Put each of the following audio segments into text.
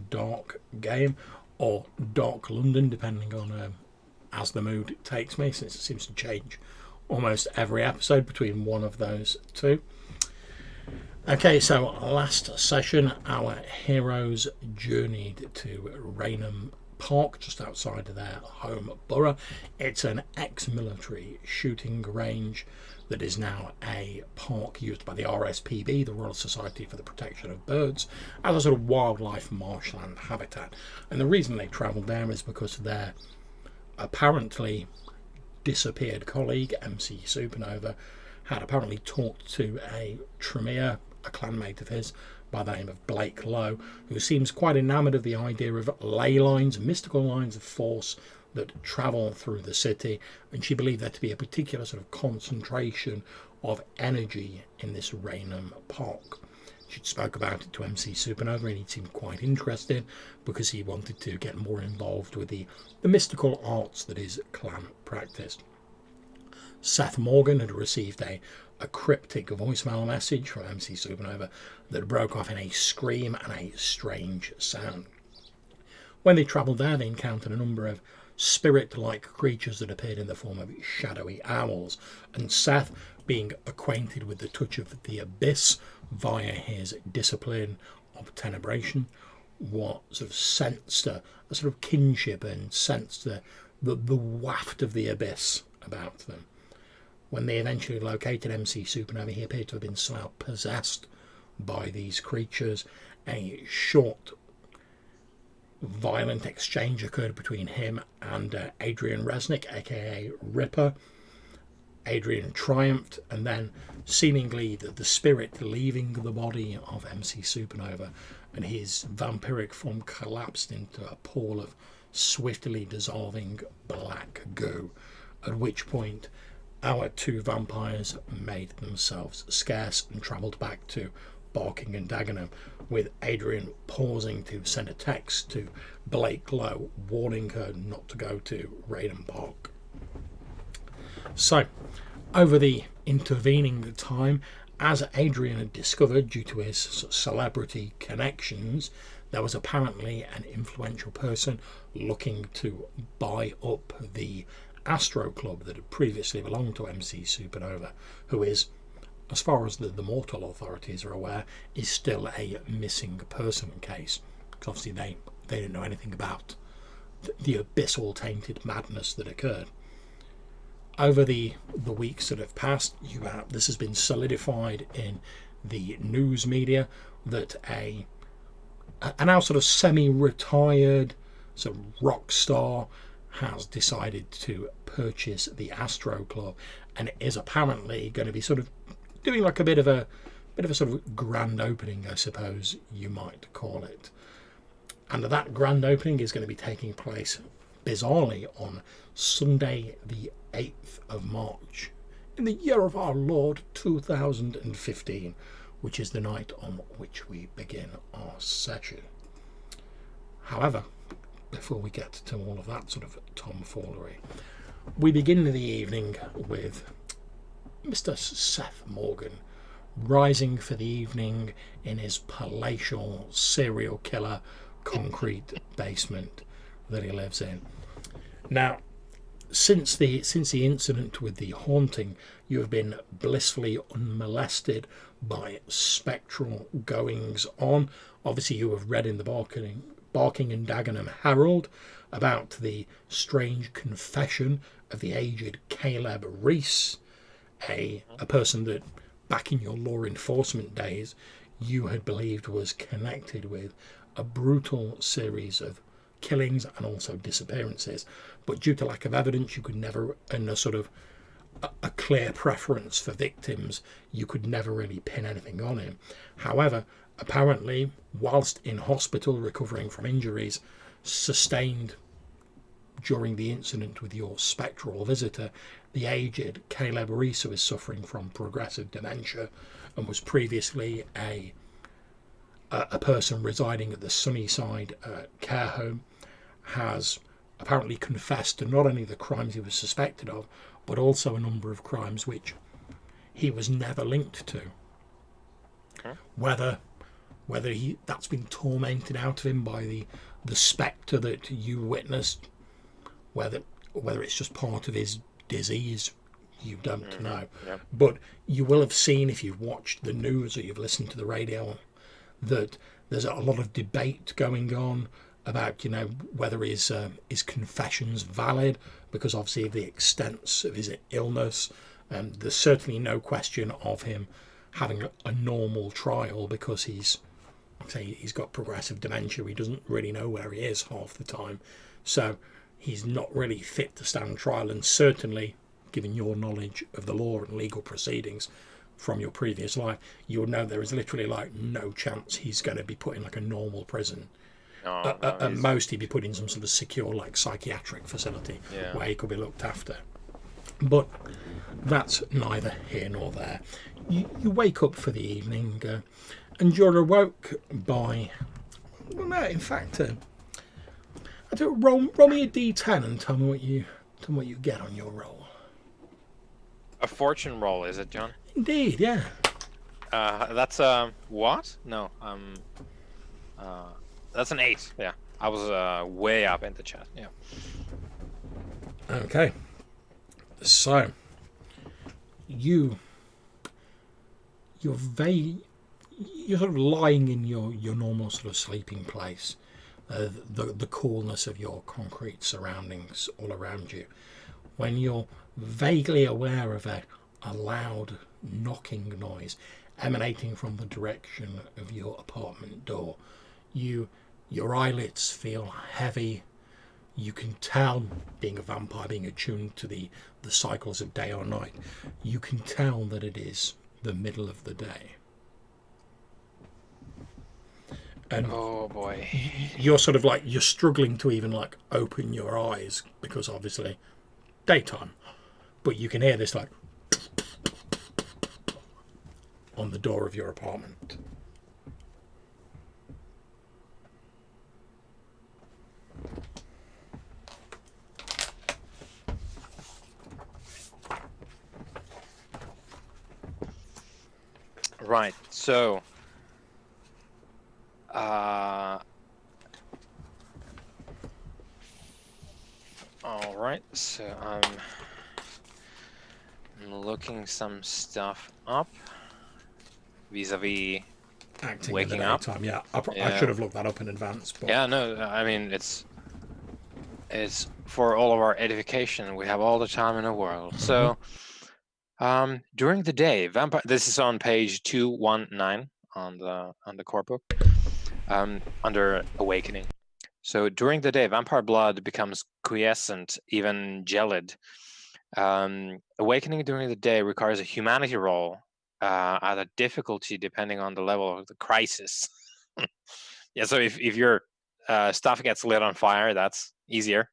dark game, or dark London, depending on as the mood takes me, since it seems to change almost every episode between one of those two. Okay, so last session, our heroes journeyed to Raynham Park, just outside of their home borough. It's an ex-military shooting range that is now a park used by the RSPB, the Royal Society for the Protection of Birds, as a sort of wildlife marshland habitat. And the reason they travelled there is because their apparently disappeared colleague, MC Supernova, had apparently talked to a Tremere, a clanmate of his, by the name of Blake Lowe, who seems quite enamoured of the idea of ley lines, mystical lines of force that travel through the city, and she believed there to be a particular sort of concentration of energy in this Raynham Park. She spoke about it to MC Supernova, and he seemed quite interested because he wanted to get more involved with the mystical arts that his clan practiced. Seth Morgan had received a cryptic voicemail message from MC Supernova that broke off in a scream and a strange sound. When they travelled there, they encountered a number of spirit-like creatures that appeared in the form of shadowy owls, and Seth, being acquainted with the touch of the abyss via his discipline of tenebration, sort of sensed a sort of kinship and sensed the waft of the abyss about them. When they eventually located MC Supernova, he appeared to have been somehow possessed by these creatures. A short, violent exchange occurred between him and Adrian Resnick, aka Ripper. Adrian triumphed, and then seemingly the spirit leaving the body of MC Supernova, and his vampiric form collapsed into a pool of swiftly dissolving black goo, at which point our two vampires made themselves scarce and travelled back to Barking and Dagenham, with Adrian pausing to send a text to Blake Lowe, warning her not to go to Raynham Park. So, over the intervening time, as Adrian had discovered due to his celebrity connections, there was apparently an influential person looking to buy up the Astro Club that had previously belonged to MC Supernova, who is, as far as the mortal authorities are aware, is still a missing person case. Because obviously they didn't know anything about the abyssal tainted madness that occurred. Over the weeks that have passed, this has been solidified in the news media that a now sort of semi-retired sort of rock star has decided to purchase the Astro Club, and it is apparently going to be sort of doing like a bit of a sort of grand opening, I suppose you might call it. And that grand opening is going to be taking place bizarrely on Sunday the 8th of March in the year of our Lord 2015, which is the night on which we begin our session. However, before we get to all of that sort of tomfoolery, we begin the evening with Mr. Seth Morgan rising for the evening in his palatial serial killer concrete basement that he lives in. Now, since the incident with the haunting, you have been blissfully unmolested by spectral goings on. Obviously, you have read in the Barking and Dagenham Herald about the strange confession of the aged Caleb Rees, a person that back in your law enforcement days you had believed was connected with a brutal series of killings and also disappearances, but due to lack of evidence, you could never, and a sort of a clear preference for victims, you could never really pin anything on him. However, apparently, whilst in hospital recovering from injuries sustained during the incident with your spectral visitor, the aged Caleb Rees, who is suffering from progressive dementia and was previously a person residing at the Sunnyside care home, has apparently confessed to not only the crimes he was suspected of, but also a number of crimes which he was never linked to. Okay. Whether whether that's been tormented out of him by the spectre that you witnessed, whether it's just part of his disease, you don't know. Yep. But you will have seen, if you've watched the news or you've listened to the radio, that there's a lot of debate going on about, whether his confession's valid, because obviously of the extent of his illness. There's certainly no question of him having a normal trial, because he's got progressive dementia. He doesn't really know where he is half the time, so he's not really fit to stand trial. And certainly, given your knowledge of the law and legal proceedings from your previous life, you would know there is literally like no chance he's going to be put in like a normal prison. At most, he'd be put in some sort of secure, like, psychiatric facility where he could be looked after. But that's neither here nor there. You wake up for the evening, and you're awoke by... Well, no, in fact, roll me a d10 and tell me what you get on your roll. A fortune roll, is it, John? Indeed, yeah. That's what? No, that's an 8. Yeah, I was way up in the chat. Yeah. Okay. So you're sort of lying in your normal sort of sleeping place, the coolness of your concrete surroundings all around you, when you're vaguely aware of a loud knocking noise emanating from the direction of your apartment door. Your eyelids feel heavy. You can tell, being a vampire, being attuned to the cycles of day or night, you can tell that it is the middle of the day. And oh boy, you're sort of like, you're struggling to even like open your eyes, because obviously daytime, but you can hear this like on the door of your apartment. Right, so all right, so I'm looking some stuff up vis-a-vis Acting waking in the up. daytime. Yeah, I should have looked that up in advance. But... Yeah, no, I mean, it's for all of our edification. We have all the time in the world. So during the day, vampire. This is on page 219 on the core book, under awakening. So during the day, vampire blood becomes quiescent, even gelid. Awakening during the day requires a humanity roll at a difficulty depending on the level of the crisis. Yeah, so if your stuff gets lit on fire, that's easier.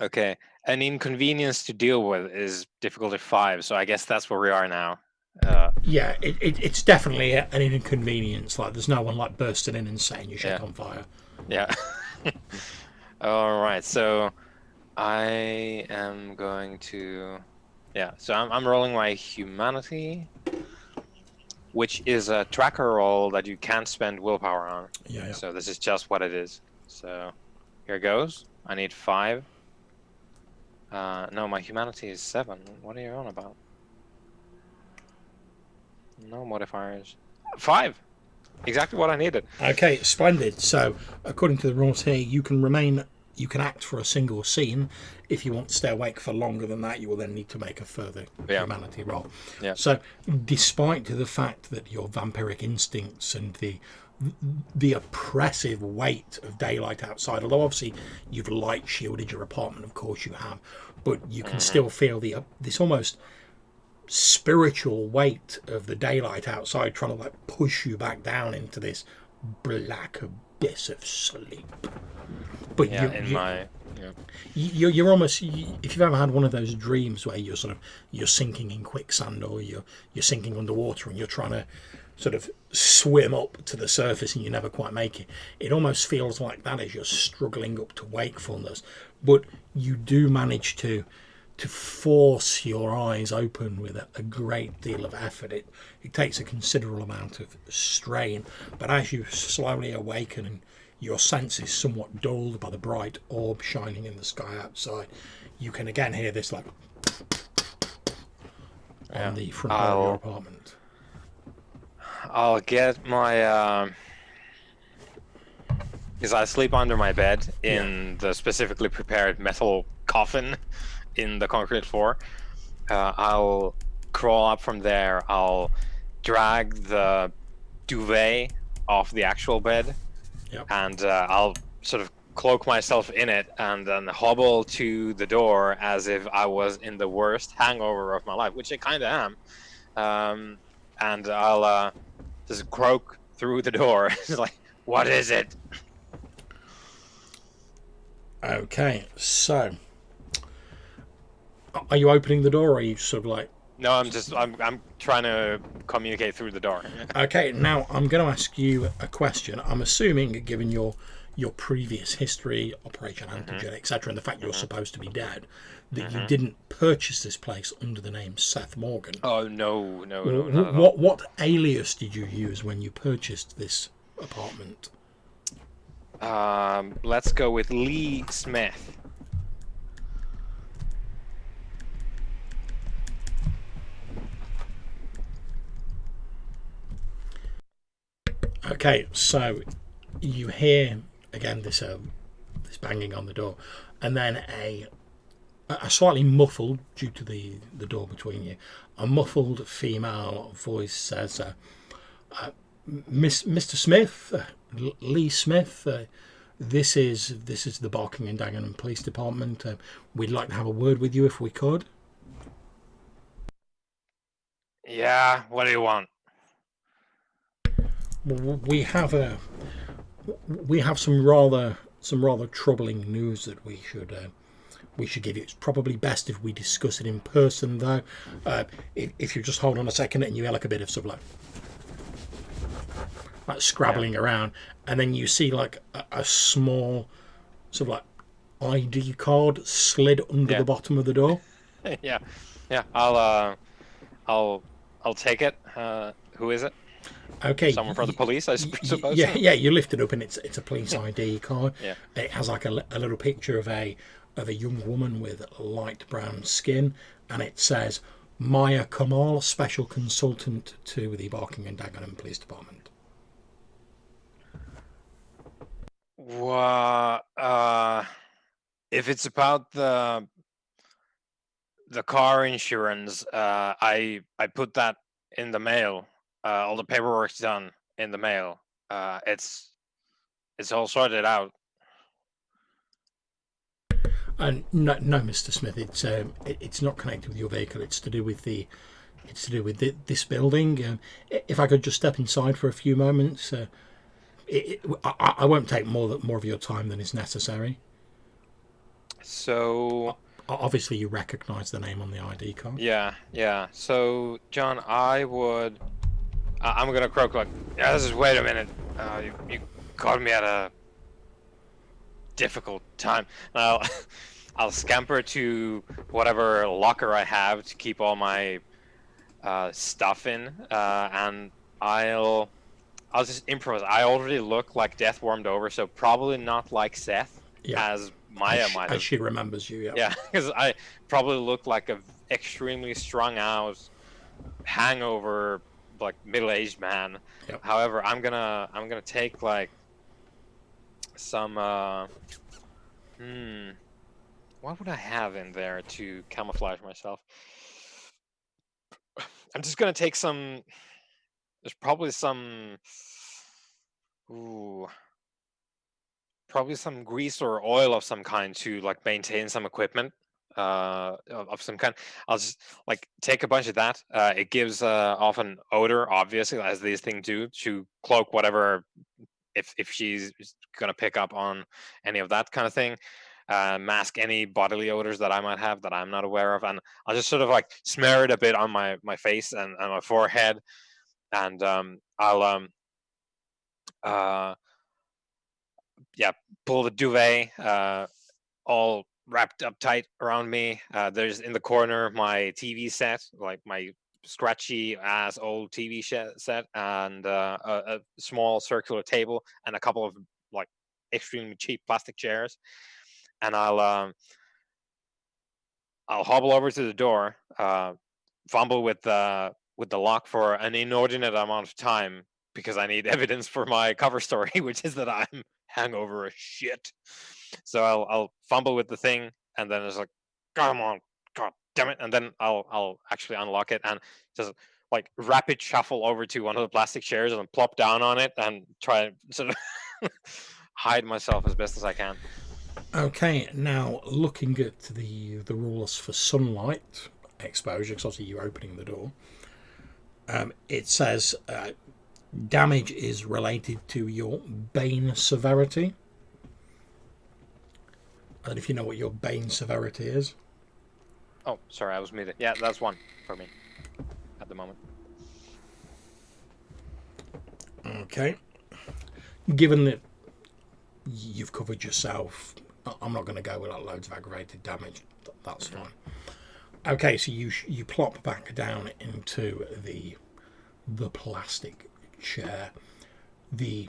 Okay, an inconvenience to deal with is difficulty 5, so I guess that's where we are now. Yeah, it's definitely an inconvenience. Like, there's no one like bursting in and saying you shit on fire. Yeah. All right, so I am going to... Yeah, so I'm rolling my humanity, which is a tracker roll that you can't spend willpower on. Yeah. So this is just what it is. So here goes. I need 5. No, my humanity is 7. What are you on about? No modifiers. 5! Exactly what I needed. Okay, splendid. So, according to the rules here, you can act for a single scene. If you want to stay awake for longer than that, you will then need to make a further humanity roll. Yeah. So, despite the fact that your vampiric instincts and the oppressive weight of daylight outside, although obviously you've light shielded your apartment, of course you have, but you can still feel this almost spiritual weight of the daylight outside trying to like push you back down into this black abyss of sleep. But you're almost, if you've ever had one of those dreams where you're sinking in quicksand, or you're sinking underwater and you're trying to sort of swim up to the surface and you never quite make it almost feels like that as you're struggling up to wakefulness. But you do manage to to force your eyes open with a great deal of effort. It takes a considerable amount of strain, but as you slowly awaken and your senses somewhat dulled by the bright orb shining in the sky outside, you can again hear this like on the front door of your apartment. I'll get my because I sleep under my bed in the specifically prepared metal coffin in the concrete floor. I'll crawl up from there. I'll drag the duvet off the actual bed, and I'll sort of cloak myself in it and then hobble to the door as if I was in the worst hangover of my life, which I kind of am. And I'll just croak through the door. It's like, what is it? Okay, so are you opening the door, or are you sort of like... No, I'm trying to communicate through the door. Okay, now I'm going to ask you a question. I'm assuming, given your previous history, Operation Antigen, etc., and the fact you're supposed to be dead, that you didn't purchase this place under the name Seth Morgan. Oh, no, not at all. What alias did you use when you purchased this apartment? Let's go with Lee Smith. Okay, so you hear again this banging on the door, and then a slightly muffled, due to the door between you, a muffled female voice says, Mr. Smith, Lee Smith, this is the Barking and Dagenham Police Department. We'd like to have a word with you if we could. Yeah, what do you want? We have some rather troubling news that we should give you. It's probably best if we discuss it in person, though. If you just hold on a second and you hear like a bit of sort of like scrabbling around, and then you see like a small sort of like ID card slid under the bottom of the door. yeah, I'll take it. Who is it? Okay, someone from the police, I suppose. Yeah, you lift it up and it's a police ID card. It has like a little picture of a young woman with light brown skin, and it says Maya Kamal, special consultant to the Barking and Dagenham Police Department. If it's about the car insurance, I put that in the mail. All the paperwork's done in the mail. It's all sorted out. And no, Mr. Smith, it's not connected with your vehicle. It's to do with this building. If I could just step inside for a few moments, I won't take more of your time than is necessary. So obviously you recognise the name on the ID card. Yeah. So John, I'm gonna croak like, just wait a minute. You caught me at a difficult time. I'll scamper to whatever locker I have to keep all my stuff in, and I'll just improvise. I already look like Death Warmed Over, so probably not like Seth, as Maya might have. As she remembers you, Yeah, because I probably look like a extremely strung out, hangover, like middle-aged man. However, I'm gonna take like some what would I have in there to camouflage myself? I'm just gonna take some. There's probably some. Probably some grease or oil of some kind to like maintain some equipment of some kind. I'll just like take a bunch of that. It gives off an odor, obviously, as these things do, to cloak whatever, if she's gonna pick up on any of that kind of thing. Mask any bodily odors that I might have that I'm not aware of, and I'll just sort of like smear it a bit on my face and my forehead, and I'll pull the duvet all wrapped up tight around me. There's in the corner my TV set, like my scratchy ass old TV set, and a small circular table, and a couple of like extremely cheap plastic chairs. And I'll hobble over to the door, fumble with the lock for an inordinate amount of time because I need evidence for my cover story, which is that I'm hangover as shit. So I'll fumble with the thing, and then it's like, come on, god damn it, and then I'll actually unlock it and just like rapid shuffle over to one of the plastic chairs and plop down on it and try and sort of hide myself as best as I can. Okay, now looking at the rules for sunlight exposure, because obviously you're opening the door, it says damage is related to your bane severity. And if you know what your bane severity is. Oh, sorry, I was muted. Yeah, that's 1 for me at the moment. Okay. Given that you've covered yourself, I'm not going to go with like loads of aggravated damage. That's fine. Okay, so you plop back down into the plastic chair. The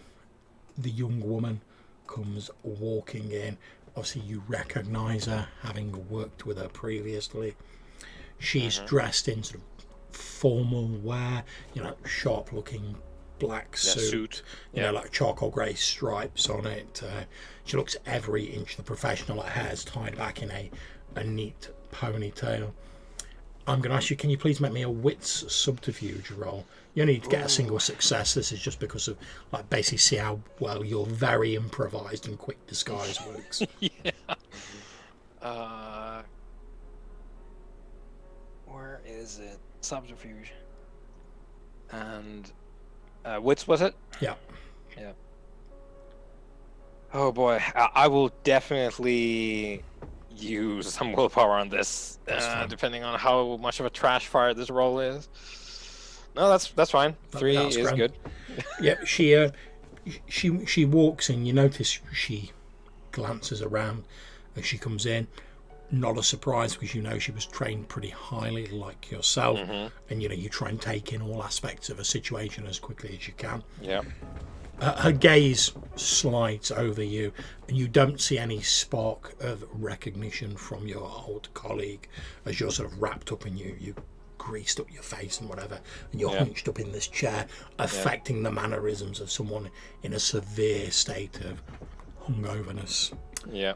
young woman comes walking in. Obviously, you recognise her, having worked with her previously. She's dressed in sort of formal wear, sharp-looking black suit, like charcoal grey stripes on it. She looks every inch the professional. Her hair's tied back in a neat ponytail. I'm going to ask you, can you please make me a wits subterfuge roll? You only need to get a single success. This is just because of, like, basically see how well your very improvised and quick disguise works. Yeah. Where is it? Subterfuge. And wits, was it? Yeah. Yeah. Oh boy, I will definitely use some willpower on this, depending on how much of a trash fire this roll is. No, that's fine. 3 is grand. good. Yeah, she walks in. You notice she glances around as she comes in. Not a surprise, because you know she was trained pretty highly, like yourself, and you try and take in all aspects of a situation as quickly as you can. Yeah. Her gaze slides over you, and you don't see any spark of recognition from your old colleague as you're sort of wrapped up and you greased up your face and whatever, and you're hunched up in this chair, affecting the mannerisms of someone in a severe state of hungoverness. Yeah.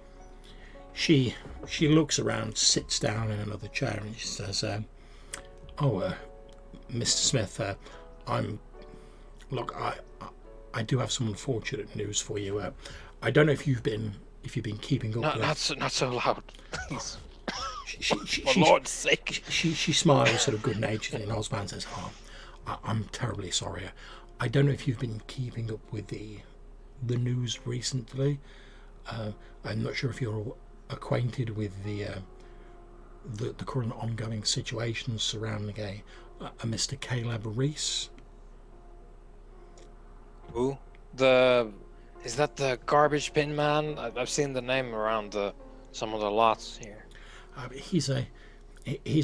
She looks around, sits down in another chair, and she says, Mr. Smith, I do have some unfortunate news for you. I don't know if you've been keeping up. Not so loud, please. For Lord's sake. She smiles sort of good-naturedly, and Osman says, I'm terribly sorry. I don't know if you've been keeping up with the news recently. I'm not sure if you're acquainted with the current ongoing situation surrounding a Mr. Caleb Reese. Who? Is that the garbage bin man? I've seen the name around some of the lots here. He's a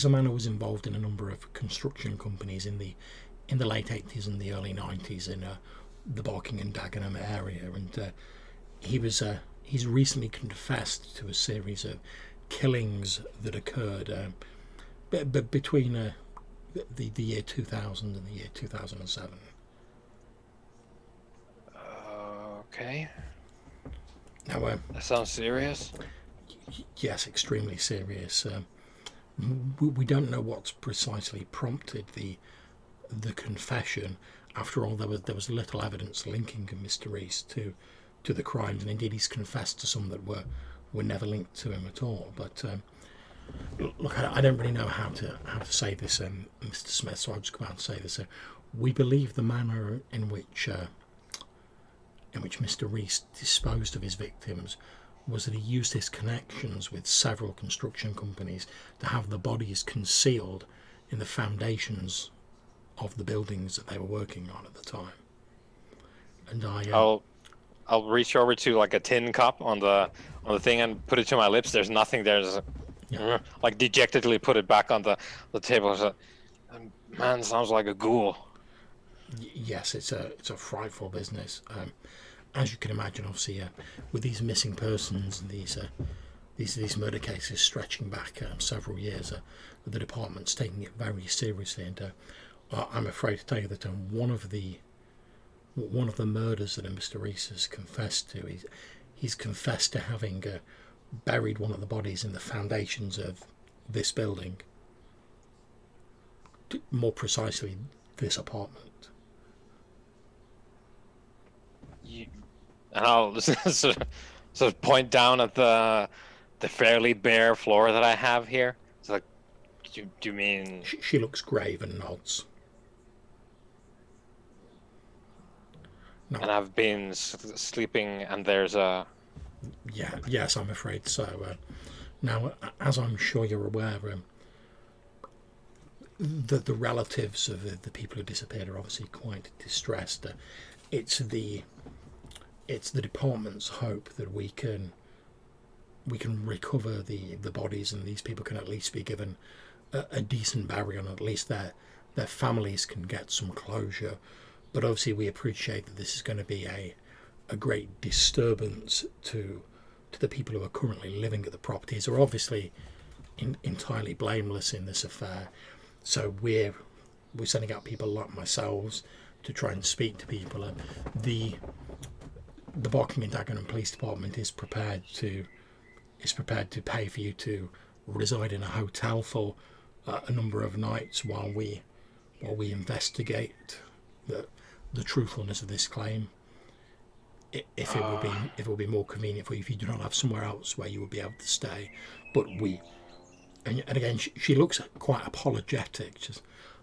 man who was involved in a number of construction companies in the late 80s and the early 90s in the Barking and Dagenham area, and he's recently confessed to a series of killings that occurred between the year 2000 and the year 2007. Okay. Now, that sounds serious. Yes, extremely serious. We don't know what's precisely prompted the confession. After all, there was little evidence linking Mr. Reese to the crimes, and indeed he's confessed to some that were never linked to him at all. But look, I don't really know how to say this, Mr. Smith. So I'll just come out and say this. We believe the manner in which Mr. Reese disposed of his victims was that he used his connections with several construction companies to have the bodies concealed in the foundations of the buildings that they were working on at the time. And I'll I'll reach over to like a tin cup on the thing and put it to my lips. There's nothing there. Just, like dejectedly put it back on the table. So, man, sounds like a ghoul. Yes, it's a frightful business. As you can imagine, obviously, with these missing persons and these murder cases stretching back several years, the department's taking it very seriously. And I'm afraid to tell you that one of the murders that Mr. Reese has confessed to, he's confessed to having buried one of the bodies in the foundations of this building. More precisely, this apartment. And I'll sort of point down at the fairly bare floor that I have here. It's like, do you mean? She looks grave and nods. No. And I've been sleeping, and there's a. Yes, I'm afraid so. Now, as I'm sure you're aware, the relatives of the people who disappeared are obviously quite distressed. It's the department's hope that we can recover the bodies, and these people can at least be given a decent burial, and at least their families can get some closure. But obviously we appreciate that this is going to be a great disturbance to the people who are currently living at the properties, who are obviously entirely blameless in this affair. So we're sending out people like myself to try and speak to people. The Barking and Dagenham Police Department is prepared to pay for you to reside in a hotel for a number of nights while we investigate the truthfulness of this claim. If it would be more convenient for you if you do not have somewhere else where you would be able to stay, but and again she looks quite apologetic.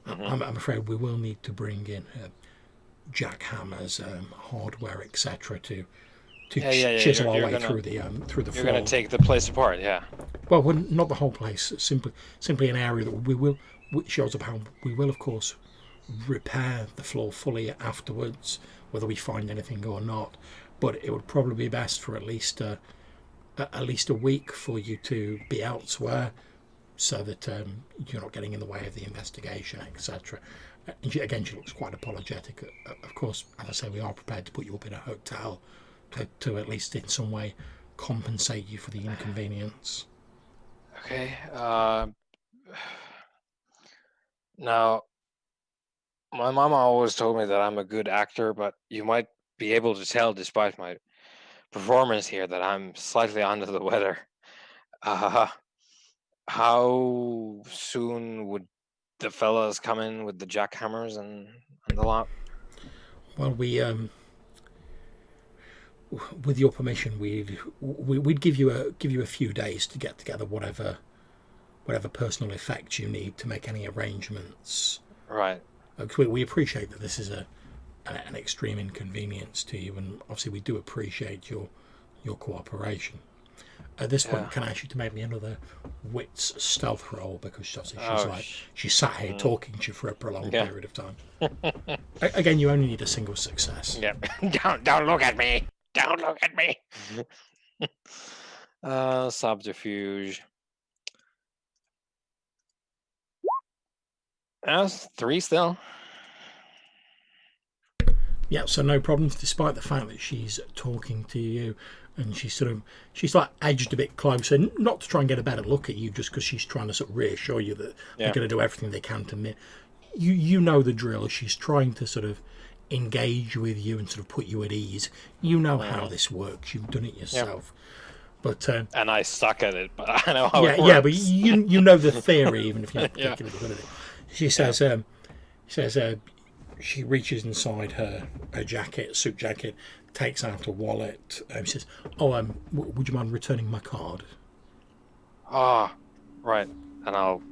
I'm afraid we will need to bring in jackhammers, hardware, etc. to chisel our way through the floor. You're going to take the place apart, yeah. Well, not the whole place. Simply an area that which shows up how we will, of course, repair the floor fully afterwards, whether we find anything or not. But it would probably be best for at least a week for you to be elsewhere, so that you're not getting in the way of the investigation, etc. And she looks quite apologetic. Of course, as I say, we are prepared to put you up in a hotel to at least in some way compensate you for the inconvenience. Okay. Now, my mama always told me that I'm a good actor, but you might be able to tell, despite my performance here, that I'm slightly under the weather. How soon would the fellas come in with the jackhammers and the lot? Well, we with your permission, we'd give you a few days to get together whatever personal effects you need to make any arrangements. Right. We appreciate that this is an extreme inconvenience to you, and obviously we do appreciate your cooperation. At this point, can I ask you to make me another wits stealth roll, because obviously she's sat here talking to you for a prolonged period of time. Again, you only need a single success. Yeah. Don't look at me. Don't look at me. Subterfuge. That's 3 still. Yeah, so no problems, despite the fact that she's talking to you, and she's like edged a bit closer, not to try and get a better look at you, just because she's trying to sort of reassure you that they're going to do everything they can to you know the drill. She's trying to sort of engage with you and sort of put you at ease. You know how this works. You've done it yourself. But and I suck at it, but I know how it works. Yeah, but you know the theory, even if you're not particularly good at it. She says, she reaches inside her suit jacket, takes out a wallet. She says, would you mind returning my card? Right. And I'll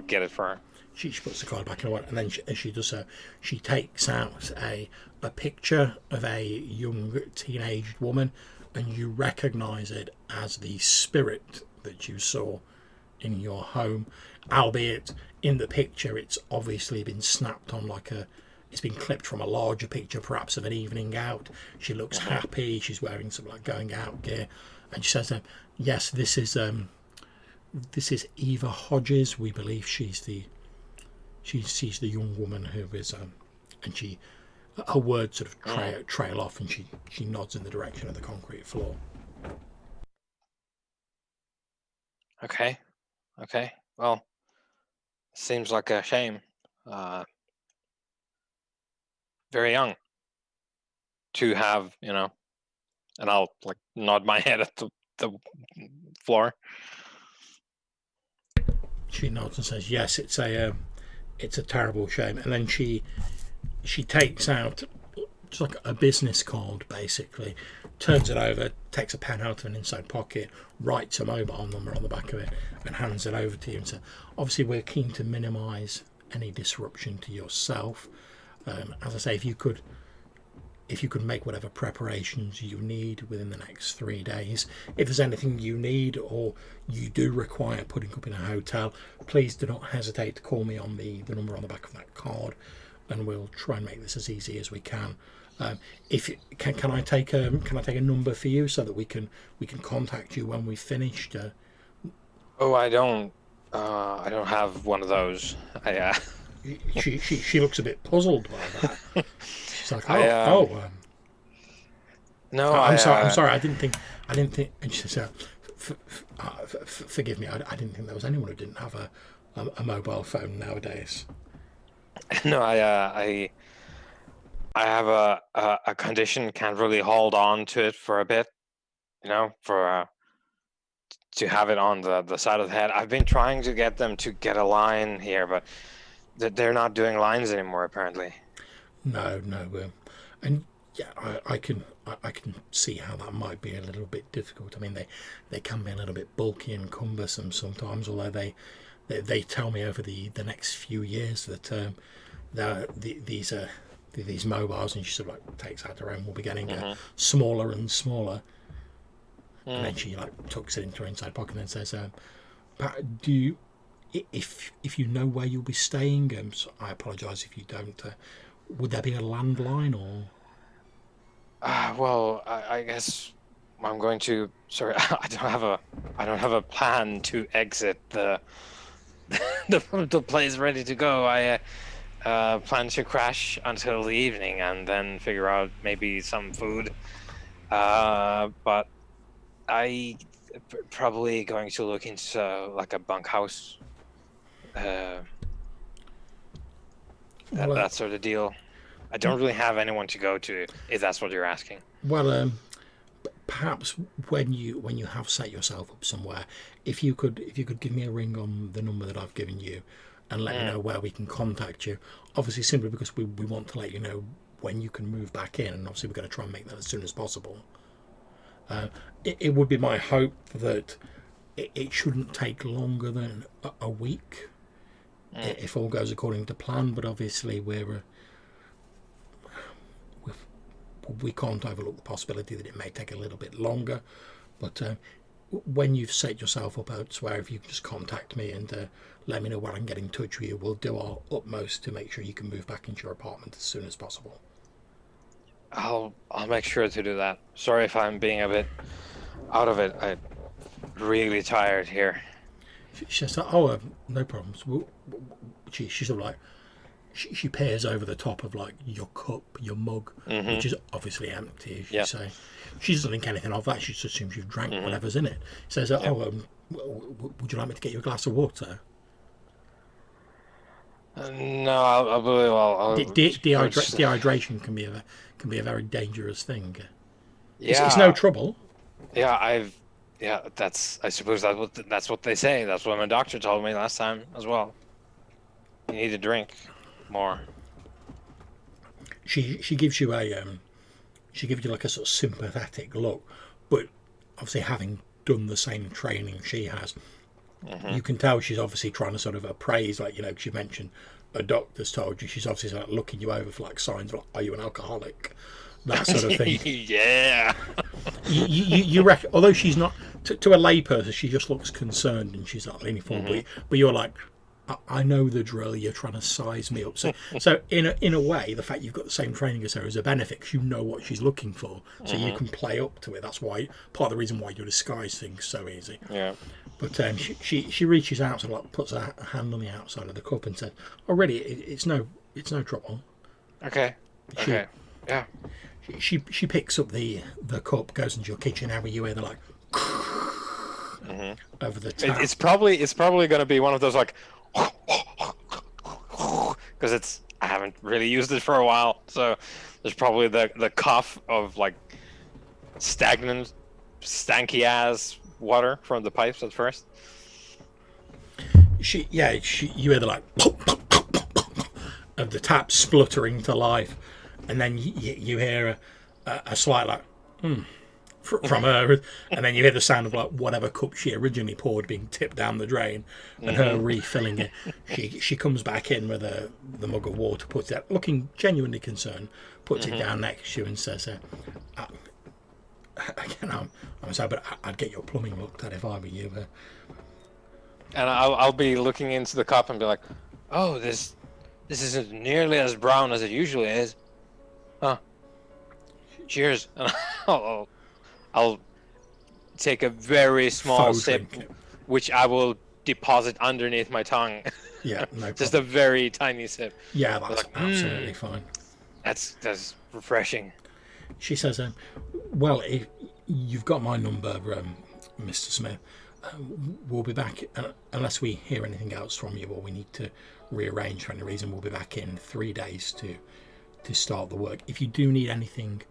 get it for her. She puts the card back in her wallet, and then she does so. She takes out a picture of a young teenaged woman, and you recognise it as the spirit that you saw in your home, albeit in the picture it's obviously been snapped on like a it's been clipped from a larger picture, perhaps of an evening out. She looks happy. She's wearing some like going out gear, and she says, "Yes, this is Eva Hodges. We believe she's the young woman who is." And her words sort of trail off, and she nods in the direction of the concrete floor. Okay. Well, seems like a shame. Very young to have, and I'll like nod my head at the floor. She nods and says, "Yes, it's a terrible shame." And then she takes out just like a business card, basically, turns it over, takes a pen out of an inside pocket, writes a mobile number on the back of it, and hands it over to you and says, "Obviously, we're keen to minimise any disruption to yourself. As I say, if you could make whatever preparations you need within the next 3 days, if there's anything you need or you do require putting up in a hotel, please do not hesitate to call me on the number on the back of that card, and we'll try and make this as easy as we can. Can I take a number for you so that we can contact you when we've finished?" Oh, I don't have one of those. She looks a bit puzzled by that. She's like, no, I'm sorry. I didn't think. And she says, "Forgive me. I didn't think there was anyone who didn't have a mobile phone nowadays." No, I have a condition. Can't really hold on to it for a bit, for to have it on the side of the head. I've been trying to get them to get a line here, but they're not doing lines anymore, apparently. No. And yeah, I can see how that might be a little bit difficult. I mean, they can be a little bit bulky and cumbersome sometimes. Although they tell me over the next few years that these mobiles, and she sort of like takes out her own, will be getting smaller and smaller. And then she like tucks it into her inside pocket and then says, "Do you, if you know where you'll be staying? So I apologise if you don't. Would there be a landline or?" Well, I guess I'm going to. Sorry, I don't have a plan to exit the the place ready to go. I plan to crash until the evening and then figure out maybe some food. But I probably going to look into like a bunkhouse. That sort of deal. I don't really have anyone to go to, if that's what you're asking. Well, perhaps when you have set yourself up somewhere, if you could give me a ring on the number that I've given you, and let me know where we can contact you. Obviously, simply because we want to let you know when you can move back in, and obviously we're going to try and make that as soon as possible. It would be my hope that it shouldn't take longer than a week, if all goes according to plan. But obviously we can't overlook the possibility that it may take a little bit longer. But when you've set yourself up elsewhere, if you can just contact me and let me know where I can get in touch with you, we'll do our utmost to make sure you can move back into your apartment as soon as possible. I'll make sure to do that. Sorry if I'm being a bit out of it. I'm really tired here. She says, no problems. She's sort of like, she peers over the top of like your cup, your mug, which is obviously empty. She doesn't think anything of that. She just assumes you've drank whatever's in it. Says, would you like me to get you a glass of water? No, I'll dehydration can be a very dangerous thing. Yeah, it's no trouble. Yeah, I suppose that's what they say. That's what my doctor told me last time as well. You need to drink more. She gives you like a sort of sympathetic look, but obviously having done the same training she has, you can tell she's obviously trying to sort of appraise, like, because you mentioned a doctor's told you. She's obviously like looking you over for like signs of, are you an alcoholic? That sort of thing. Yeah. you reckon, although she's not, to a layperson, she just looks concerned and she's not leaning forward. But you're like, I know the drill. You're trying to size me up. So in a way, the fact you've got the same training as her is a benefit, 'cause you know what she's looking for, so you can play up to it. That's why part of the reason why you disguise things so easy. Yeah. But she reaches out and like puts her hand on the outside of the cup and says, "Oh, really? It's no trouble." Okay. Okay. Yeah. She picks up the cup, goes into your kitchen area. You hear the like over the tap. It's probably going to be one of those like, because I haven't really used it for a while, so there's probably the cough of like stagnant, stanky ass water from the pipes at first. You hear the like of the tap spluttering to life, and then you hear a slight like from her, and then you hear the sound of like whatever cup she originally poured being tipped down the drain, and her refilling it. She comes back in with the mug of water, puts it, looking genuinely concerned, puts it down next to you and says, again, I'm sorry, but I'd get your plumbing looked at if I were you. And I'll be looking into the cup and be like, oh, this isn't nearly as brown as it usually is. Huh. Cheers. And I'll take a very small sip, which I will deposit underneath my tongue. Yeah, no Just a very tiny sip. Yeah, that's absolutely fine. That's refreshing. She says, well, if you've got my number, Mr. Smith. We'll be back, unless we hear anything else from you or we need to rearrange for any reason. We'll be back in 3 days to start the work. If you do need anything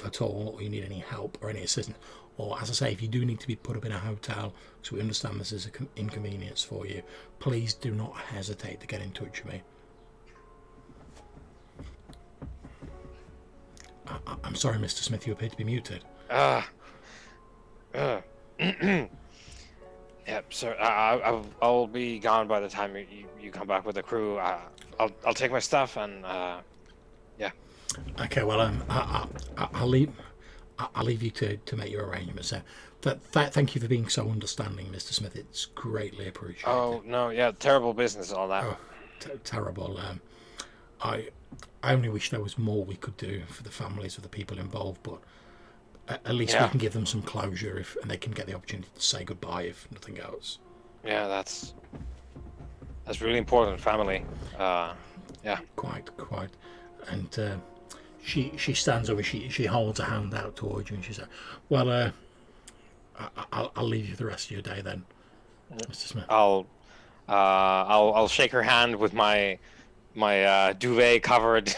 at all, or you need any help or any assistance, or as I say, if you do need to be put up in a hotel, so we understand this is an inconvenience for you, please do not hesitate to get in touch with me. I'm sorry, Mr. Smith, you appear to be muted. Yep, sir. I'll be gone by the time you come back with the crew. I'll take my stuff and yeah. Okay, well, I'll leave you to make your arrangements. Thank you for being so understanding, Mr. Smith. It's greatly appreciated. Oh no, yeah, terrible business, all that. Oh, terrible. I only wish there was more we could do for the families of the people involved, but at least we can give them some closure and they can get the opportunity to say goodbye, if nothing else. Yeah, that's really important. Family. Yeah. Quite. And she stands over. She holds a hand out towards you and she says, "Well, I'll leave you the rest of your day then, Mr. Smith." I'll shake her hand with my duvet covered.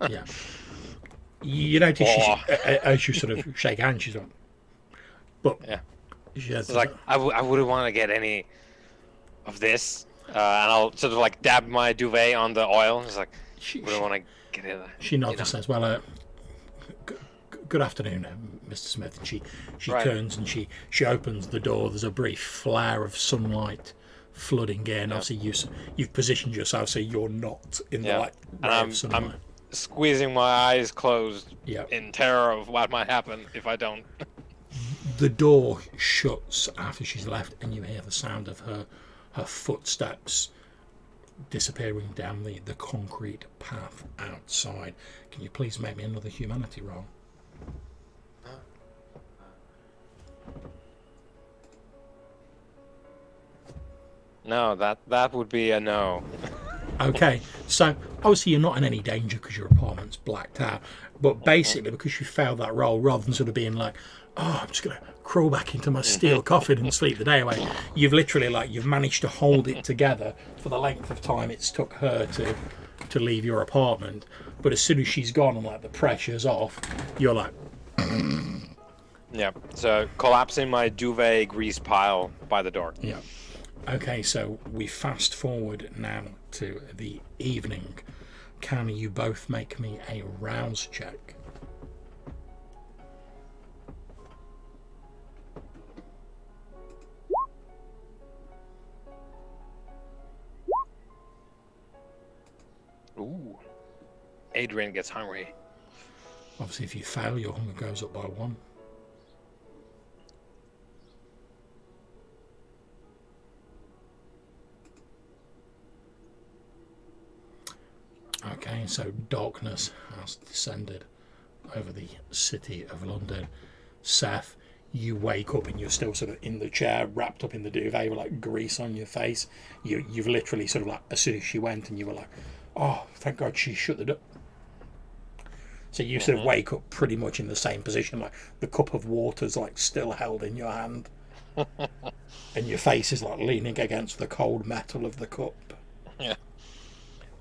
Yeah. You notice as you sort of shake hands, she's like, but yeah. She's like, I wouldn't want to get any of this, and I'll sort of like dab my duvet on the oil. It's like, wouldn't want to get it. She nods and says, "Well, good afternoon, Mr. Smith." And she turns and she opens the door. There's a brief flare of sunlight flooding in. Yeah. Obviously, you've positioned yourself so you're not in the light of sunlight. I'm squeezing my eyes closed in terror of what might happen if I don't. The door shuts after she's left, and you hear the sound of her footsteps disappearing down the concrete path outside. Can you please make me another humanity roll? No, that would be a no. Okay, so obviously you're not in any danger because your apartment's blacked out, but basically because you failed that roll, rather than sort of being like, oh, I'm just going to crawl back into my steel coffin and sleep the day away, you've literally you've managed to hold it together for the length of time it's took her to leave your apartment. But as soon as she's gone and the pressure's off, you're like... Yeah, so collapsing my duvet grease pile by the door. Yeah. Okay, so we fast forward now to the evening. Can you both make me a rouse check? Ooh. Adrian gets hungry. Obviously, if you fail, your hunger goes up by 1. So darkness has descended over the city of London. Seth, you wake up and you're still sort of in the chair, wrapped up in the duvet with like grease on your face. You've literally sort of like, as soon as she went, and you were like, oh, thank God she shut the door. So you sort of wake up pretty much in the same position, like the cup of water's like still held in your hand, and your face is like leaning against the cold metal of the cup. Yeah.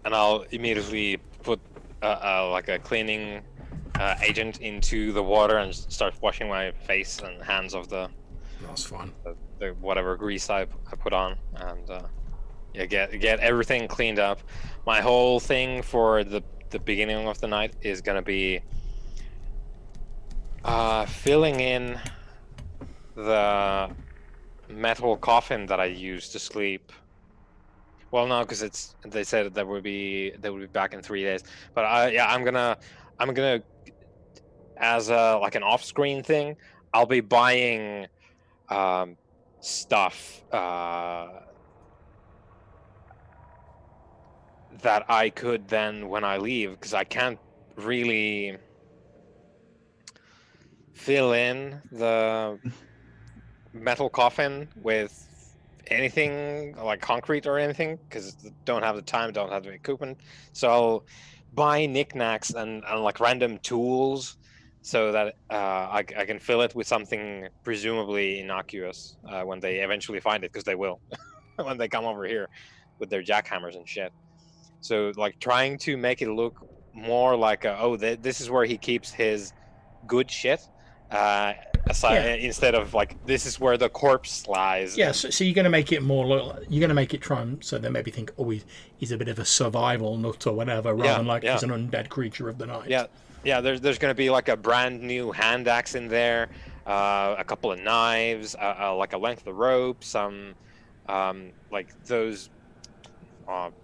And I'll immediately put like a cleaning agent into the water and start washing my face and hands of the That's fine. the whatever grease I put on, and yeah, get everything cleaned up. My whole thing for the beginning of the night is gonna be filling in the metal coffin that I used to sleep. Well, no, because they said they would be back in 3 days. But I'm gonna as like an off-screen thing, I'll be buying stuff that I could then, when I leave, because I can't really fill in the metal coffin with anything like concrete or anything, because don't have the time, don't have the equipment. So I'll buy knickknacks and like random tools so that I can fill it with something presumably innocuous when they eventually find it, because they will when they come over here with their jackhammers and shit. So like trying to make it look more like this is where he keeps his good shit, aside, Yeah. instead of like this is where the corpse lies. Yeah, so you're going to make it more look. You're going to make it try and so they maybe think, oh, he's a bit of a survival nut or whatever, rather than like he's an undead creature of the night. Yeah. There's going to be like a brand new hand axe in there, a couple of knives, like a length of rope, some like those.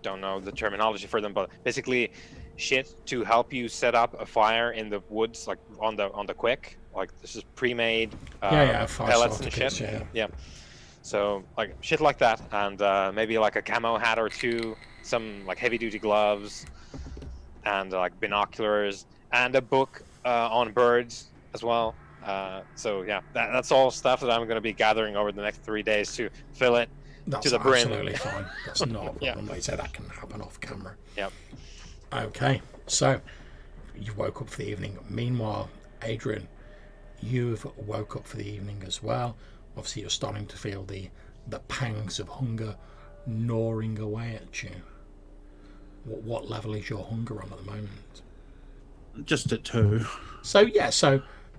Don't know the terminology for them, but basically shit to help you set up a fire in the woods, like on the quick. Like this is pre-made pellets and shit. Yeah. So like shit like that, and maybe like a camo hat or two, some like heavy-duty gloves, and like binoculars, and a book on birds as well. So yeah, that's all stuff that I'm going to be gathering over the next 3 days to fill it to the brim. That's absolutely fine. That's not a problem. Like I said, that can happen off camera. Yep. Okay, so you woke up for the evening. Meanwhile, Adrian, you've woke up for the evening as well. Obviously, you're starting to feel the pangs of hunger gnawing away at you. What level is your hunger on at the moment? Just at 2. So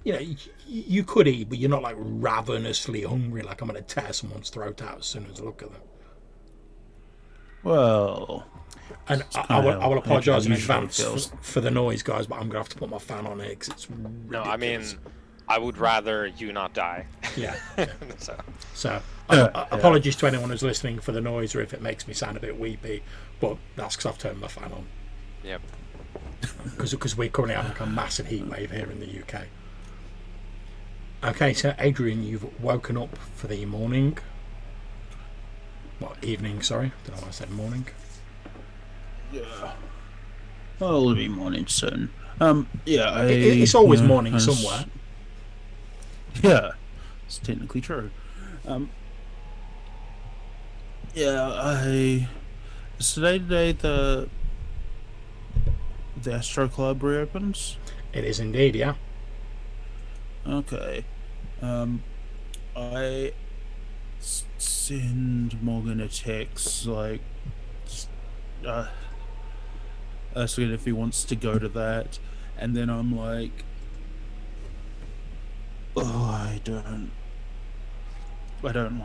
you know you could eat, but you're not like ravenously hungry. Like I'm going to tear someone's throat out as soon as I look at them. Well, and I will apologise in advance for the noise, guys, but I'm going to have to put my fan on here because it's ridiculous. No, I mean, I would rather you not die. Yeah. So apologies to anyone who's listening for the noise or if it makes me sound a bit weepy, but that's because I've turned my fan on. Yep. Because we're currently having like a massive heat wave here in the UK. Okay, so Adrian, you've woken up for the morning. Evening, sorry. Don't know why I said morning. Yeah. Well, it'll be morning soon. It's always morning somewhere. Yeah, it's technically true. Is today the day the Astro Club reopens? It is indeed, yeah. Okay. I send Morgan a text, like, asking if he wants to go to that, and then I'm like, I don't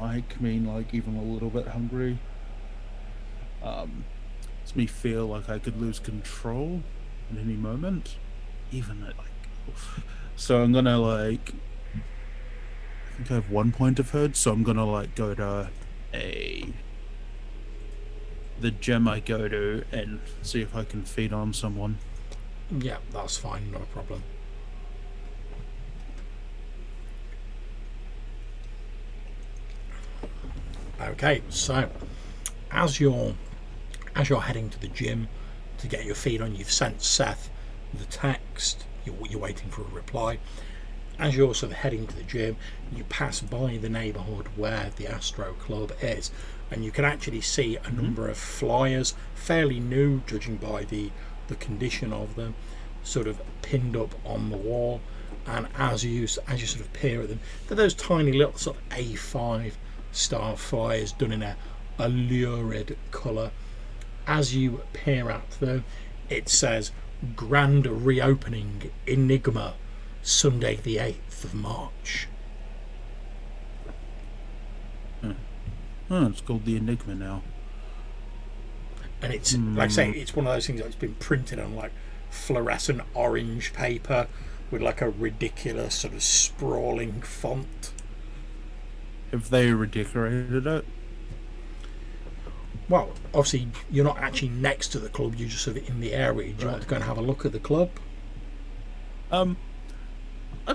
like being like even a little bit hungry. Makes me feel like I could lose control at any moment, even at like. So I'm gonna like. I think I have 1 point of hurt, so I'm gonna like go to the gym I go to and see if I can feed on someone. Yeah, that's fine, not a problem. Okay, so as you're heading to the gym to get your feed on. You've sent Seth the text. You're waiting for a reply. As you're sort of heading to the gym, you pass by the neighbourhood where the Astro Club is, and you can actually see a number of flyers, fairly new, judging by the condition of them, sort of pinned up on the wall. And as you sort of peer at them, they're those tiny little sort of A5 star flyers done in a lurid colour. As you peer at them, it says grand reopening Enigma, Sunday the 8th of March. Oh, it's called the Enigma now. And it's like I say, it's one of those things that's been printed on like fluorescent orange paper with like a ridiculous sort of sprawling font. Have they redecorated it? Well, obviously you're not actually next to the club, you're just sort of in the area. Do you want to go and have a look at the club? I'd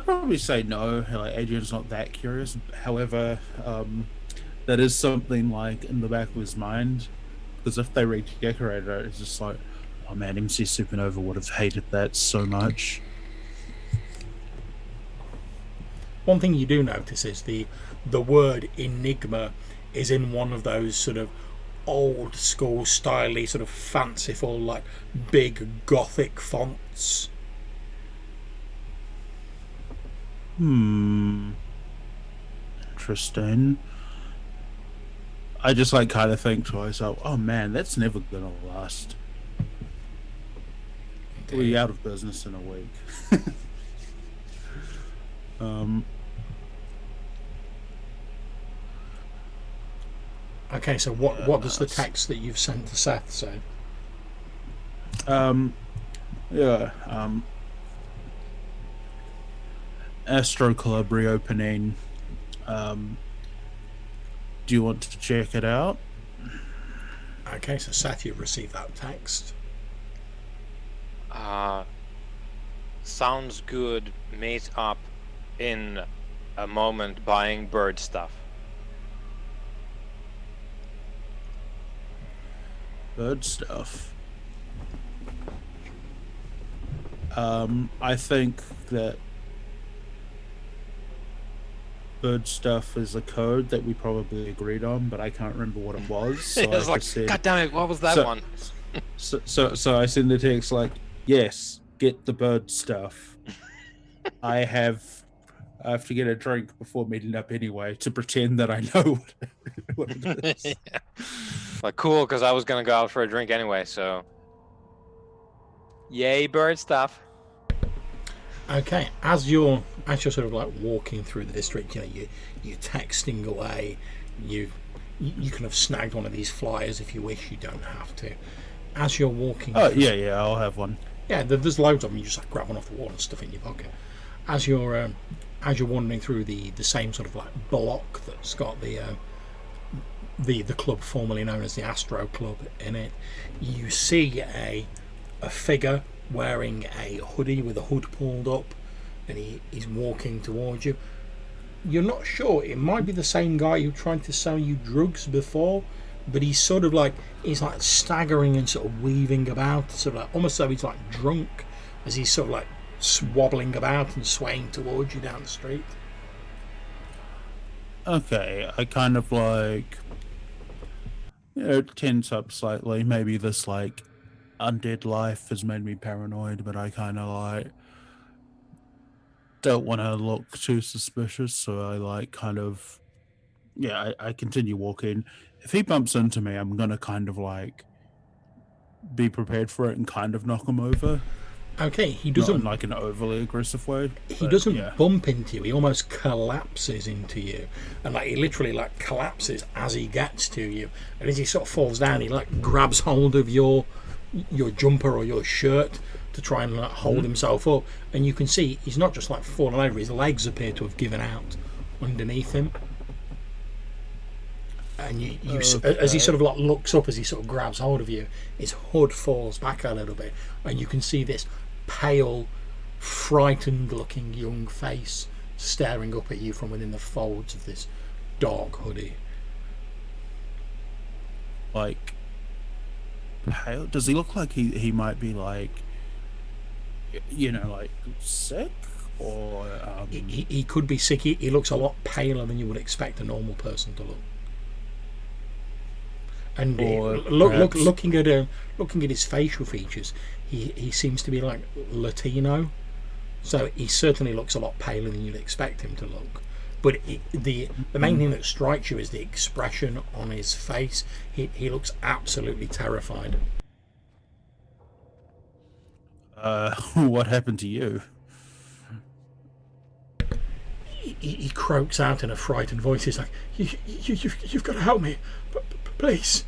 probably say no. Like, Adrian's not that curious. However, that is something like in the back of his mind, because if they redecorated it, it's just like, oh man, MC Supernova would have hated that so much. One thing you do notice is the word Enigma is in one of those sort of old school styly, sort of fanciful, like big Gothic fonts. Interesting. I just like kind of think to myself, oh man, that's never gonna last. We'll be out of business in a week. Okay, so what does the text that you've sent to Seth say? Astro Club reopening. Do you want to check it out? Okay, so Seth, you've received that text. Sounds good. Meet up in a moment buying bird stuff. Bird stuff. I think that bird stuff is a code that we probably agreed on, but I can't remember what it was. So It was I like, just said, God damn it, what was that one? So I send the text like, yes, get the bird stuff. I have to get a drink before meeting up anyway to pretend that I know what it is. Yeah. Like, cool, because I was gonna go out for a drink anyway, so yay, bird stuff. Okay, as you're sort of like walking through the district, you know, you're texting away. You can have snagged one of these flyers if you wish. You don't have to. As you're walking, yeah, I'll have one. Yeah, there's loads of them. You just like grab one off the wall and stuff in your pocket. As you're wandering through the same sort of like block that's got the club formerly known as the Astro Club in it, you see a figure wearing a hoodie with a hood pulled up, and he's walking towards you. You're not sure, it might be the same guy who tried to sell you drugs before, but he's sort of like, he's like staggering and sort of weaving about, sort of like almost though he's like drunk, as he's sort of like swobbling about and swaying towards you down the street. Okay, I kind of like, tense up slightly. Maybe this like undead life has made me paranoid, but I kind of like don't want to look too suspicious, so I like kind of, I continue walking. If he bumps into me, I'm gonna kind of like be prepared for it and kind of knock him over. Okay, he Not doesn't in like an overly aggressive way. he doesn't bump into you, he almost collapses into you, and like he literally like collapses as he gets to you, and as he sort of falls down, he like grabs hold of your jumper or your shirt to try and like hold himself up, and you can see he's not just like fallen over, his legs appear to have given out underneath him. And you as he sort of like looks up, as he sort of grabs hold of you, his hood falls back a little bit, and you can see this pale, frightened looking young face staring up at you from within the folds of this dark hoodie. Like, pale? Does he look like he might be like, like sick or He could be sick. He looks a lot paler than you would expect a normal person to look. And or perhaps looking at his facial features, he seems to be like Latino. So he certainly looks a lot paler than you'd expect him to look. But the main thing that strikes you is the expression on his face. He looks absolutely terrified. what happened to you? He croaks out in a frightened voice. He's like, you've got to help me, please.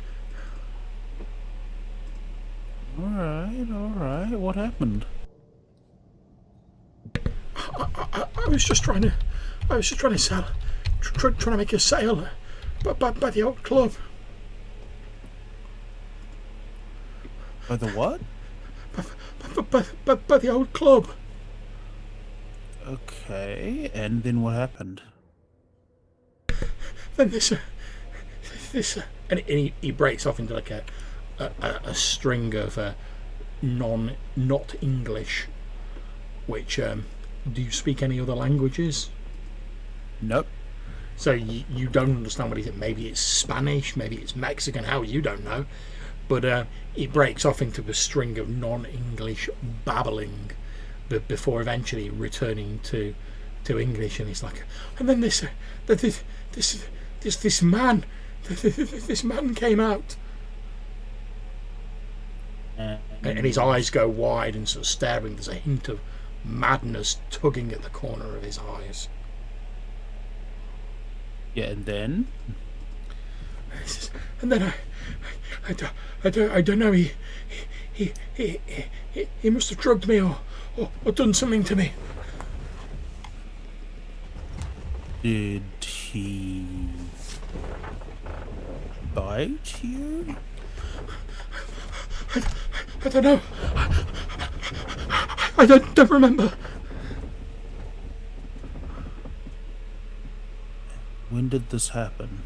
All right. What happened? I was just trying to sell, trying to make a sale, by the old club. By the what? By the old club. Okay, and then what happened? Then this, and he breaks off into like a string of not English. Which do you speak any other languages? Nope. So you don't understand what he said. Maybe it's Spanish, maybe it's Mexican. How you don't know, but it breaks off into a string of non-English babbling, before eventually returning to English. And he's like, and then this man, this man came out, and his eyes go wide and sort of staring. There's a hint of madness tugging at the corner of his eyes. Yeah, and then? And then I don't know. He must have drugged me or done something to me. Did he bite you? I don't know. I don't remember. When did this happen?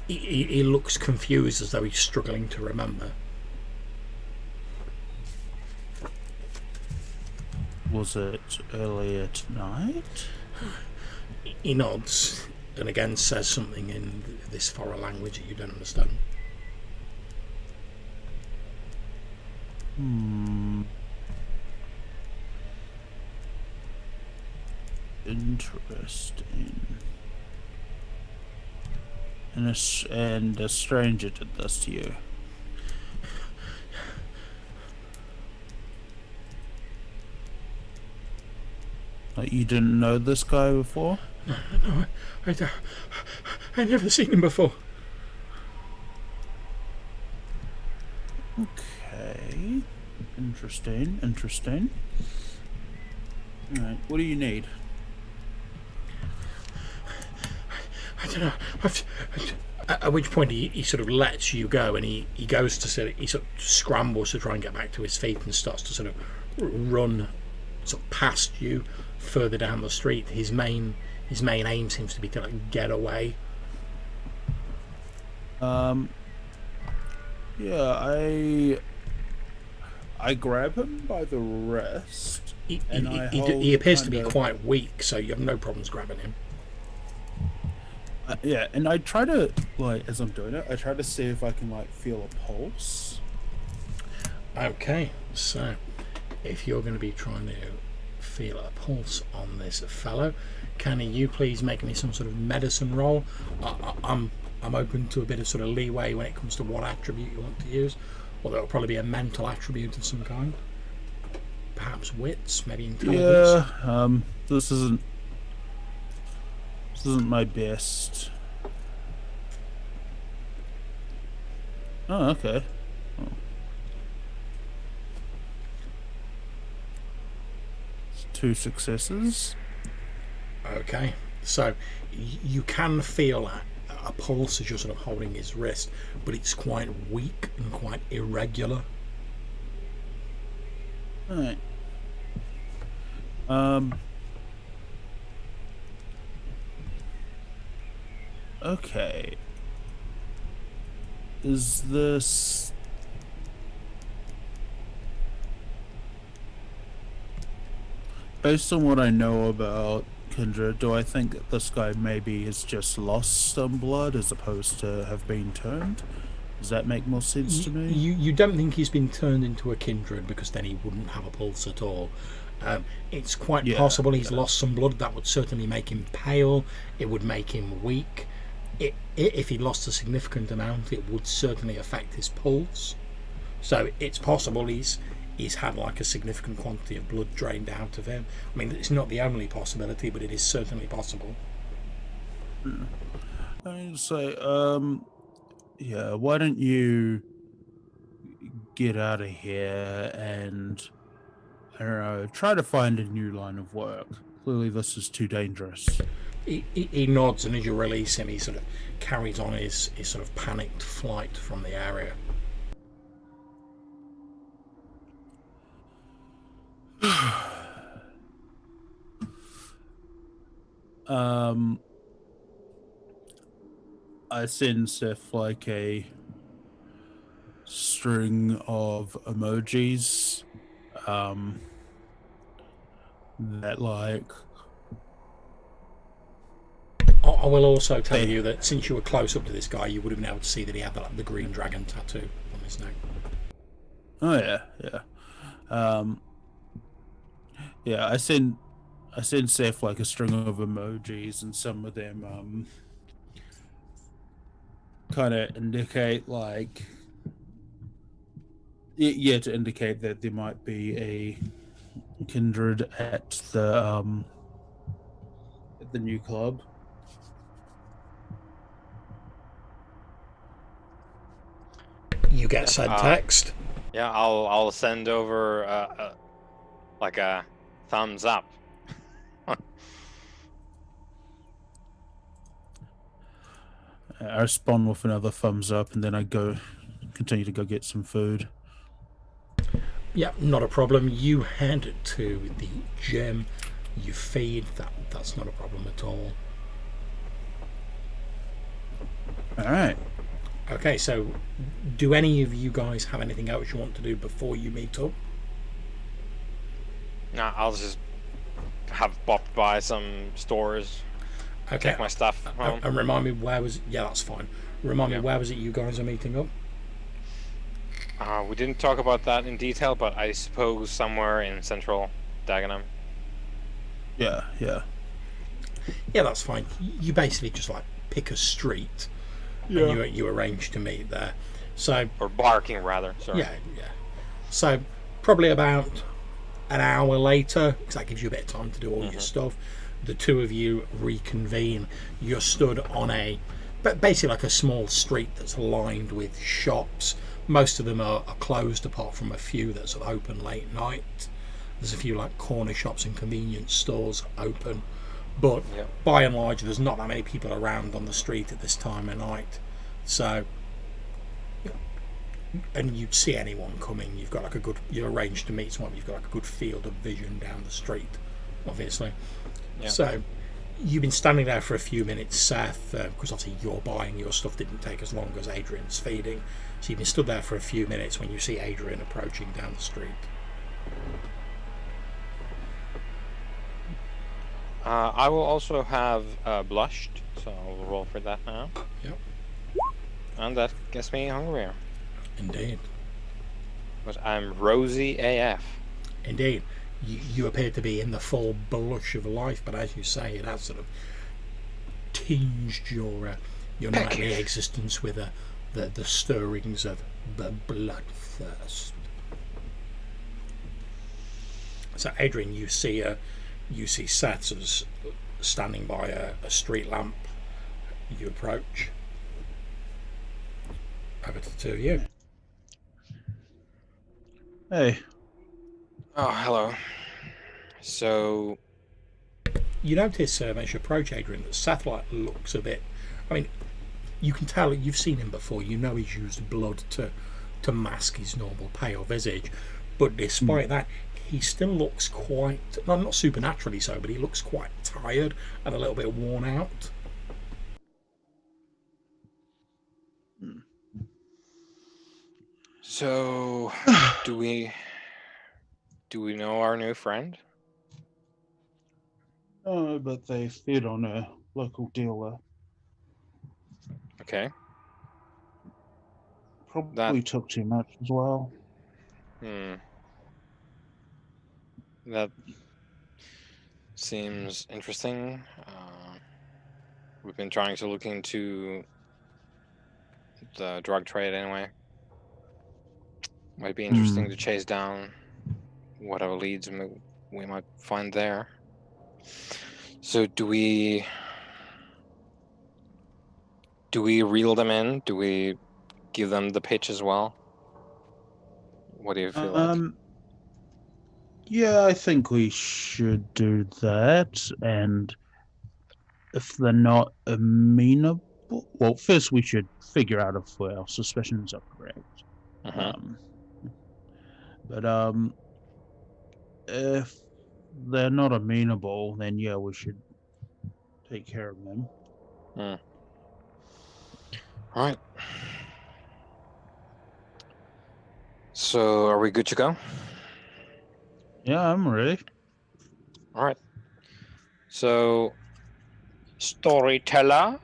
He looks confused, as though he's struggling to remember. Was it earlier tonight? He nods and again says something in this foreign language that you don't understand. Interesting. And a stranger did this to you. Like, you didn't know this guy before? No, I never seen him before. Okay. Interesting. Alright, what do you need? I don't know. At which point he sort of lets you go, and he goes to sort of, he sort of scrambles to try and get back to his feet and starts to sort of run sort of past you further down the street. His main aim seems to be to like get away. Yeah, I grab him by the wrist. He appears to be quite weak, so you have no problems grabbing him. Yeah, and I try to, like, as I'm doing it, I try to see if I can, like, feel a pulse. Okay, so if you're going to be trying to feel a pulse on this fellow, can you please make me some sort of medicine roll? I'm open to a bit of sort of leeway when it comes to what attribute you want to use, although it'll probably be a mental attribute of some kind. Perhaps wits, maybe intelligence. Yeah, this isn't my best. Oh, okay. Oh. It's 2 successes. Okay, so you can feel a pulse as you're sort of holding his wrist, but it's quite weak and quite irregular. Alright. Okay. Is this... Based on what I know about Kindred, do I think that this guy maybe has just lost some blood as opposed to have been turned? Does that make more sense to me? You don't think he's been turned into a kindred, because then he wouldn't have a pulse at all. It's quite possible he's lost some blood. That would certainly make him pale. It would make him weak. If he lost a significant amount, it would certainly affect his pulse. So it's possible he's had like a significant quantity of blood drained out of him. I mean, it's not the only possibility, but it is certainly possible. I'd say, yeah, why don't you get out of here and, I don't know, try to find a new line of work. Clearly this is too dangerous. He nods, and as you release him, he sort of carries on his sort of panicked flight from the area. I send Seth like a string of emojis that like... I will also tell you that since you were close up to this guy, you would have been able to see that he had the green dragon tattoo on his neck. Oh yeah. Yeah, I send Seth like a string of emojis, and some of them kind of indicate like, yeah, to indicate that there might be a kindred at the new club. You get said text. Yeah, I'll send over like a thumbs up. I respond with another thumbs up, and then I continue to go get some food. Yeah, not a problem. You head to the gym. You feed. That's not a problem at all. All right. Okay, so do any of you guys have anything else you want to do before you meet up? No, I'll just have popped by some stores. Okay. Take my stuff home. And remind me where was... Yeah, that's fine. Remind me where was it you guys are meeting up? We didn't talk about that in detail, but I suppose somewhere in central Dagenham. Yeah. Yeah, that's fine. You basically just like pick a street and you arrange to meet there. So... Or barking, rather. Sorry. Yeah. So probably about an hour later, because that gives you a bit of time to do all your stuff, the two of you reconvene. You're stood on basically like a small street that's lined with shops. Most of them are closed apart from a few that's open late night. There's a few like corner shops and convenience stores open, but by and large there's not that many people around on the street at this time of night. So, and you'd see anyone coming. You've got like you arrange to meet someone. You've got like a good field of vision down the street, obviously. Yeah. So you've been standing there for a few minutes, Seth, because obviously you're buying your stuff. Didn't take as long as Adrian's feeding. So you've been stood there for a few minutes when you see Adrian approaching down the street. I will also have blushed, so I'll roll for that now. Yep. And that gets me hungrier. Indeed. But I'm rosy AF. Indeed. You appear to be in the full blush of life, but as you say, it has sort of tinged your nightly existence with the stirrings of the bloodthirst. So, Adrian, you see Seth as standing by a street lamp. You approach. Over to the two of you. Hey. Oh, hello. So... You notice as you approach Adrian that Seth looks a bit... I mean, you can tell you've seen him before. You know he's used blood to mask his normal pale visage. But despite that, he still looks quite... not supernaturally so, but he looks quite tired and a little bit worn out. So, do we know our new friend? Oh, but they fed on a local dealer. Okay. Probably took too much as well. That seems interesting. We've been trying to look into the drug trade anyway. Might be interesting to chase down whatever leads we might find there. So do we reel them in? Do we give them the pitch as well? What do you feel like? Yeah, I think we should do that. And if they're not amenable, well, first we should figure out if our suspicions are correct. Mhm. But if they're not amenable, then yeah, we should take care of them. All right. So are we good to go? Yeah, I'm ready. All right. So, storyteller,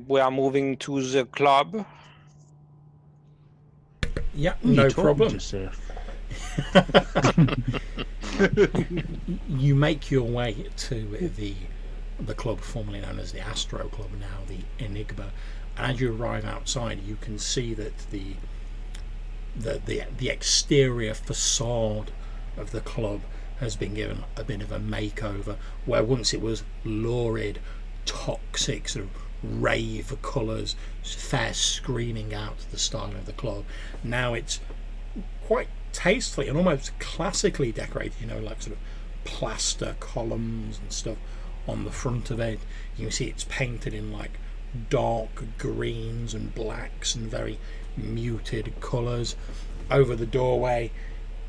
we are moving to the club. Yeah, Who are you no talking problem. to, Seth? You make your way to the club formerly known as the Astro Club, now the Enigma. And as you arrive outside, you can see that the exterior facade of the club has been given a bit of a makeover, where once it was lurid, toxic, sort of rave colours, fair screaming out the style of the club. Now it's quite tastefully and almost classically decorated, like sort of plaster columns and stuff on the front of it. You can see it's painted in like dark greens and blacks and very muted colours. Over the doorway,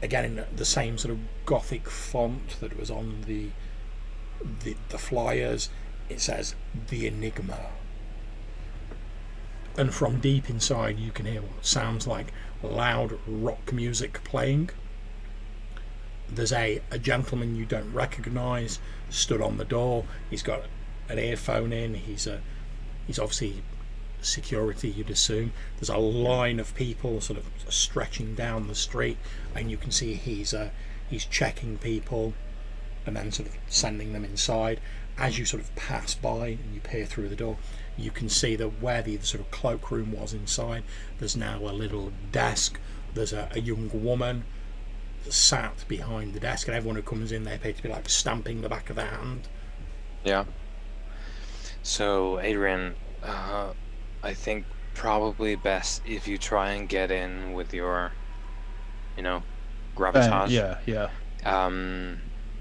again in the same sort of gothic font that was on the flyers, it says the Enigma. And from deep inside you can hear what sounds like loud rock music playing. There's a gentleman you don't recognise stood on the door. He's got an earphone in. He's obviously security, you'd assume. There's a line of people sort of stretching down the street, and you can see he's checking people and then sort of sending them inside. As you sort of pass by and you peer through the door, you can see that where the sort of cloakroom was inside, there's now a little desk. There's a young woman sat behind the desk, and everyone who comes in, they appear to be like stamping the back of their hand. Yeah. So, Adrian, I think probably best if you try and get in with your, gravitas. Yeah.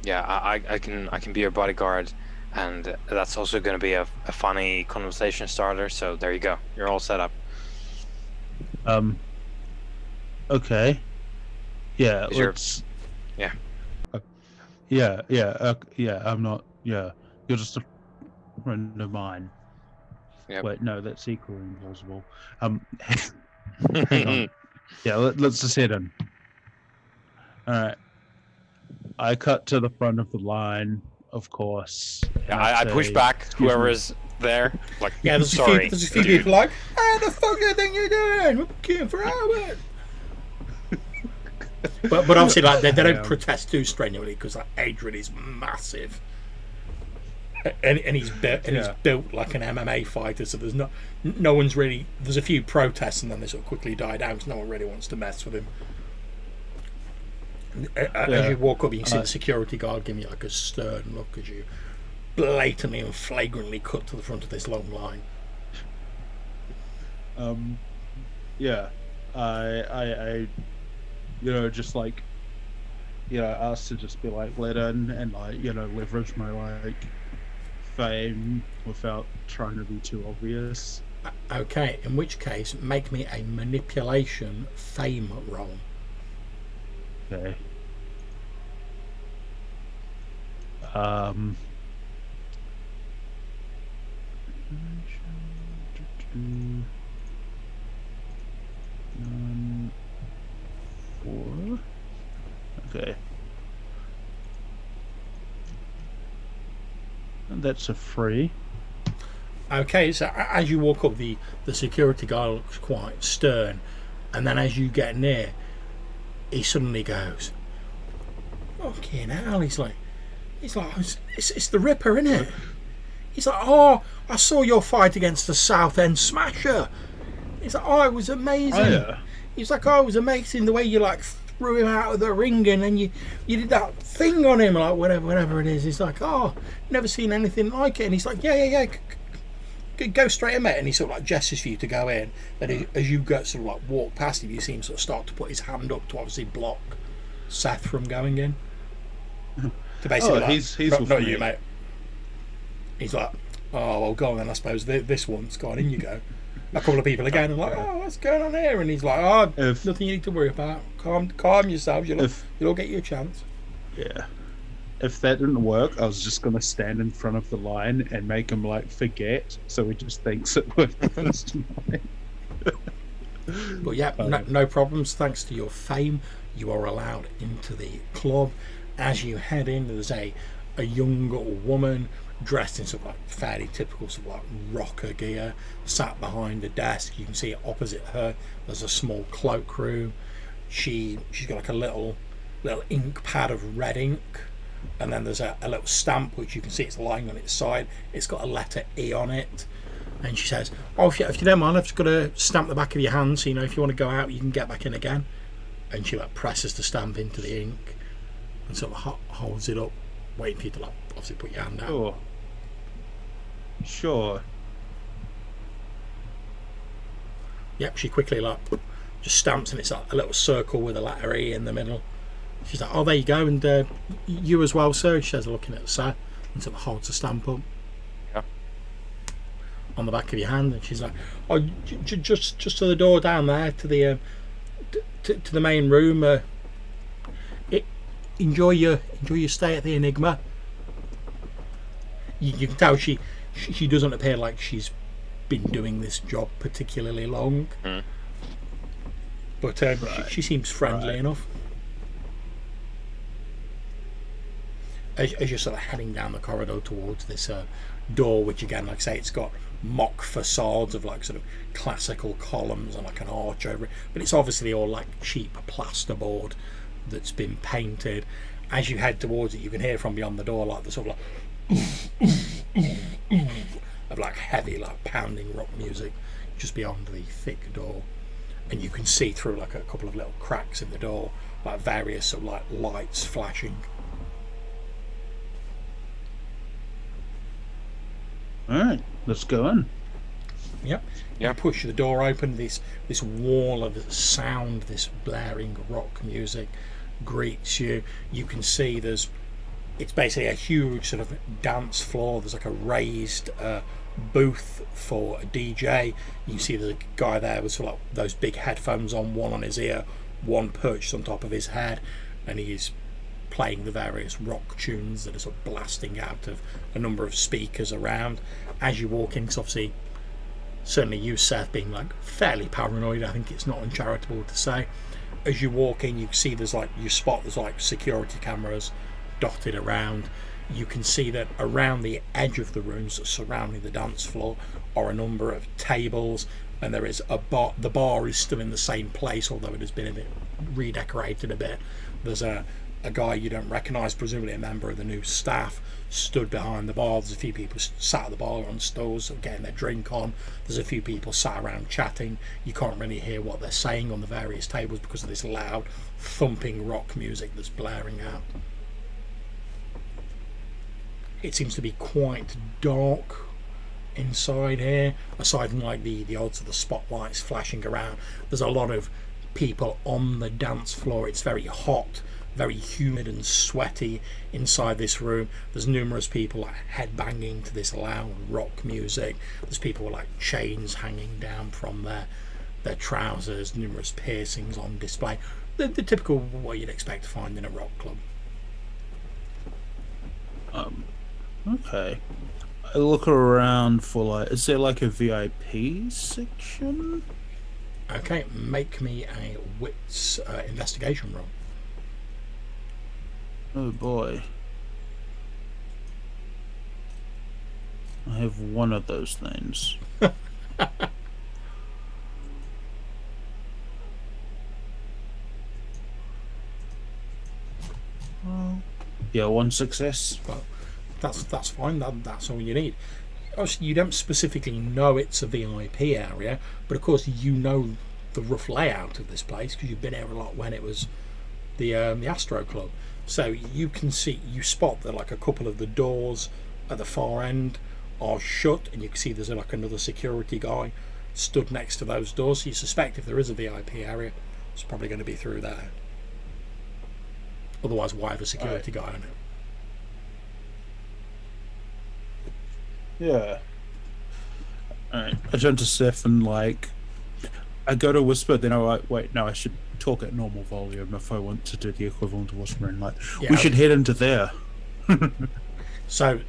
I can be your bodyguard, and that's also going to be a funny conversation starter. So there you go. You're all set up. Okay. Yeah. Let's. Yeah. Yeah. I'm not. Yeah. You're just a friend of mine. Yep. Wait, no, that's equally implausible. Hang on. Yeah, let's just head in. All right. I cut to the front of the line, of course. Yeah, I push back whoever's there. Like, yeah, there's sorry, a few people like, "How the fuck do you think you're doing? We're queuing for hours." but obviously, like they don't protest too strenuously because like Adrian is massive, and he's built like an MMA fighter. So there's no one's really. There's a few protests, and then they sort of quickly die down because no one really wants to mess with him. As you walk up, you can see the security guard giving you like a stern look as you blatantly and flagrantly cut to the front of this long line. I just like, asked to just be like let in and like, leverage my like fame without trying to be too obvious. Okay, in which case, make me a manipulation fame roll. Okay. that's a 3. Okay, so as you walk up, the security guy looks quite stern, and then as you get near, he suddenly goes, "Fucking hell!" He's like, "It's the Ripper, isn't it?" He's like, "Oh, I saw your fight against the South End Smasher." He's like, "Oh, it was amazing." Oh, yeah. He's like, "Oh, it was amazing the way you like threw him out of the ring and then you did that thing on him, like whatever it is." He's like, "Oh, never seen anything like it." And he's like, "Yeah. Go straight in, mate." And he sort of like gestures for you to go in. Then as you go sort of like walk past him, you see him sort of start to put his hand up to obviously block Seth from going in. To basically, he's not with you, me. mate. He's like, "Oh, well, go on then. I suppose this one's gone. In you go." A couple of people again are like, "Oh, what's going on here?" And he's like, "Oh, nothing you need to worry about. Calm yourselves. You'll get your chance." Yeah. If that didn't work, I was just going to stand in front of the line and make him like forget, so he just thinks it was the first night. But yeah, no problems. Thanks to your fame, you are allowed into the club. As you head in, there's a young woman dressed in sort of like fairly typical sort of like rocker gear, sat behind a desk. You can see opposite her there's a small cloakroom. She's got like a little ink pad of red ink, and then there's a little stamp which you can see it's lying on its side. It's got a letter E on it. And she says, "Oh, if you don't mind, I've just got to stamp the back of your hand, so if you want to go out, you can get back in again." And she like presses the stamp into the ink and sort of holds it up, waiting for you to like obviously put your hand out. Sure. Yep, she quickly like just stamps, and it's like a little circle with a letter E in the middle. She's like, "Oh, there you go, and you as well, sir." She says, looking at Seth, and sort of holds the stamp up. Yeah. On the back of your hand, and she's like, "Oh, just to the door down there, to the to the main room. Enjoy your stay at the Enigma." You can tell she doesn't appear like she's been doing this job particularly long, but she seems friendly enough. As you're sort of heading down the corridor towards this door, which again, like I say, it's got mock facades of like sort of classical columns and like an arch over it, but it's obviously all like cheap plasterboard that's been painted. As you head towards it, you can hear from beyond the door like the sort of like of like heavy like pounding rock music just beyond the thick door, and you can see through like a couple of little cracks in the door like various sort of like lights flashing. Alright, let's go in. Yep. You push the door open, this wall of sound, this blaring rock music greets you. You can see it's basically a huge sort of dance floor. There's like a raised booth for a DJ. You see there's a guy there with sort of like those big headphones on, one on his ear, one perched on top of his head, and he's playing the various rock tunes that are sort of blasting out of a number of speakers around. As you walk in, 'cause obviously certainly you, Seth, being like fairly paranoid, I think it's not uncharitable to say, as you walk in, you see there's like security cameras dotted around. You can see that around the edge of the rooms surrounding the dance floor are a number of tables, and there is a bar. The bar is still in the same place, although it has been a bit redecorated a bit. There's a guy you don't recognise, presumably a member of the new staff, stood behind the bar. There's a few people sat at the bar on stools getting their drink on. There's a few people sat around chatting. You can't really hear what they're saying on the various tables because of this loud thumping rock music that's blaring out. It seems to be quite dark inside here, aside from like the odds of the spotlights flashing around. There's a lot of people on the dance floor. It's very hot, very humid and sweaty inside this room. There's numerous people like headbanging to this loud rock music. There's people with like chains hanging down from their trousers, numerous piercings on display. The typical what you'd expect to find in a rock club. Okay. I look around for like, is there like a VIP section? Okay, make me a wits investigation roll. Oh boy. I have one of those things. Yeah, one success. Well, that's fine. That's all you need. Obviously, you don't specifically know it's a VIP area, but of course you know the rough layout of this place because you've been here a lot when it was the Astro Club. So you spot that like a couple of the doors at the far end are shut, and you can see there's like another security guy stood next to those doors. So you suspect if there is a VIP area, it's probably going to be through there. Otherwise, why have a security guy on it? Yeah. Alright. I turn to Seth and I go to whisper, then I'm like, wait, no, I should talk at normal volume if I want to do the equivalent of whispering. We should head into there. So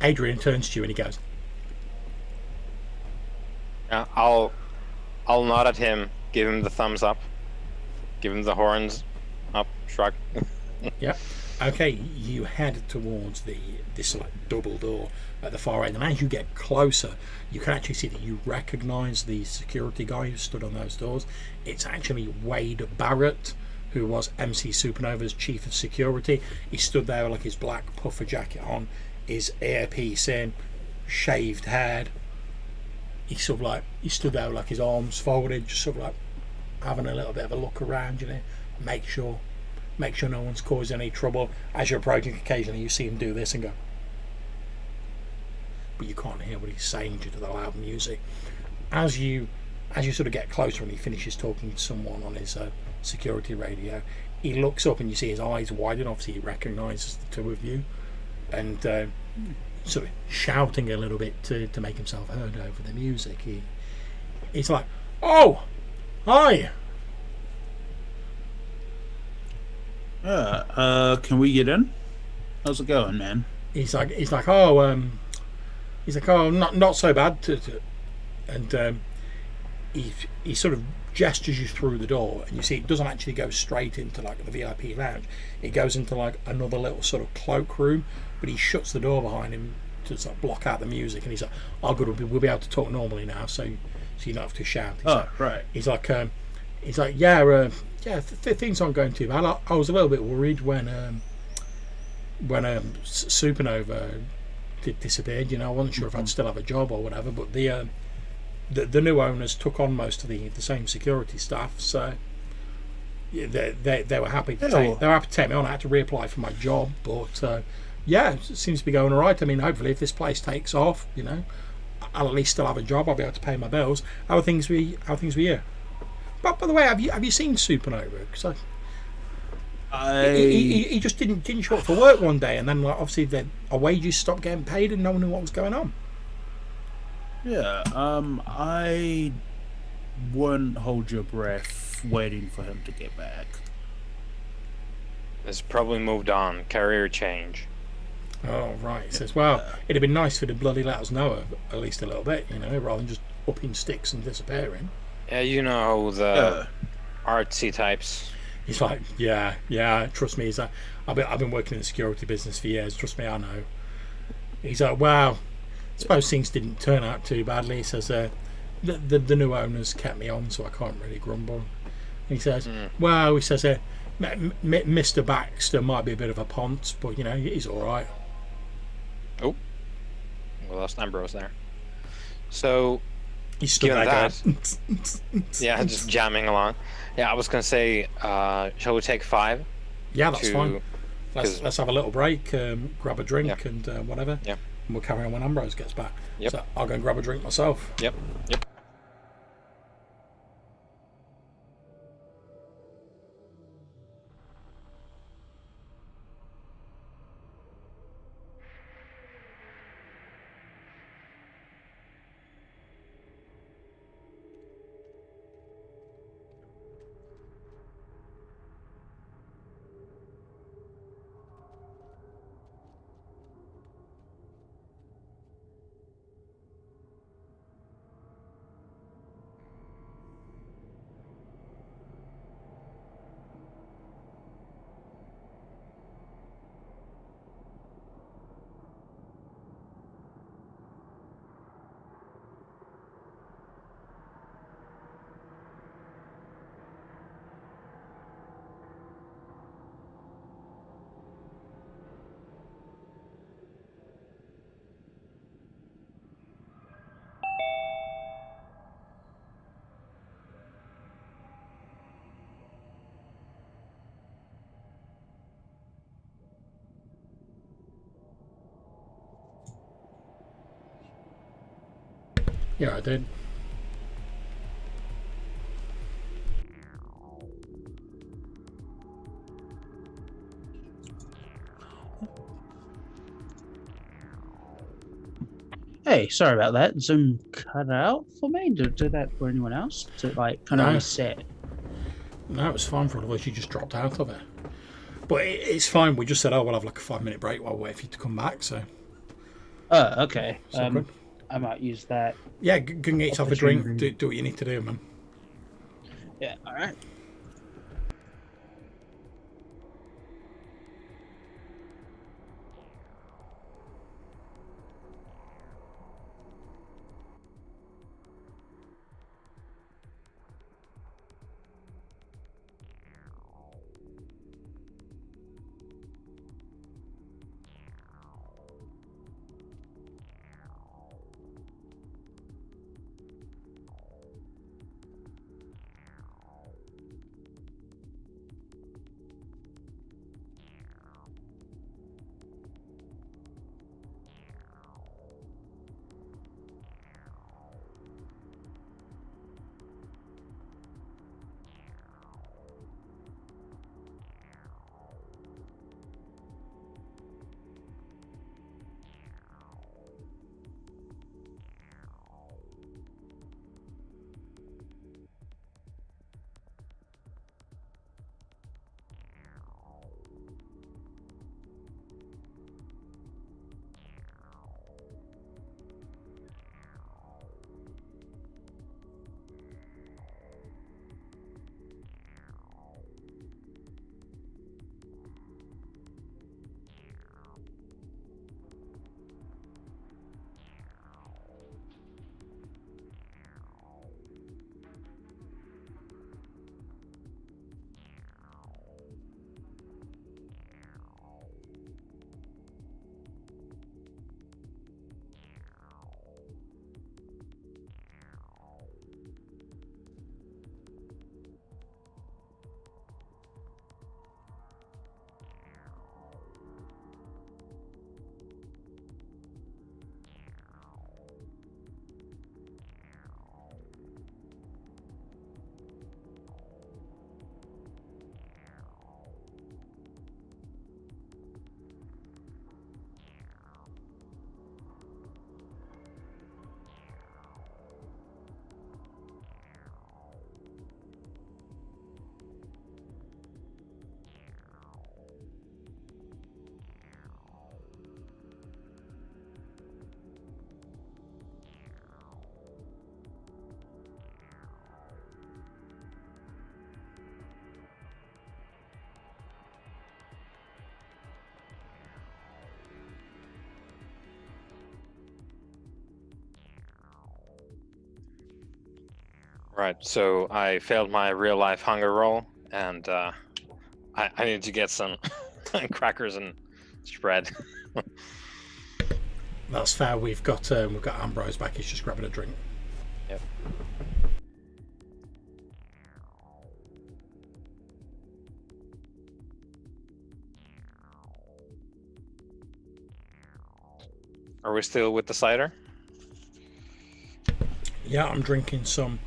Adrian turns to you and he goes, Yeah, I'll nod at him, give him the thumbs up, give him the horns up, shrug. yeah. Okay, you head towards this like double door at the far end, and as you get closer, you can actually see that you recognise the security guy who stood on those doors. It's actually Wade Barrett, who was MC Supernova's chief of security. He stood there with like his black puffer jacket on, his earpiece in, shaved head. He stood there with like his arms folded, just sort of like having a little bit of a look around, make sure no one's caused any trouble. As you're approaching, occasionally you see him do this and go, but you can't hear what he's saying due to the loud music. As you sort of get closer and he finishes talking to someone on his security radio, he looks up and you see his eyes widen. Obviously he recognises the two of you, and sort of shouting a little bit to make himself heard over the music. He's like, "Oh, hi." Can we get in? How's it going, man? He's like, not so bad. And he sort of gestures you through the door, and you see it doesn't actually go straight into like the VIP lounge. It goes into like another little sort of cloakroom, but he shuts the door behind him to sort of block out the music. And he's like, "Oh, good, we'll be able to talk normally now, so you don't have to shout." Right. He's like, things aren't going too bad. I was a little bit worried when Supernova disappeared. I wasn't sure if I'd still have a job or whatever, but the new owners took on most of the same security staff, so yeah, they were happy to take me on. I had to reapply for my job, but it seems to be going all right. I mean, hopefully if this place takes off, I'll at least still have a job. I'll be able to pay my bills. How are things with you? But by the way, have you seen Supernova? Because he just didn't show up for work one day, and then obviously our wages stopped getting paid, and no one knew what was going on. Yeah. I wouldn't hold your breath waiting for him to get back. It's probably moved on. Career change. Oh right. He says, "Well, it'd have been nice for the bloody let us know at least a little bit, rather than just upping sticks and disappearing." Yeah, the artsy types. He's like, yeah. Trust me. He's like, I've been working in the security business for years. Trust me, I know. He's like, well, I suppose things didn't turn out too badly. He says, the new owners kept me on, so I can't really grumble. He says, well, he says, Mr. Baxter might be a bit of a ponce, but he's all right. Oh, we lost Ambrose there. So. He stood there that, yeah, just jamming along. Yeah, I was gonna say, shall we take 5? Yeah, that's fine. Let's have a little break, grab a drink, and whatever. Yeah. And we'll carry on when Ambrose gets back. Yep. So I'll go and grab a drink myself. Yep. Yeah, I did. Hey, sorry about that. Zoom cut out for me. Did that for anyone else? To like kind of No. reset. No, it's fine for all of us. You just dropped out of it. But it's fine. We just said, oh, we'll have like a 5-minute break while we wait for you to come back. So, Oh, okay. all good. I might use that. Yeah, go and get yourself a drink. Opportunity. Do what you need to do, man. Yeah. All right. Right, so I failed my real life hunger roll, and I need to get some crackers and spread. That's fair. We've got Ambrose back. He's just grabbing a drink. Yep. Are we still with the cider? Yeah, I'm drinking some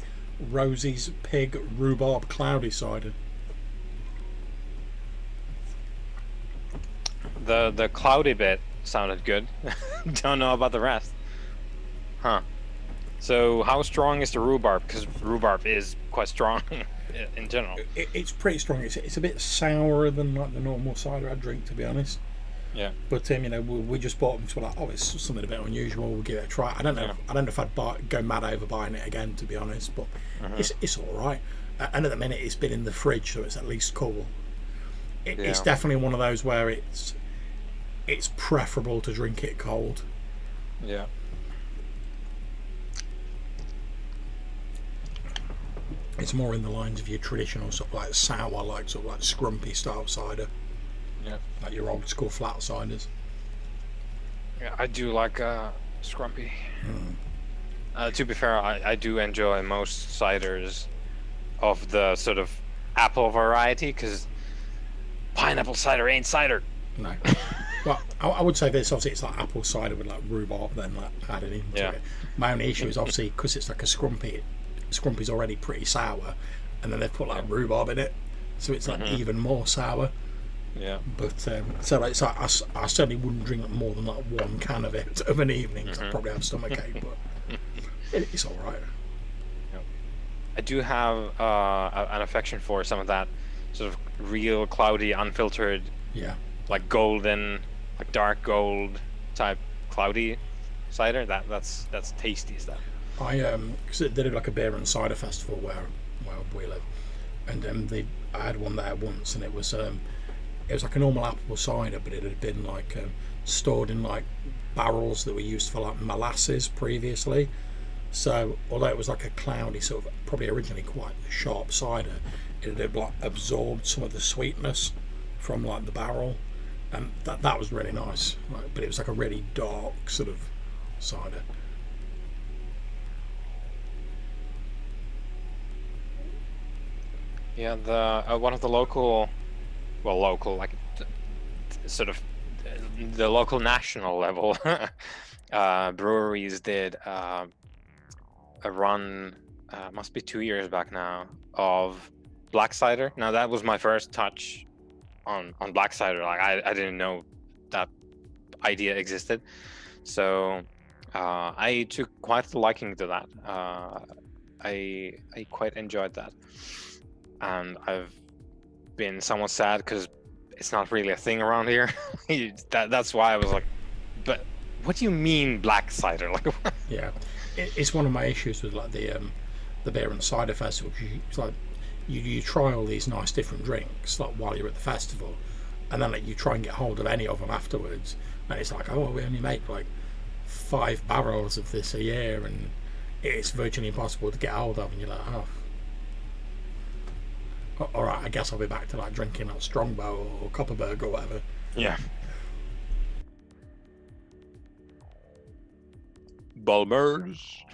Rosie's Pig Rhubarb Cloudy Cider. The cloudy bit sounded good. Don't know about the rest. Huh. So how strong is the rhubarb? Because rhubarb is quite strong in general. It's pretty strong. It's a bit sourer than like the normal cider I drink, to be honest. Yeah. But you know, we just bought them. So we're like, oh, it's something a bit unusual. We'll give it a try. I don't know. I don't know if I'd go mad over buying it again, to be honest. But it's all right. And at the minute, it's been in the fridge, so it's at least cool. It's definitely one of those where it's preferable to drink it cold. Yeah. It's more in the lines of your traditional sort of like sour, like sort of like scrumpy style cider. Yeah. Like your old school flat ciders. Yeah, I do like scrumpy. To be fair, I do enjoy most ciders of the sort of apple variety, because pineapple cider ain't cider. No. Well, I would say this. Obviously, it's like apple cider with like rhubarb, then like added into Yeah. it. My only issue is obviously because it's like a scrumpy. Scrumpy's already pretty sour, and then they've put like rhubarb in it, so it's like even more sour. Yeah. But so like, I certainly wouldn't drink more than like one can of it of an evening. 'Cause I'd probably have stomachache, but it's all right. I do have an affection for some of that sort of real cloudy, unfiltered, Yeah. like golden, like dark gold type cloudy cider. That's tasty stuff. I because they did like a beer and cider festival where we live, and I had one there once, and it was like a normal apple cider, but it had been like stored in like barrels that were used for like molasses previously. So although it was like a cloudy sort of probably originally quite sharp cider, it had like absorbed some of the sweetness from like the barrel, and that was really nice. Like, but it was like a really dark sort of cider. Yeah, the one of the local like sort of the local national level breweries did a run, must be 2 years back now, of black cider. Now that was my first touch on black cider. Like I didn't know that idea existed, so I took quite a liking to that. I quite enjoyed that, and I've been somewhat sad because it's not really a thing around here. That's why I was like, but what do you mean black cider? Like, Yeah, it's one of my issues with like the beer and cider festival. It's like you try all these nice different drinks like while you're at the festival, and then like you try and get hold of any of them afterwards, and it's like, oh, we only make like 5 barrels of this a year, and it's virtually impossible to get hold of, and you're like, oh. All right, I guess I'll be back to like drinking like Strongbow or Copperberg or whatever. yeah. Bulmers.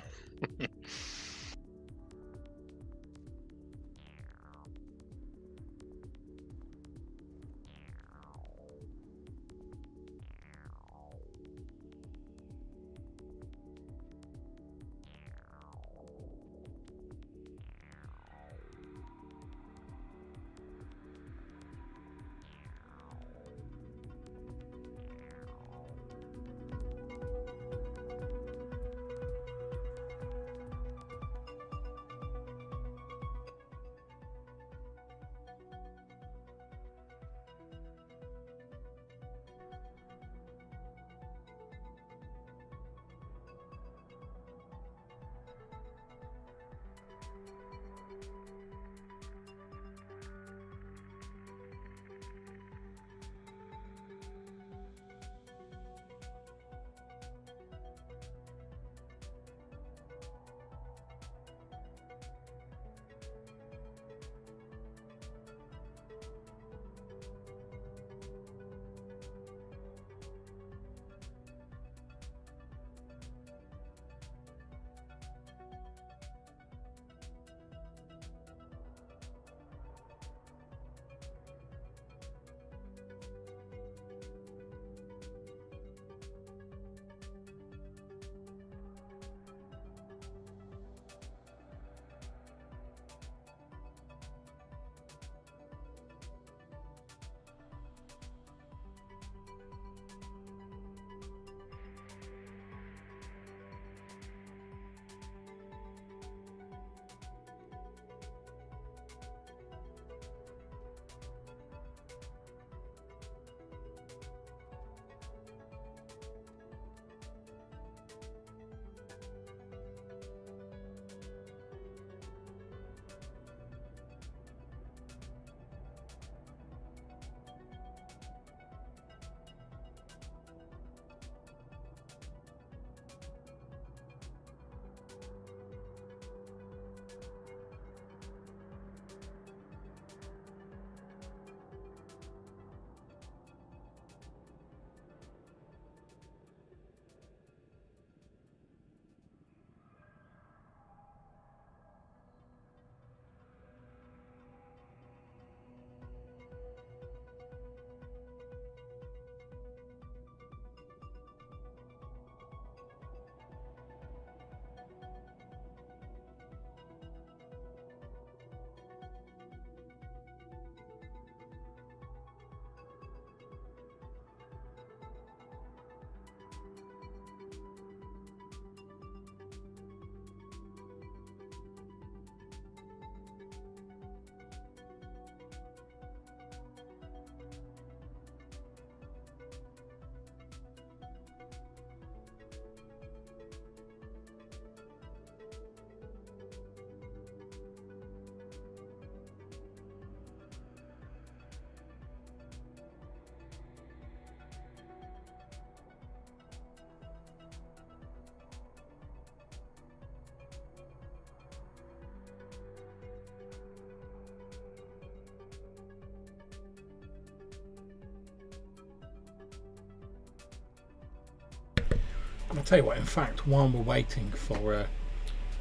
I'll tell you what. In fact, while we're waiting for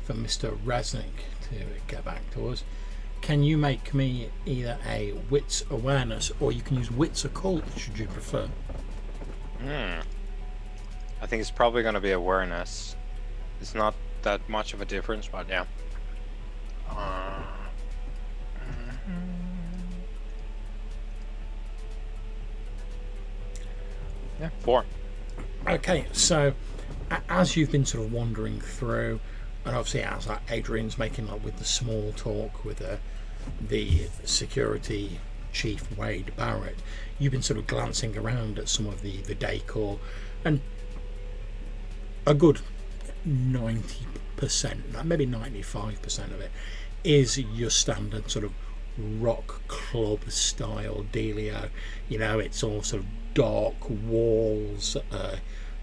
Mr. Resnick to get back to us, can you make me either a wits awareness or you can use wits occult? Should you prefer? I think it's probably going to be awareness. It's not that much of a difference, but yeah. Yeah, 4. Okay, so as you've been sort of wandering through, and obviously as like Adrian's making like with the small talk with the security chief Wade Barrett, you've been sort of glancing around at some of the decor, and a good 90%, maybe 95% of it is your standard sort of rock club style dealio. It's all sort of dark walls,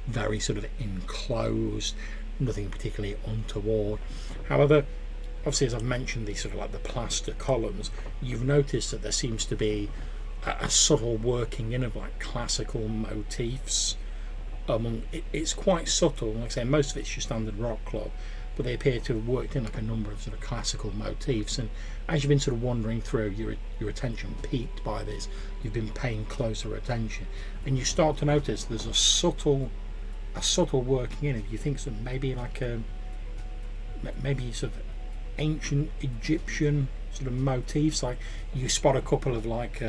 very sort of enclosed, nothing particularly untoward. However, obviously, as I've mentioned, these sort of like the plaster columns, you've noticed that there seems to be a subtle working in of like classical motifs among it's quite subtle. Like I say, most of it's your standard rock club, but they appear to have worked in like a number of sort of classical motifs. And as you've been sort of wandering through, your attention piqued by this, you've been paying closer attention, and you start to notice there's a subtle working in it. You think that maybe like maybe sort of ancient Egyptian sort of motifs. Like you spot a couple of like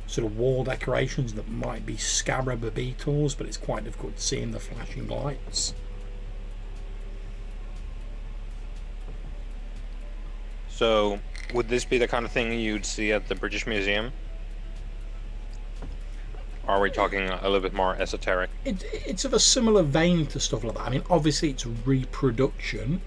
sort of wall decorations that might be scarab beetles, but it's quite difficult to see in the flashing lights. So, would this be the kind of thing you'd see at the British Museum? Or are we talking a little bit more esoteric? It's of a similar vein to stuff like that. I mean, obviously it's reproduction.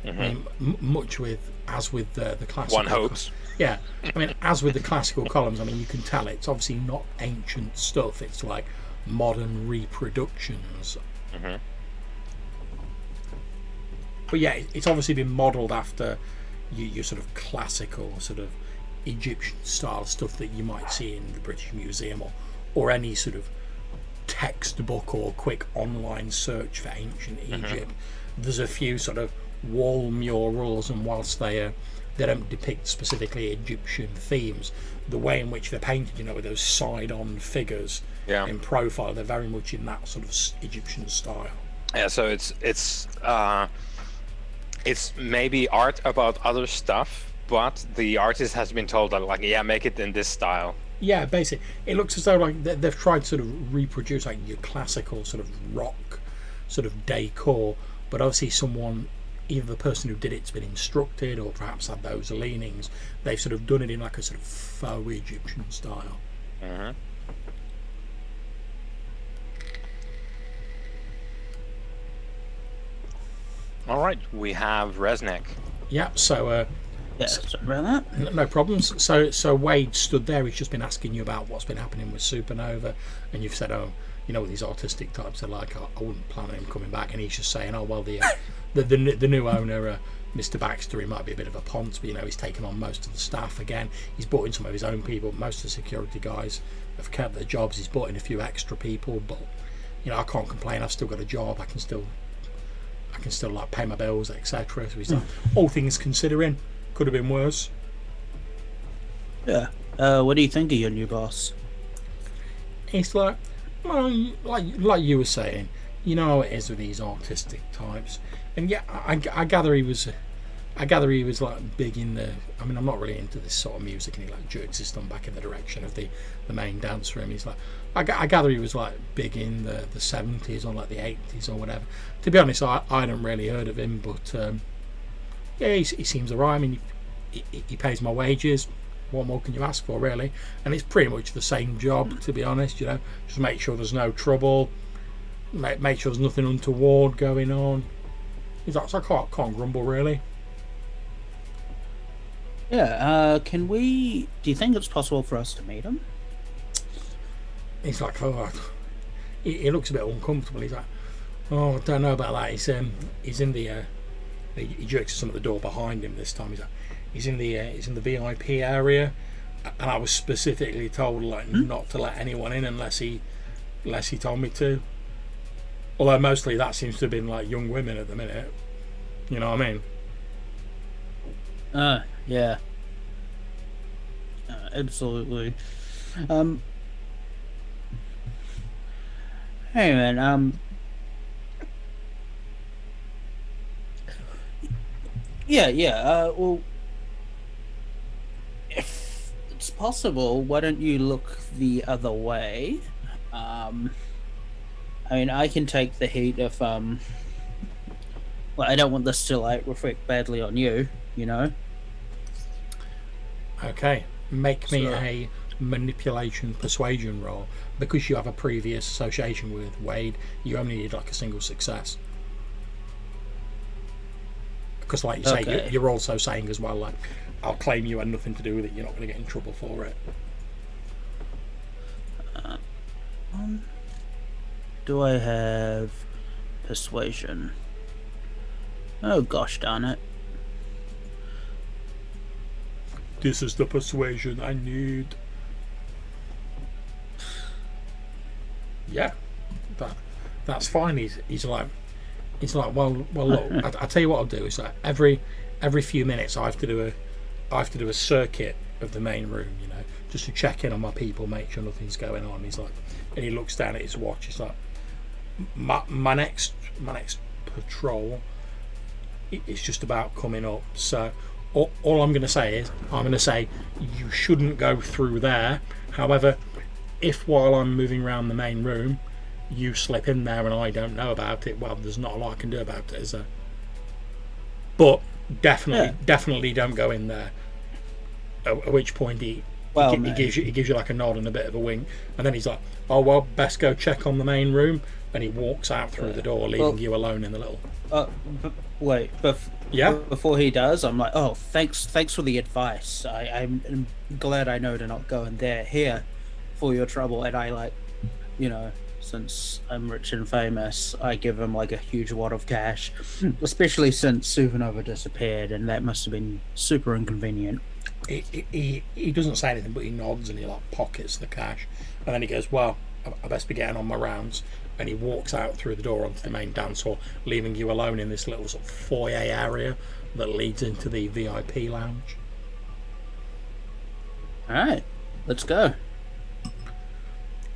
I mean, much as with the classical. One hopes. Yeah, I mean, as with the classical columns, I mean, you can tell it's obviously not ancient stuff. It's like modern reproductions. But yeah, it's obviously been modelled after your sort of classical sort of Egyptian style stuff that you might see in the British Museum or any sort of textbook or quick online search for ancient Egypt. There's a few sort of wall murals, and whilst they don't depict specifically Egyptian themes, the way in which they're painted, with those side-on figures in profile, they're very much in that sort of Egyptian style. Yeah, so it's maybe art about other stuff, but the artist has been told that, like, make it in this style. Yeah, basically, it looks as though like they've tried to sort of reproduce like your classical sort of rock sort of decor, but obviously either the person who did it's been instructed or perhaps had those leanings. They've sort of done it in like a sort of faux Egyptian style. All right, we have Resnick. Yeah, so Yeah, sorry about that. no problems. So Wade stood there. He's just been asking you about what's been happening with Supernova, and you've said, oh, what these artistic types are like. I wouldn't plan on him coming back. And he's just saying, oh well, the new owner, Mr. Baxter, he might be a bit of a ponce, but he's taken on most of the staff again. He's brought in some of his own people. Most of the security guys have kept their jobs. He's brought in a few extra people, but I can't complain. I've still got a job. I can still like pay my bills, etc. So he's like, all things considering, could have been worse. Yeah. What do you think of your new boss? It's like, well, like you were saying, how it is with these artistic types. And yeah, I gather he was like big in the. I mean, I'm not really into this sort of music, and he like jerks his thumb back in the direction of the main dance room. He's like, I gather he was like big in the 70s or like the 80s or whatever. To be honest, I hadn't really heard of him, but yeah, he seems alright. I mean, he pays my wages. What more can you ask for, really? And it's pretty much the same job, to be honest. Just make sure there's no trouble, make sure there's nothing untoward going on. He's like, so I can't grumble, really. Yeah. Do you think it's possible for us to meet him? He's like, oh, he looks a bit uncomfortable. He's like, oh, I don't know about that. He's in the. He jerks some at the door behind him this time. He's in the VIP area, and I was specifically told like not to let anyone in unless he told me to. Although mostly that seems to have been like young women at the minute. You know what I mean? Yeah. Absolutely. Um, hey man, yeah. Well, if it's possible, why don't you look the other way? Um, I mean, I can take the heat if well, I don't want this to like reflect badly on you, you know. Okay. Make me So, a manipulation persuasion roll. Because you have a previous association with Wade, you only need like a single success. Because, like you say, okay. you're also saying as well, like, I'll claim you had nothing to do with it. You're not going to get in trouble for it. Do I have persuasion? Oh gosh darn it. This is the persuasion I need. Yeah, that's fine. He's like, well, look. I tell you what I'll do is like every few minutes I have to do a circuit of the main room, you know, just to check in on my people, make sure nothing's going on. He's like, and he looks down at his watch. He's like, my next patrol is just about coming up. So all I'm going to say is you shouldn't go through there. However, if while I'm moving around the main room you slip in there and I don't know about it, well, there's not a lot I can do about it, is there? But definitely don't go in there. At which point he gives you like a nod and a bit of a wink, and then he's like, oh well, best go check on the main room, and he walks out through the door, leaving you alone in the little wait, before he does, I'm like, oh, thanks for the advice. I'm glad I know to not go in there here for your trouble. And I like, you know, since I'm rich and famous, I give him like a huge wad of cash, especially since Supernova disappeared, and that must have been super inconvenient. He doesn't say anything, but he nods and he like pockets the cash, and then he goes, well, I best be getting on my rounds, and he walks out through the door onto the main dance hall, leaving you alone in this little sort of foyer area that leads into the VIP lounge. Alright, let's go.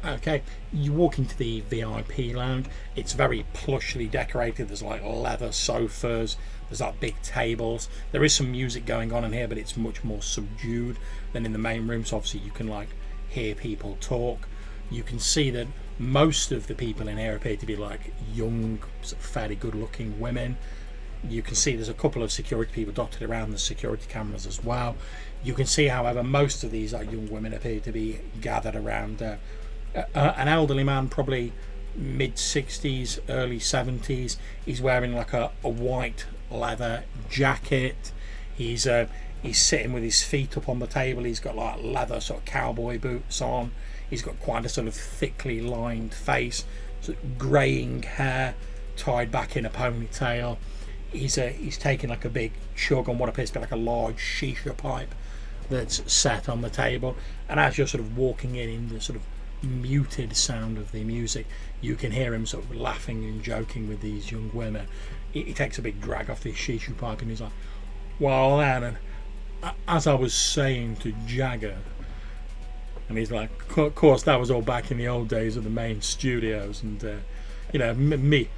Okay, you walk into the VIP lounge. It's very plushly decorated. There's like leather sofas, there's like big tables. There is some music going on in here, but it's much more subdued than in the main room, so obviously you can like hear people talk. You can see that most of the people in here appear to be like young, fairly good looking women. You can see there's a couple of security people dotted around the security cameras as well. You can see, however, most of these young women appear to be gathered around an elderly man, probably mid 60s, early 70s. He's wearing like a white leather jacket. He's sitting with his feet up on the table. He's got like leather sort of cowboy boots on. He's got quite a sort of thickly lined face, sort of greying hair tied back in a ponytail. He's taking like a big chug on what appears to be like a large shisha pipe that's set on the table. And as you're sort of walking in the sort of muted sound of the music, you can hear him sort of laughing and joking with these young women. He takes a big drag off this shisha pipe and he's like, well then, and as I was saying to Jagger, and he's like, of course that was all back in the old days of the main studios, and you know, me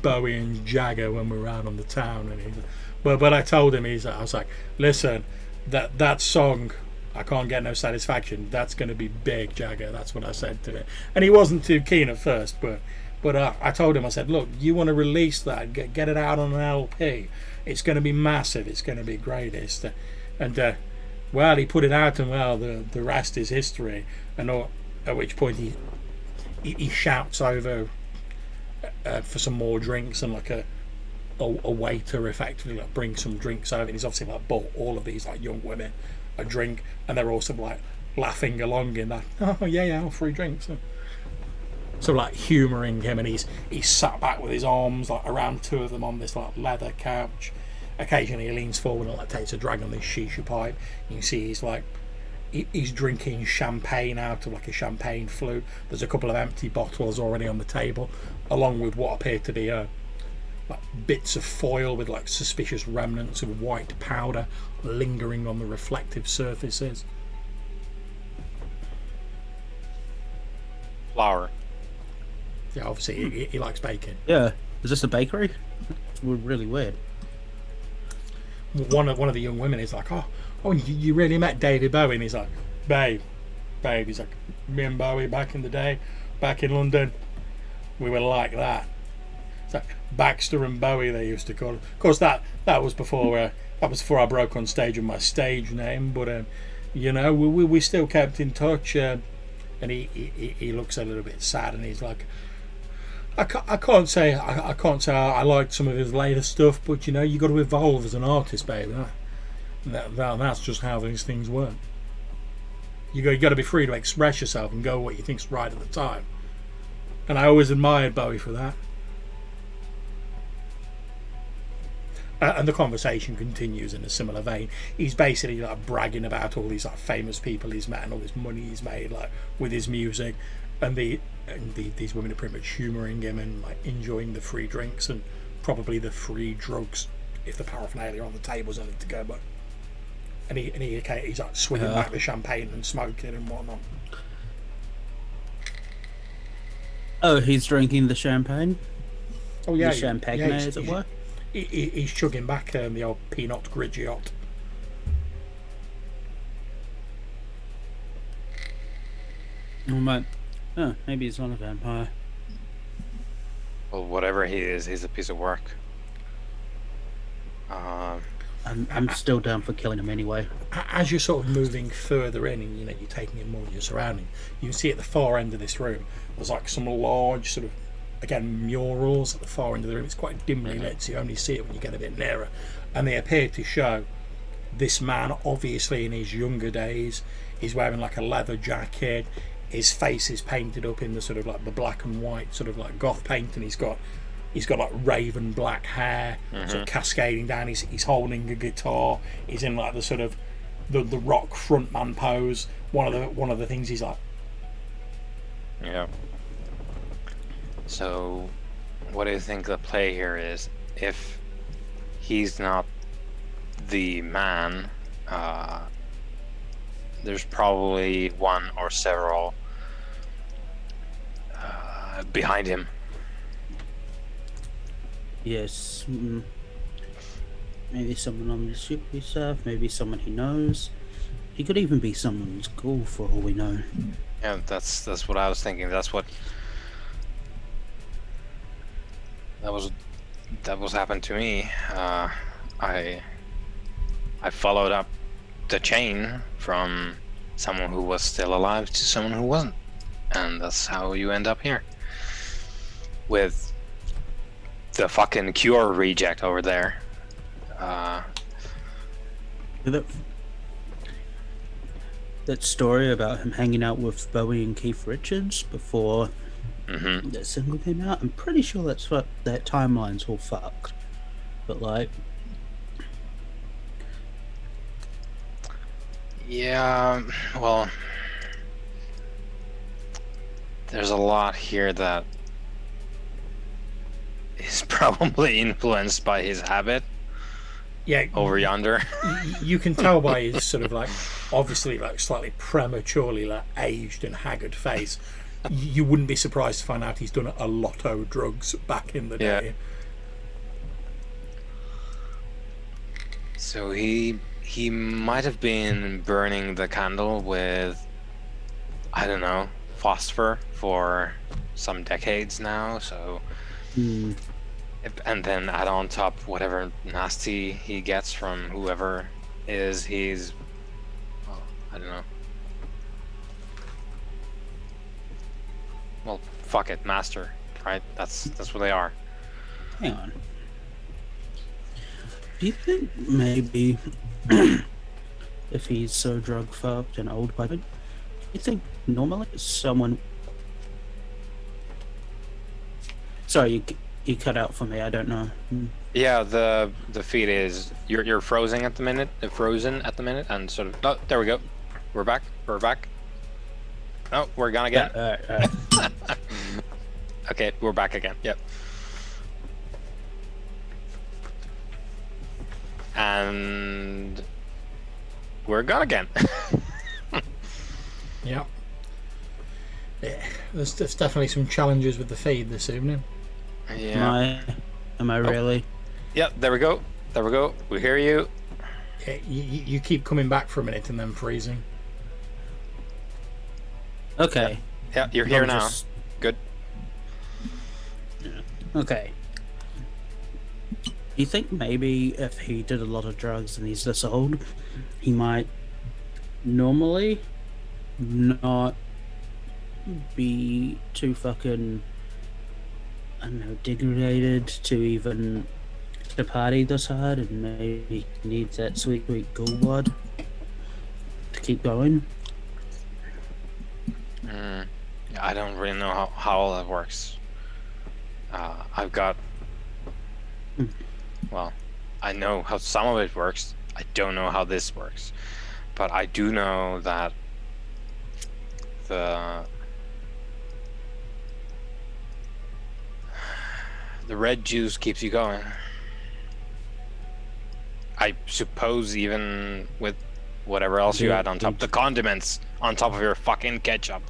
Bowie and Jagger when we were out on the town. And he's but I told him, I was like, listen, that song, I can't get no satisfaction, that's going to be big, Jagger. That's what I said to him, and he wasn't too keen at first, but I told him, I said, look, you want to release that, get it out on an LP, it's going to be massive, it's going to be greatest. And well, he put it out, and well, the rest is history. And at which point he shouts over for some more drinks, and like a waiter effectively like brings some drinks over, and he's obviously like bought all of these like young women a drink, and they're also like laughing along in that, oh yeah, free drinks. So like humouring him, and he's sat back with his arms like around two of them on this like leather couch. Occasionally he leans forward and like takes a drag on this shisha pipe. You can see he's like he's drinking champagne out of like a champagne flute. There's a couple of empty bottles already on the table, along with what appear to be like bits of foil with like suspicious remnants of white powder lingering on the reflective surfaces. Flour. Yeah, obviously he likes bacon. Yeah. Is this a bakery? It's really weird. One of the young women is like, oh, you really met David Bowie? And he's like, babe. He's like, me and Bowie back in the day, back in London, we were like that. It's like Baxter and Bowie, they used to call it. Of course, that was before I broke on stage with my stage name, but you know, we still kept in touch. And he looks a little bit sad, and he's like, I can't say I liked some of his later stuff, but you know, you got to evolve as an artist, baby. That's just how these things work. You got to be free to express yourself and go what you think's right at the time. And I always admired Bowie for that. And the conversation continues in a similar vein. He's basically like bragging about all these like famous people he's met and all this money he's made like with his music, and these women are pretty much humouring him and like enjoying the free drinks and probably the free drugs if the paraphernalia on the table's anything to go by. And he's like swinging back the champagne and smoking and whatnot. Oh, he's drinking the champagne? Oh yeah, the champagne, as it were? He's chugging back the old Pinot Grigio. Oh, man. Oh, maybe he's not a vampire. Well, whatever he is, he's a piece of work. I'm still down for killing him anyway. As you're sort of moving further in and you're taking in more of your surroundings, you can see at the far end of this room there's like some large sort of, again, murals at the far end of the room. It's quite dimly lit, so you only see it when you get a bit nearer, and they appear to show this man obviously in his younger days. He's wearing like a leather jacket, his face is painted up in the sort of like the black and white sort of like goth paint, and he's got like raven black hair sort of cascading down. He's holding a guitar. He's in like the sort of the rock frontman pose. One of the things he's like, yeah. So, what do you think the play here is? If he's not the man, there's probably one or several behind him. Yes. Maybe someone on the ship we serve, maybe someone he knows. He could even be someone's school for all we know. Yeah, that's what I was thinking. That was happened to me. I followed up the chain from someone who was still alive to someone who wasn't, and that's how you end up here with the fucking Cure reject over there. That story about him hanging out with Bowie and Keith Richards before that single came out, I'm pretty sure that timeline's all fucked. But like, yeah, well, there's a lot here that is probably influenced by his habit. Yeah, over yonder. You can tell by his sort of like, obviously like slightly prematurely like aged and haggard face. You wouldn't be surprised to find out he's done a lot of drugs back in the day. So he might have been burning the candle with, I don't know, phosphor for some decades now. So. And then add on top whatever nasty he gets from whoever he's, well, I don't know. Well, fuck it, master, right? That's what they are. Hang on. Do you think maybe if he's so drug fucked and old by then, do you think normally someone? Sorry, you cut out for me. I don't know. Yeah, the feed is you're frozen at the minute, and sort of. Oh, there we go. We're back. Oh, we're gone again. Okay, we're back again. Yep. And we're gone again. Yep. Yeah, there's definitely some challenges with the feed this evening. Yeah. Am I really? Yep, there we go. We hear you. Yeah, you keep coming back for a minute and then freezing. Okay. Yeah, you're here now. Good. Okay. Do you think maybe if he did a lot of drugs and he's this old, he might normally not be too fucking, I don't know, degraded to even to party this hard, and maybe he needs that sweet ghoul blood to keep going? I don't really know how all that works. I've got... Well, I know how some of it works. I don't know how this works. But I do know that the red juice keeps you going. I suppose even with whatever else you add on top. The condiments on top of your fucking ketchup.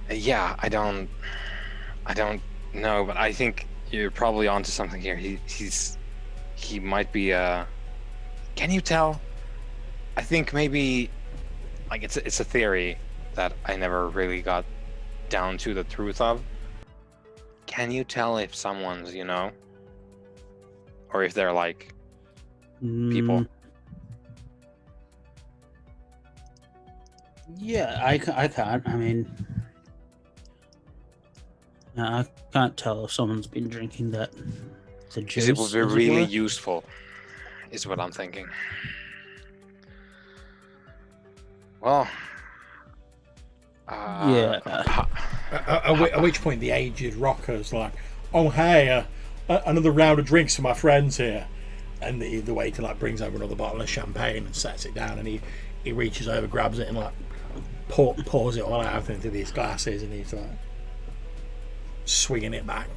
Yeah, I don't know, but I think you're probably onto something here. He might be can you tell? I think maybe, like, it's a theory that I never really got down to the truth of. Can you tell if someone's, or if they're like people? Yeah, I can't. I mean, I can't tell if someone's been drinking the juice. It would be really useful, is what I'm thinking. Well, At which point the aged rocker's like, "Oh hey, another round of drinks for my friends here," and the waiter like brings over another bottle of champagne and sets it down, and he reaches over, grabs it, and like pours it all out into these glasses, and he's like swinging it back.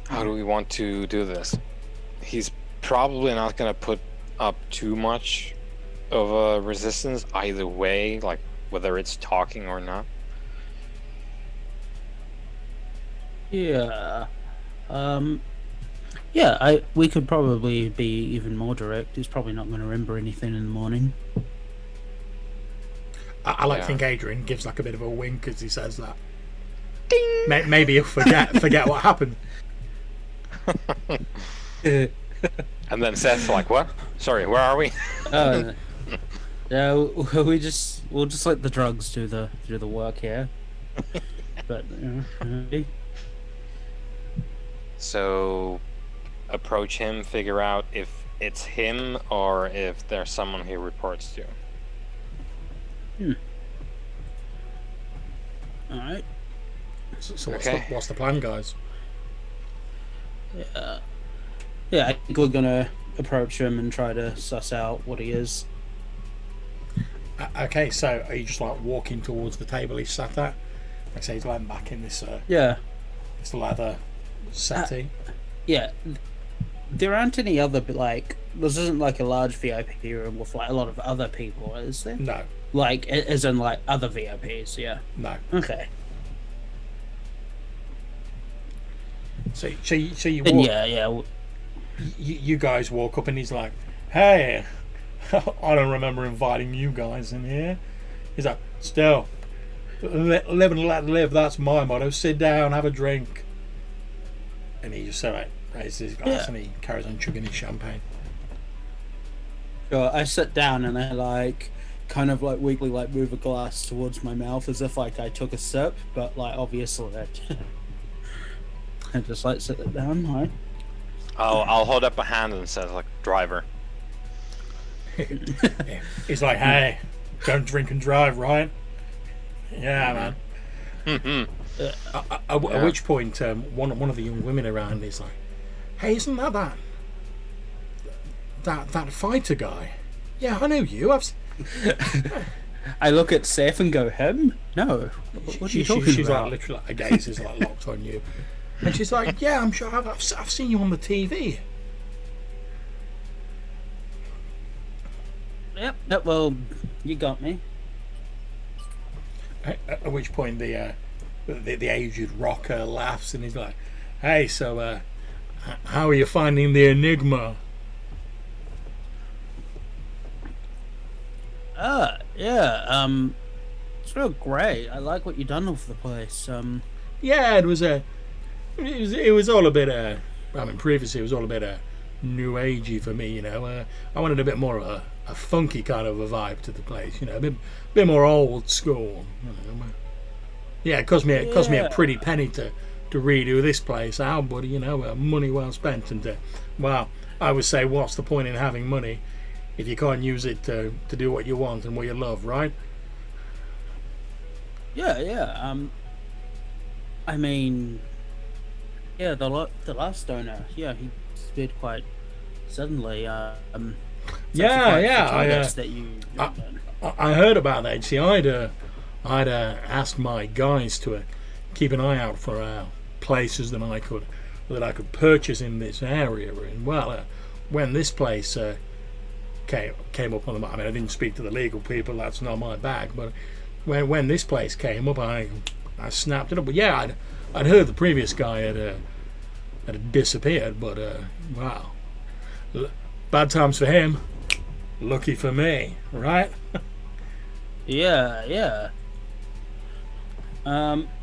How do we want to do this? He's probably not going to put up too much of a resistance either way, like whether it's talking or not. Yeah. We could probably be even more direct. He's probably not going to remember anything in the morning. I like to think Adrian gives like a bit of a wink as he says that. Ding! Maybe he'll forget what happened. And then Seth's like, "What? Sorry, where are we?" Yeah, we'll just let the drugs do the work here. But So approach him, figure out if it's him or if there's someone he reports to. All right. So what's the plan, guys? Yeah, I think we're gonna approach him and try to suss out what he is. Okay, so are you just like walking towards the table he's sat at? Like I say, he's lying back in this this leather settee. Yeah, there aren't any other this isn't like a large VIP room with like a lot of other people, is there? No. Like as in like other VIPs, yeah. No. Okay. So you walk. Yeah. You guys walk up and he's like, "Hey, I don't remember inviting you guys in here." He's like, "Still, live and let live. That's my motto. Sit down, have a drink." And he just raises his glass and he carries on chugging his champagne. Sure, I sit down and I kind of weakly move a glass towards my mouth as if I took a sip, but obviously I just sit it down. Right? I'll hold up a hand and say driver. He's like, "Hey, don't drink and drive, right?" Yeah, man. At which point, one of the young women around is like, Hey, isn't that fighter guy? Yeah, I know you. I look at Seth and go, him? No. What are you talking she's about? like literally, her gaze is like locked on you, and she's like, "Yeah, I'm sure I've seen you on the TV." Yep. Well, you got me. At which point the aged rocker laughs and he's like, "Hey, so how are you finding the Enigma?" Yeah. It's real great. I like what you've done with the place. Yeah, it was all a bit. I mean, previously it was all a bit new agey for me. I wanted a bit more of a funky kind of a vibe to the place. A bit more old school. Yeah, it cost me a pretty penny to redo this place out, but money well spent. And well, I would say, what's the point in having money if you can't use it to do what you want and what you love, right? Yeah. I mean, yeah, the last owner, yeah, he disappeared quite suddenly. I heard about that. See, I'd asked my guys to keep an eye out for places that I could purchase in this area. And well, when this place came up on the map, I mean, I didn't speak to the legal people. That's not my bag. But when this place came up, I snapped it up. But yeah, I'd heard the previous guy had disappeared. But wow, bad times for him. Lucky for me, right? Yeah.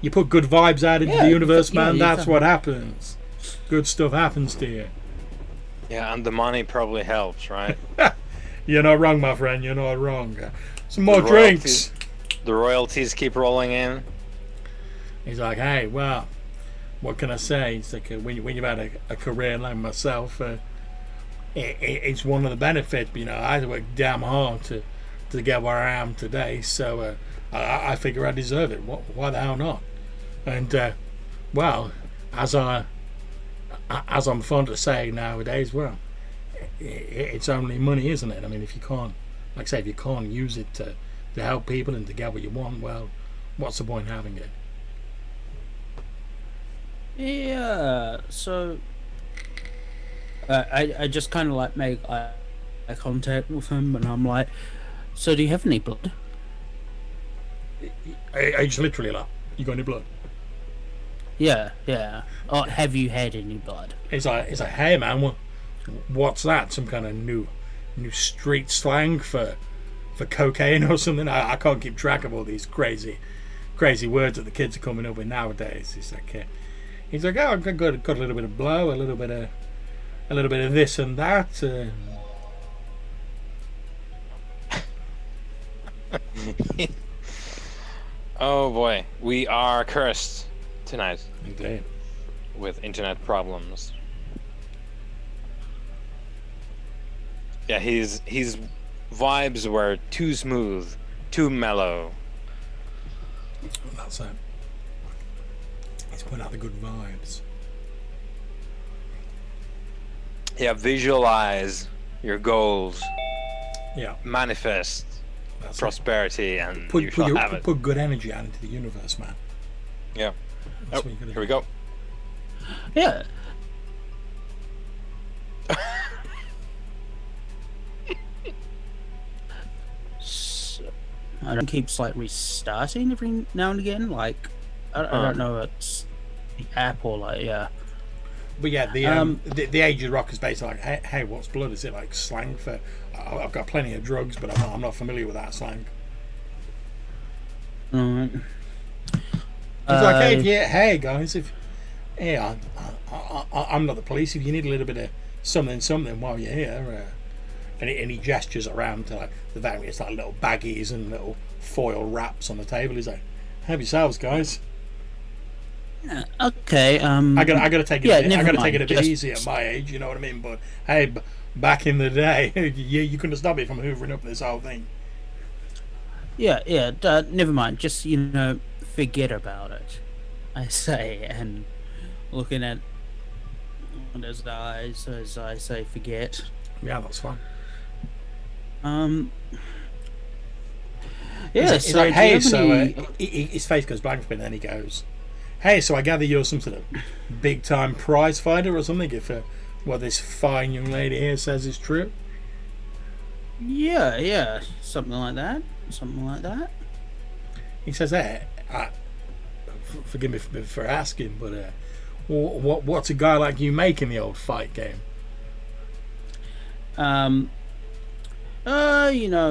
You put good vibes out into the universe, man. That's can. what happens. Good stuff happens to you. Yeah, and the money probably helps, right? You're not wrong, my friend. You're not wrong. Some more drinks. The royalties keep rolling in. He's like, hey, well, what can I say? It's like when you've had a career like myself, it's one of the benefits. I had to work damn hard to get where I am today, so I figure I deserve it. Why the hell not? And well, as I'm fond of saying nowadays, well, it's only money, isn't it? I mean, if you can't use it to help people and to get what you want, well, what's the point in having it? Yeah. So I just kind of like make eye contact with him, and I'm like, so do you have any blood? I just literally like, you got any blood? Yeah. Or have you had any blood? It's like, hey man, what's that? Some kind of new street slang for cocaine or something? I can't keep track of all these crazy words that the kids are coming up with nowadays. He's like, oh, I've got a little bit of blow, a little bit of this and that. Oh boy, we are cursed tonight. Indeed. With internet problems. Yeah, his vibes were too smooth, too mellow. That's it. He's putting out the good vibes. Yeah, visualize your goals. Yeah. Manifest That's prosperity, and you shall have it. Put good energy out into the universe, man. Yeah. That's what you gotta Here we do. go. Yeah. I don't keeps like restarting every now and again. Like I don't know if it's the app or like But yeah, the Age of Rock is basically like, hey, what's blood? Is it like slang for? I've got plenty of drugs, but I'm not familiar with that slang. Alright. He's like, hey guys, I'm not the police. If you need a little bit of something while you're here, and he gestures around to like the various like little baggies and little foil wraps on the table. He's like, have yourselves, guys. Okay. I gotta take it. I gotta take it a bit Just... easy at my age. You know what I mean? But hey, back in the day, you couldn't stop me from hoovering up this whole thing. Yeah. Never mind. Just forget about it. I say, and looking at on his eyes as I say forget. Yeah, that's fine. Yeah, He's so like, do you hey, have so any... his face goes blank for a minute, and he goes, hey, so I gather you're some sort of big time prize fighter or something, if what this fine young lady here says is true. Yeah, something like that. Something like that. He says, hey, forgive me for asking, but what's a guy like you make in the old fight game?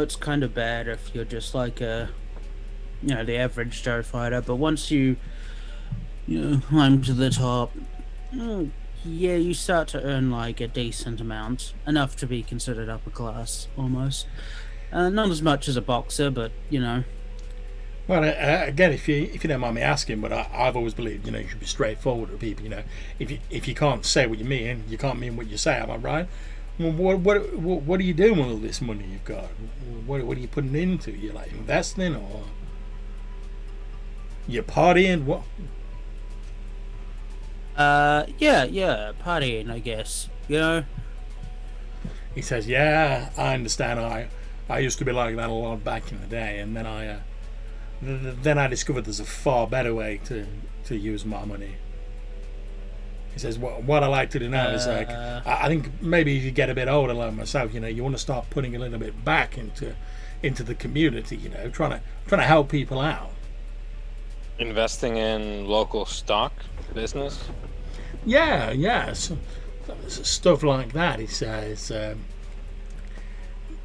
It's kind of bad if you're just like the average Joe fighter, but once you climb to the top, yeah, you start to earn like a decent amount, enough to be considered upper class, almost. Not as much as a boxer, but Well, again, if you don't mind me asking, but I've always believed you should be straightforward with people. If you can't say what you mean, you can't mean what you say. Am I right? Well, what are you doing with all this money you've got? What are you putting it into? You like investing or you're partying? What? yeah, partying, I guess. He says, "Yeah, I understand. I used to be like that a lot back in the day, and then I discovered there's a far better way to use my money." He says, "What I like to do now is like I think maybe as you get a bit older, like myself, you want to start putting a little bit back into the community. Trying to help people out. Investing in local stock business. Yeah, stuff like that." He says.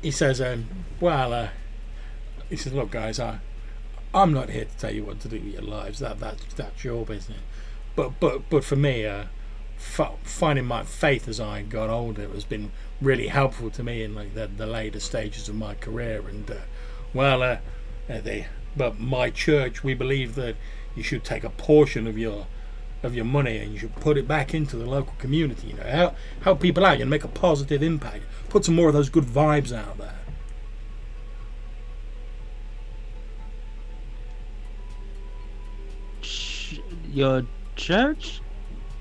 He says, he says, "Look, guys, I'm not here to tell you what to do with your lives. That's your business. But for me, finding my faith as I got older has been really helpful to me in like the later stages of my career. And but my church, we believe that you should take a portion of your money and you should put it back into the local community. Help people out. Make a positive impact. Put some more of those good vibes out there." Your church?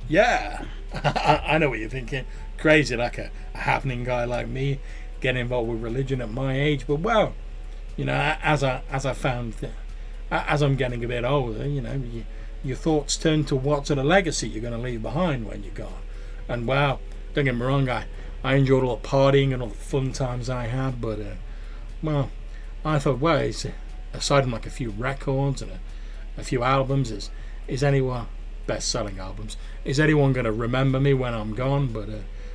Yeah, I know what you're thinking. Crazy, like a happening guy like me getting involved with religion at my age. But well, as I found, as I'm getting a bit older, your thoughts turn to what sort of legacy you're going to leave behind when you're gone. And wow, don't get me wrong, I enjoyed all the partying and all the fun times I had. But well, I thought, well, aside from like a few records and a few albums, is anyone best-selling albums? Is anyone going to remember me when I'm gone? But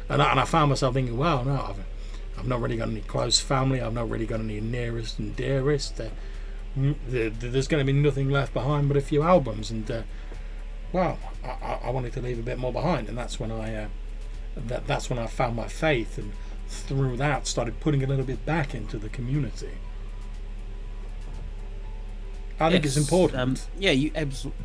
and I found myself thinking, well, no, I've not really got any close family. I've not really got any nearest and dearest. There's going to be nothing left behind but a few albums, and well, I wanted to leave a bit more behind, and that's when I found my faith, and through that started putting a little bit back into the community. I think it's important. Yeah, you absolutely.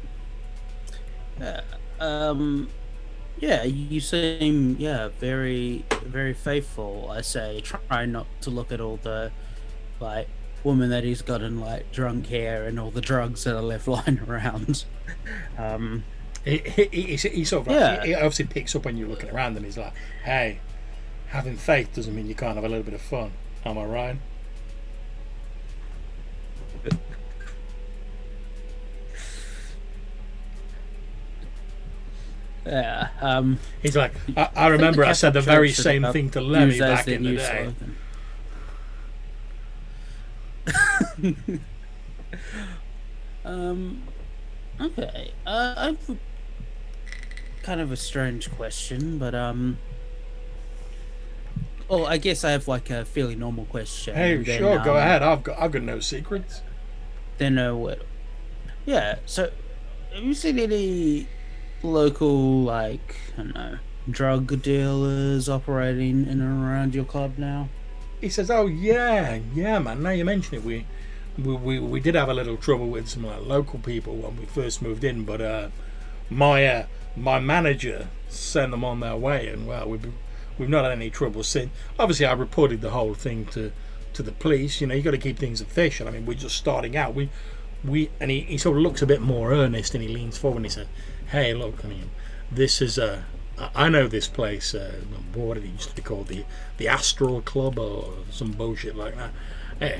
You seem very very faithful. I say, try not to look at all the like woman that he's got in like drunk hair and all the drugs that are left lying around. He sort of he obviously picks up when you're looking around, and he's like, "Hey, having faith doesn't mean you can't have a little bit of fun. Am I right?" Yeah. He's like, I remember I said the very same thing to Lemmy back in the day. Okay. I've kind of a strange question, but oh, I guess I have like a fairly normal question. Hey, then, sure, go ahead. I've got no secrets. Then yeah. So, have you seen any local, like, I don't know, drug dealers operating in and around your club now? He says, "Oh yeah, man. Now you mention it, we did have a little trouble with some like local people when we first moved in, but my manager sent them on their way, and well, we've not had any trouble since. Obviously, I reported the whole thing to the police. You got to keep things official. I mean, we're just starting out. And he sort of looks a bit more earnest, and he leans forward and he said, 'Hey, look, I mean, this is I know this place. What did it used to be called? The Astral Club or some bullshit like that. Eh,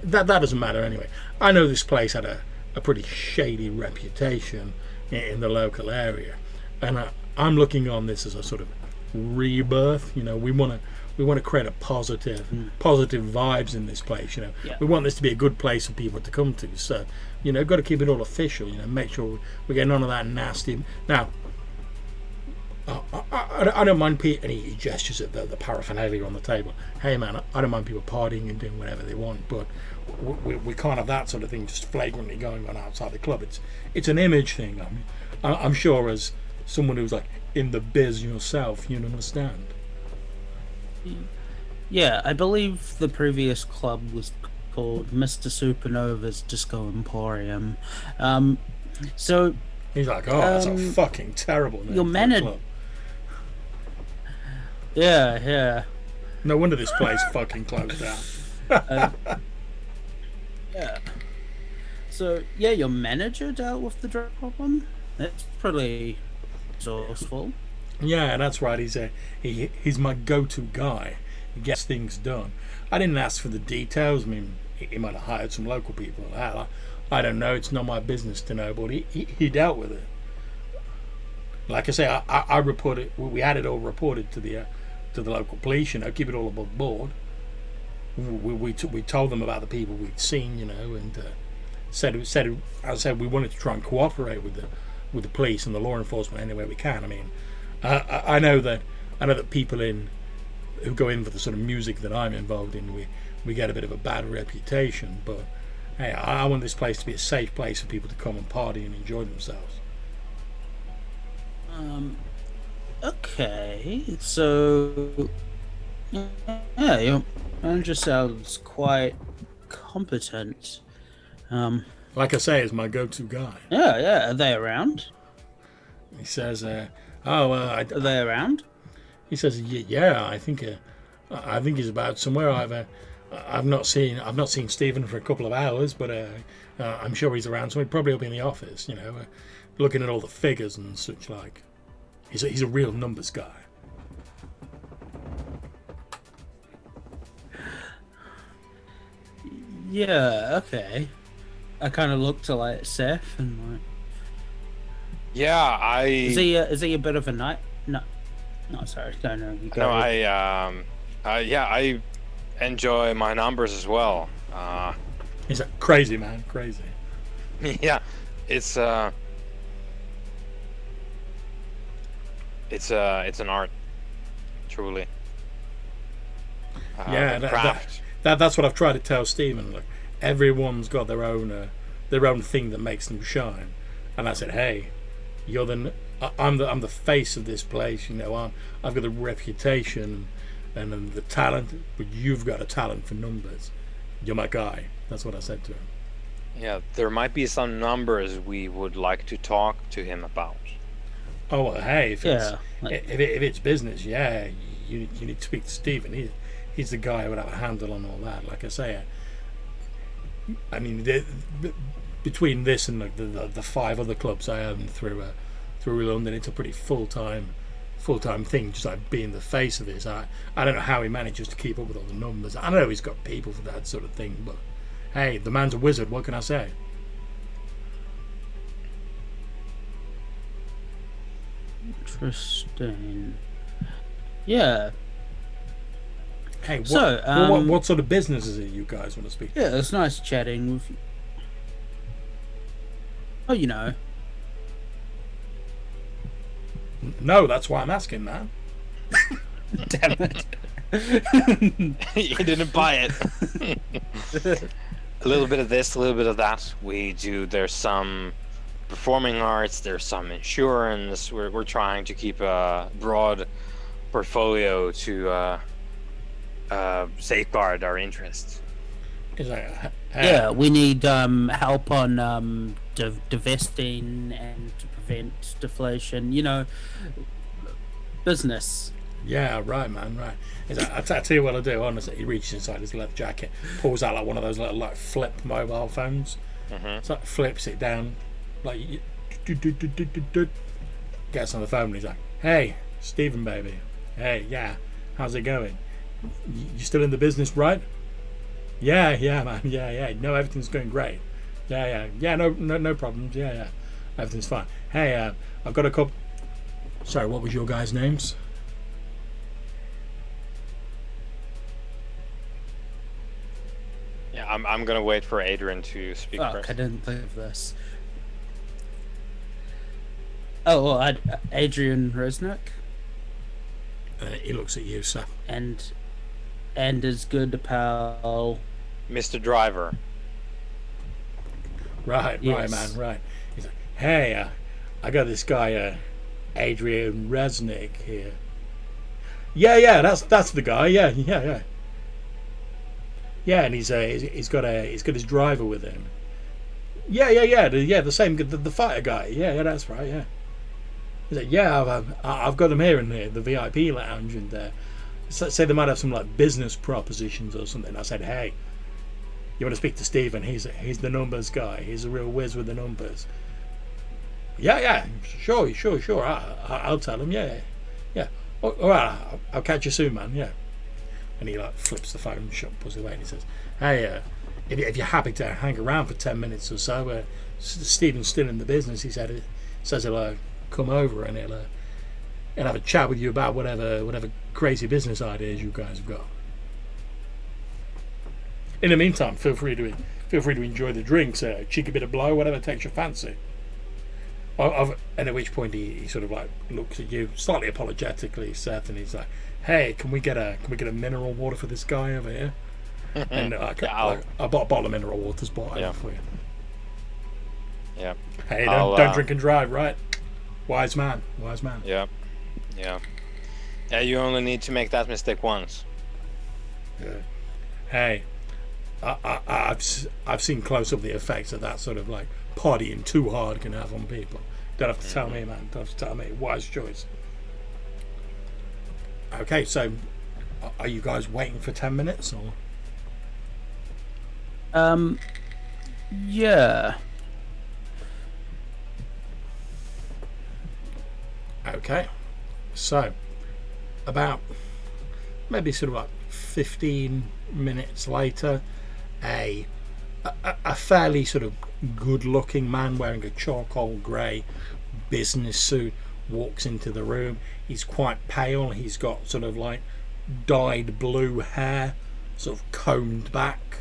that doesn't matter anyway. I know this place had a pretty shady reputation in the local area, and I'm looking on this as a sort of rebirth. We want to create a positive vibes in this place. We want this to be a good place for people to come to. So got to keep it all official. Make sure we get none of that nasty. Now, I don't mind any gestures at the paraphernalia on the table. Hey man, I don't mind people partying and doing whatever they want, but we can't have that sort of thing just flagrantly going on outside the club. It's an image thing. I'm sure as someone who's like in the biz yourself, you'd understand. Yeah, I believe the previous club was called Mr. Supernova's Disco Emporium. So he's like, that's a fucking terrible name. Your manager. Yeah. No wonder this place fucking closed down. Yeah. So your manager dealt with the drug problem. That's pretty resourceful. Yeah, that's right. He's my go-to guy. He gets things done. I didn't ask for the details. I mean, he might have hired some local people. Hell, I don't know. It's not my business to know. But he dealt with it. Like I say, I reported. We had it all reported to the local police. Keep it all above board. We told them about the people we'd seen. And said we wanted to try and cooperate with the police and the law enforcement any way we can. I mean, I know that people who go in for the sort of music that I'm involved in, we get a bit of a bad reputation. But hey, I want this place to be a safe place for people to come and party and enjoy themselves. Okay, so your manager sounds quite competent. Like I say, is my go-to guy. Yeah. Are they around? He says, are they around? He says, yeah. I think he's about somewhere. I've not seen Stephen for a couple of hours, but I'm sure he's around. So he'd probably be in the office. Looking at all the figures and such like. He's a real numbers guy. Yeah. Okay. I kind of look to like Seth and like. Yeah, Is he a bit of a night? No, sorry. No, you go. No, I enjoy my numbers as well. He's a crazy man, crazy. Yeah, it's an art, truly. Craft. That's what I've tried to tell Stephen. Look, everyone's got their own thing that makes them shine, and I said, hey, I'm the face of this place. I've got the reputation and the talent, but you've got a talent for numbers. You're my guy. That's what I said to him. Yeah, there might be some numbers we would like to talk to him about. Oh, well, hey, if it's business, you need to speak to Stephen. He's the guy who would have a handle on all that. Like I say, I mean, between this and the 5 other clubs I own through London, it's a pretty full-time thing, just like being the face of this. I don't know how he manages to keep up with all the numbers. I know he's got people for that sort of thing, but hey, the man's a wizard. What can I say? Interesting. Yeah. Hey, what sort of business is it you guys want to speak to? Yeah, it's nice chatting with you. Oh, No, that's why I'm asking, man. Damn it. You didn't buy it. A little bit of this, a little bit of that. There's some performing arts, there's some insurance. We're trying to keep a broad portfolio to safeguard our interests. Yeah, we need help on divesting and to prevent deflation. Business. Yeah, right, man, right. I tell you what I do, honestly. He reaches inside his leather jacket, pulls out like one of those little flip mobile phones. Mm-hmm. So flips it down, like gets on the phone and he's like, Hey, Stephen, baby. Hey, yeah. How's it going? You still in the business, right? Yeah, man. Yeah. No, everything's going great. Yeah. No problems. Yeah. Everything's fine. Hey, I've got a couple. Sorry, what was your guys' names? Yeah, I'm gonna wait for Adrian to speak Fuck, first. I didn't think of this. Oh, well, Adrian Resnick. He looks at you, sir. And his good pal. Mr. Driver. Right, Yes. man, right. He's like, hey, I got this guy, Adrian Resnick here. Yeah, that's the guy. Yeah. Yeah, and he's got his driver with him. Yeah. The same, the fighter guy. Yeah, that's right. Yeah. He's like, yeah, I've got him here in the VIP lounge, and say they might have some like business propositions or something. I said, hey, you want to speak to Stephen? He's the numbers guy. He's a real whiz with the numbers. Yeah, sure. I'll tell him. Yeah. All right, I'll catch you soon, man. Yeah. And he like flips the phone shut, pulls it away, and he says, hey, if you're happy to hang around for 10 minutes or so, Stephen's still in the business. He says he'll come over and he'll have a chat with you about whatever crazy business ideas you guys have got. In the meantime, feel free to enjoy the drinks, cheeky bit of blow, whatever takes your fancy. And at which point he sort of like looks at you slightly apologetically, Seth, and he's like, hey, can we get a mineral water for this guy over here? And I bought a bottle of mineral water, bought it for you. Yeah. Hey, don't drink and drive, right? Wise man. Yeah. You only need to make that mistake once. Yeah. Hey, I've seen close up the effects of that sort of like partying too hard can have on people. Don't have to tell me, man. Don't have to tell me. Wise choice. Okay, so are you guys waiting for 10 minutes or? Yeah. Okay, so about maybe sort of like 15 minutes later, a fairly sort of good-looking man wearing a charcoal grey business suit walks into the room. He's quite pale. He's got sort of like dyed blue hair, sort of combed back,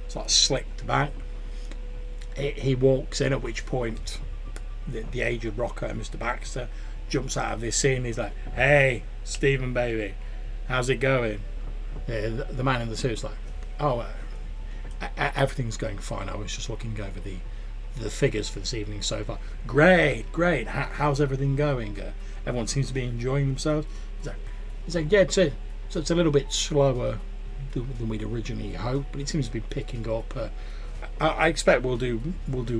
sort of slicked back. He walks in, at which point the aged rocker, Mr. Baxter, jumps out of his scene. He's like, hey, Stephen, baby, how's it going? The man in the suit's like, oh, everything's going fine. I was just looking over the figures for this evening so far. Great. How's everything going? Everyone seems to be enjoying themselves. He's like, yeah, it's a little bit slower than we'd originally hoped, but it seems to be picking up. I expect we'll do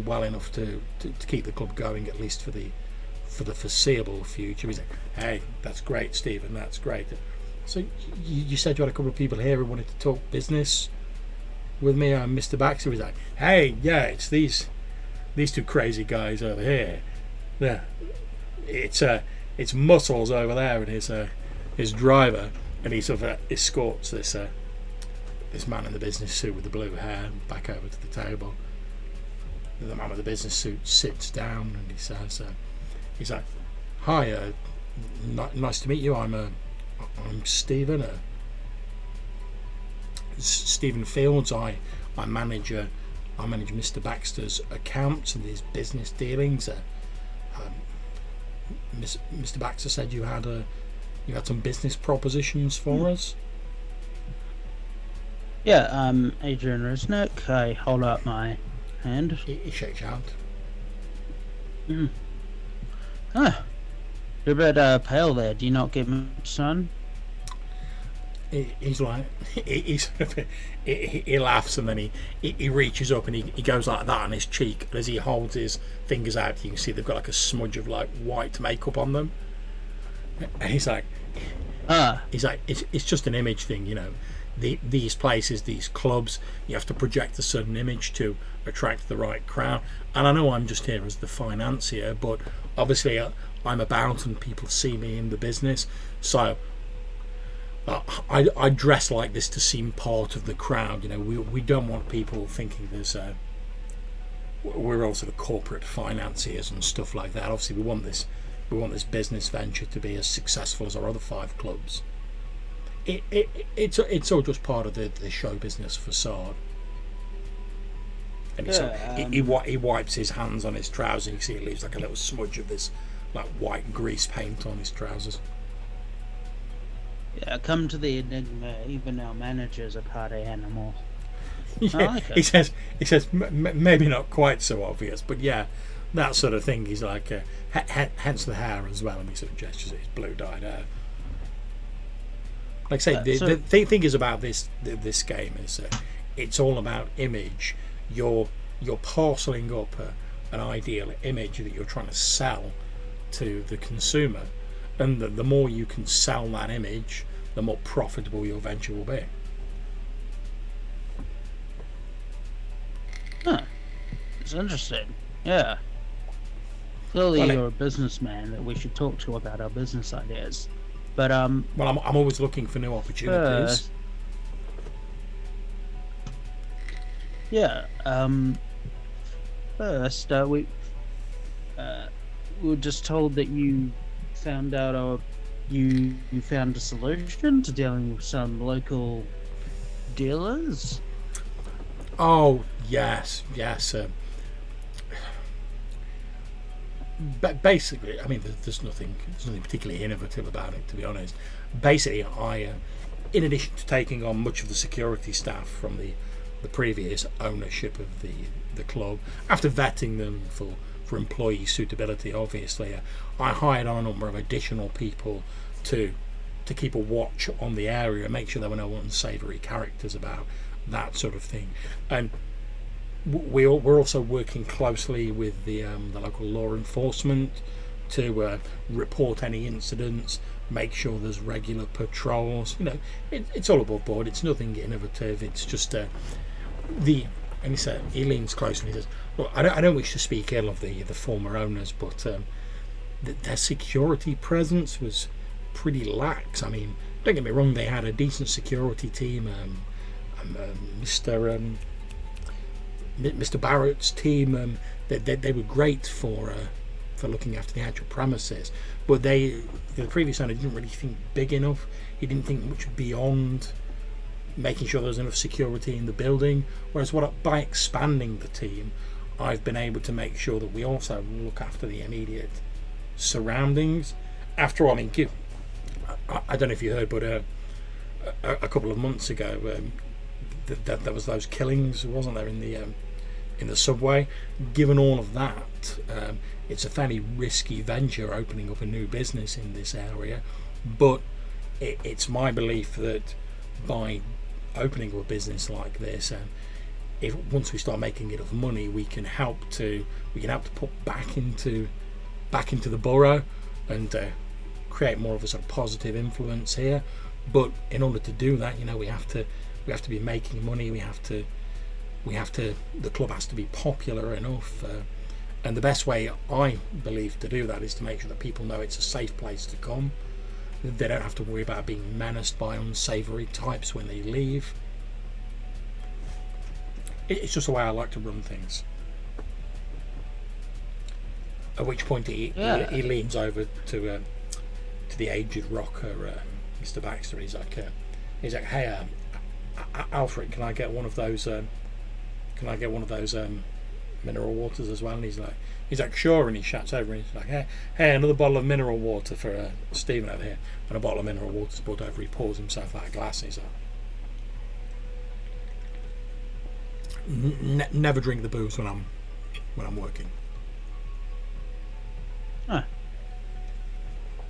well enough to keep the club going, at least for the foreseeable future. He's like, hey, that's great, Stephen, that's great. So you said you had a couple of people here who wanted to talk business with me. Mr. Baxter was like, hey, yeah, it's these two crazy guys over here. Yeah, it's Muscles over there and his driver, and he sort of escorts this man in the business suit with the blue hair back over to the table. The man with the business suit sits down and he says, he's like, hi, nice to meet you. I'm Stephen. Stephen Fields. I manage Mr. Baxter's accounts and his business dealings. Mr. Baxter said you had some business propositions for us. Yeah, Adrian Resnick. I hold out my hand. He shakes your hand. You're a bit pale there. Do you not get much sun? He's like, he laughs, and then he reaches up and he goes like that on his cheek. And as he holds his fingers out, you can see they've got like a smudge of like white makeup on them. And he's like, it's just an image thing, you know. These places, these clubs, you have to project a certain image to attract the right crowd. And I know I'm just here as the financier, but obviously I'm about and people see me in the business. So I dress like this to seem part of the crowd. You know, we don't want people thinking we're all sort of corporate financiers and stuff like that. Obviously, we want this business venture to be as successful as our other 5 clubs. It's all just part of the show business facade. And he wipes his hands on his trousers. You see, it leaves like a little smudge of this like white grease paint on his trousers. Yeah, come to the Enigma. Even our managers are party animal. Yeah, I like it. He says maybe not quite so obvious, but yeah, that sort of thing. He's like, hence the hair as well, and he sort of gestures at his blue dyed hair. Like I say, the thing is about this game is it's all about image. You're parceling up an ideal image that you're trying to sell to the consumer, and the more you can sell that image, the more profitable your venture will be. Huh. It's interesting. Yeah. Clearly, you're a businessman that we should talk to about our business ideas. But well, I'm always looking for new opportunities. First, we were just told that you found out you found a solution to dealing with some local dealers. Oh yes. But basically, I mean, there's nothing particularly innovative about it, to be honest. Basically, I, in addition to taking on much of the security staff from the previous ownership of the club, after vetting them for employee suitability, obviously, I hired on a number of additional people to keep a watch on the area and make sure there were no unsavoury characters about, that sort of thing. And we're also working closely with the local law enforcement to report any incidents, make sure there's regular patrols. You know, it's all above board. It's nothing innovative. It's just and he leans close and he says, "Look, I don't wish to speak ill of the former owners, but their security presence was pretty lax. I mean, don't get me wrong, they had a decent security team. Mr. Barrett's team, they were great for looking after the actual premises, but the previous owner didn't really think big enough. He didn't think much beyond making sure there was enough security in the building. Whereas by expanding the team, I've been able to make sure that we also look after the immediate surroundings. After all, I mean, I don't know if you heard, but a couple of months ago, there was those killings, wasn't there, in the subway. Given all of that, it's a fairly risky venture opening up a new business in this area, but it's my belief that by opening up a business like this, if once we start making enough money, we can help to put back into the borough and create more of a sort of positive influence here. But in order to do that, you know, we have to be making money. The club has to be popular enough, and the best way, I believe, to do that is to make sure that people know it's a safe place to come. They don't have to worry about being menaced by unsavoury types when they leave. It's just the way I like to run things. At which point he leans over to the aged rocker, Mr. Baxter. He's like, "Hey, Alfred, can I get one of those? Mineral waters as well?" And he's like, "Sure." And he shouts over and he's like, "Hey, another bottle of mineral water for Stephen over here." And a bottle of mineral water's brought over. He pours himself out a glass. And he's like, "Never drink the booze when I'm working." Huh.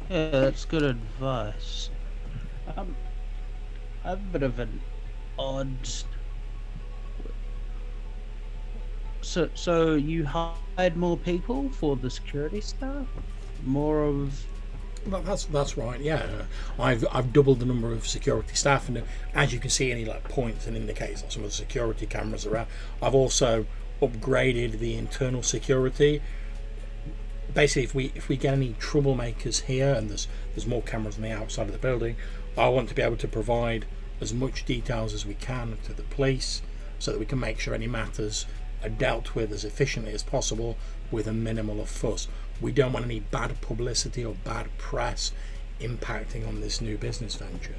Yeah, that's good advice. I have a bit of an odd. So you hired more people for the security staff? More of. Well, that's right. Yeah, I've doubled the number of security staff, and as you can see, any like points and indicators on some of the security cameras around. I've also upgraded the internal security. basically, if we get any troublemakers here, and there's more cameras on the outside of the building, I want to be able to provide as much details as we can to the police, so that we can make sure any matters are dealt with as efficiently as possible with a minimal of fuss. We don't want any bad publicity or bad press impacting on this new business venture.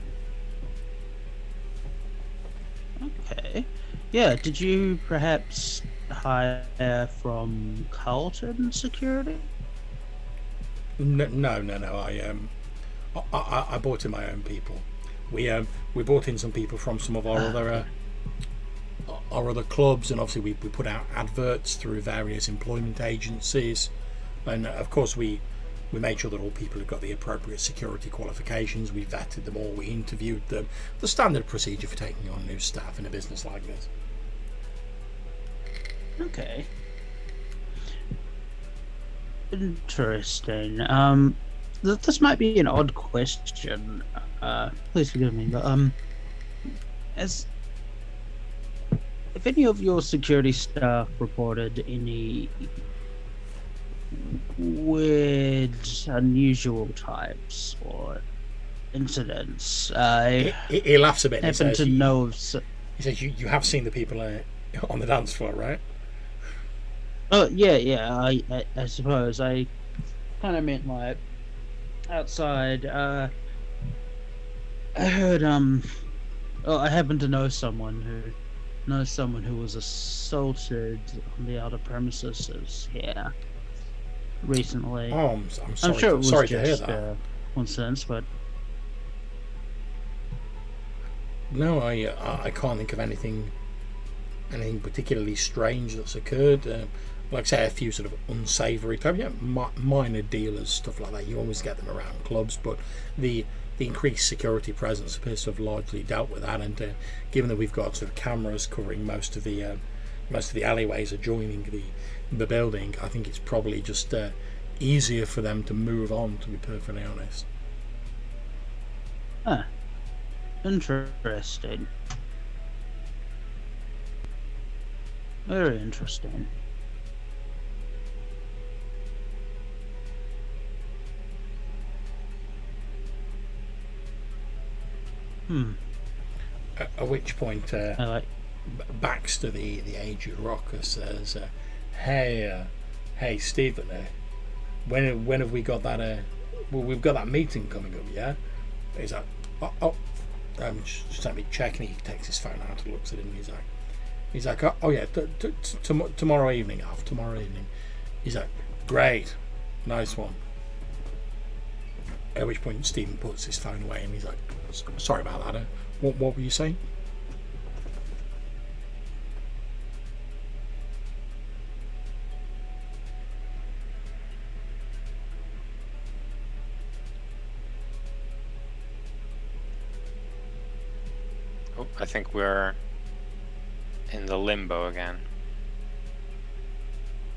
Okay. Yeah, did you perhaps hire from Carlton Security? No. I brought in my own people. We brought in some people from some of our other clubs, and obviously we put out adverts through various employment agencies, and of course we made sure that all people had got the appropriate security qualifications. We vetted them all, we interviewed them, the standard procedure for taking on new staff in a business like this. Okay. Interesting. This might be an odd question. Please forgive me, but if any of your security staff reported any weird, unusual types or incidents, he laughs a bit. I happen to know of. He says, "You have seen the people on the dance floor, right?" Oh yeah. I suppose I kind of meant like outside. I heard I happen to know someone who was assaulted on the outer premises here recently. Oh, I'm sorry. I'm sure it was sorry just to hear that. coincidence, but no, I can't think of anything particularly strange that's occurred. Like I say, a few sort of unsavoury type, minor dealers, stuff like that. You always get them around clubs, but the increased security presence appears to have largely dealt with that. And given that we've got sort of cameras covering most of the alleyways adjoining the building, I think it's probably just easier for them to move on, to be perfectly honest. Interesting. Very interesting. At which point, Baxter, the aged rocker, says, "Hey, Stephen, when have we got that? Well, we've got that meeting coming up, yeah." He's like, just let me check, and he takes his phone out and looks at it, and he's like, oh yeah, tomorrow evening. He's like, great, nice one. At which point Stephen puts his phone away, and he's like, sorry about that. What were you saying? Oh, I think we're in the limbo again.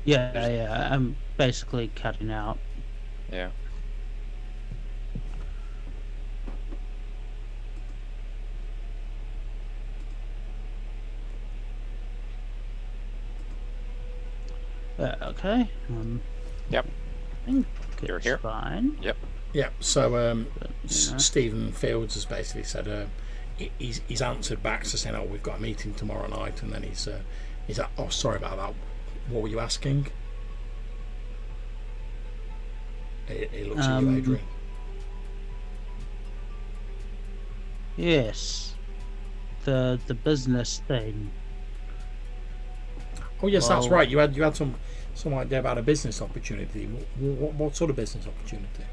Yeah, I'm basically cutting out. Yeah. Okay. Yep. I think You're it's here. fine. Yep. Yeah. So Stephen Fields has basically said he's answered back to saying, "Oh, we've got a meeting tomorrow night," and then he's like, "Oh, sorry about that. What were you asking?" He looks at you, Adrian. Yes. The business thing. Oh yes, that's right. You had some idea about a business opportunity. What sort of business opportunity?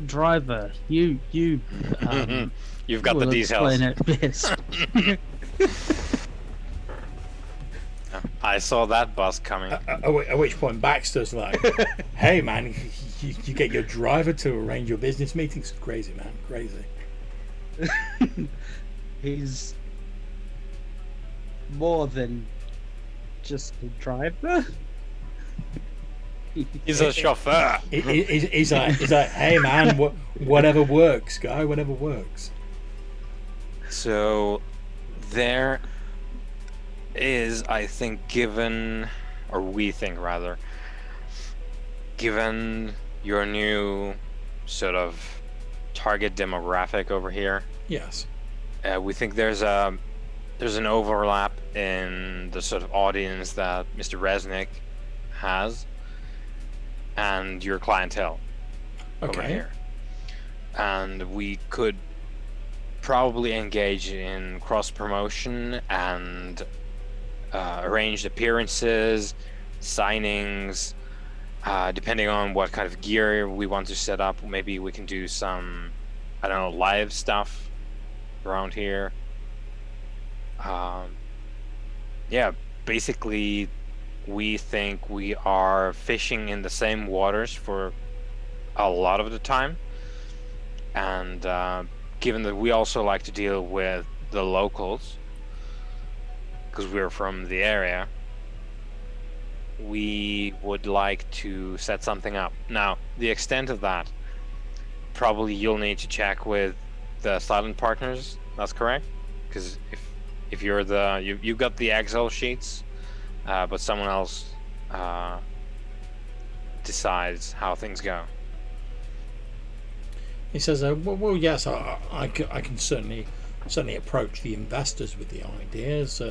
Driver, you You've got the will details. explain it best. I saw that bus coming. At which point Baxter's like, "Hey man, you get your driver to arrange your business meetings? Crazy, man, crazy." He's more than just a driver. He's a chauffeur. He's like, "Hey man, whatever works, guy, whatever works." So there is, I think, we think rather, given your new sort of target demographic over here, Yes. we think there's an overlap in the sort of audience that Mr. Resnick has and your clientele over Okay. here. And we could probably engage in cross promotion and arranged appearances, signings, depending on what kind of gear we want to set up. Maybe we can do some, I don't know, live stuff around here. Yeah, basically, we think we are fishing in the same waters for a lot of the time. And given that we also like to deal with the locals, because we're from the area, we would like to set something up. Now, the extent of that, probably you'll need to check with the silent partners. That's correct? Because if you're you've got the Excel sheets, but someone else decides how things go. He says, well, yes, I can certainly approach the investors with the ideas,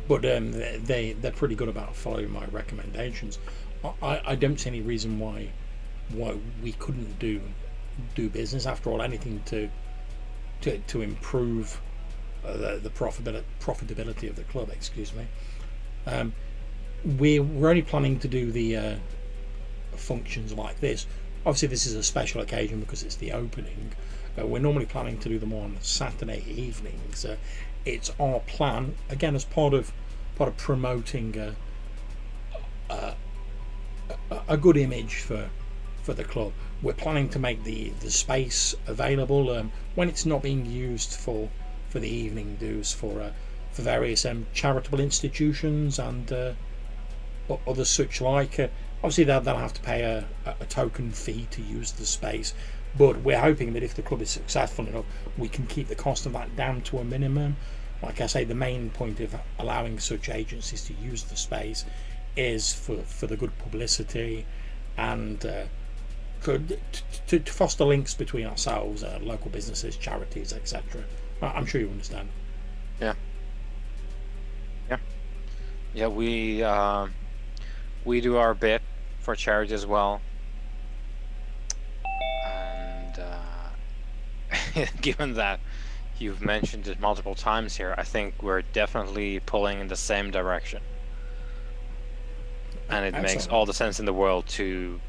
but they're pretty good about following my recommendations. I don't see any reason why we couldn't do business. After all, anything to improve the profitability of the club. Excuse me. We're only planning to do the functions like this. Obviously, this is a special occasion because it's the opening. We're normally planning to do them on Saturday evenings. It's our plan, again, as part of promoting a good image for the club. We're planning to make the space available when it's not being used for the evening dues for various charitable institutions and other such like. Obviously, they'll have to pay a token fee to use the space, but we're hoping that if the club is successful enough, we can keep the cost of that down to a minimum. Like I say, the main point of allowing such agencies to use the space is for the good publicity and to foster links between ourselves, local businesses, charities, etc. I'm sure you understand. Yeah. We do our bit for charity as well, and given that you've mentioned it multiple times here, I think we're definitely pulling in the same direction, and it makes all the sense in the world to,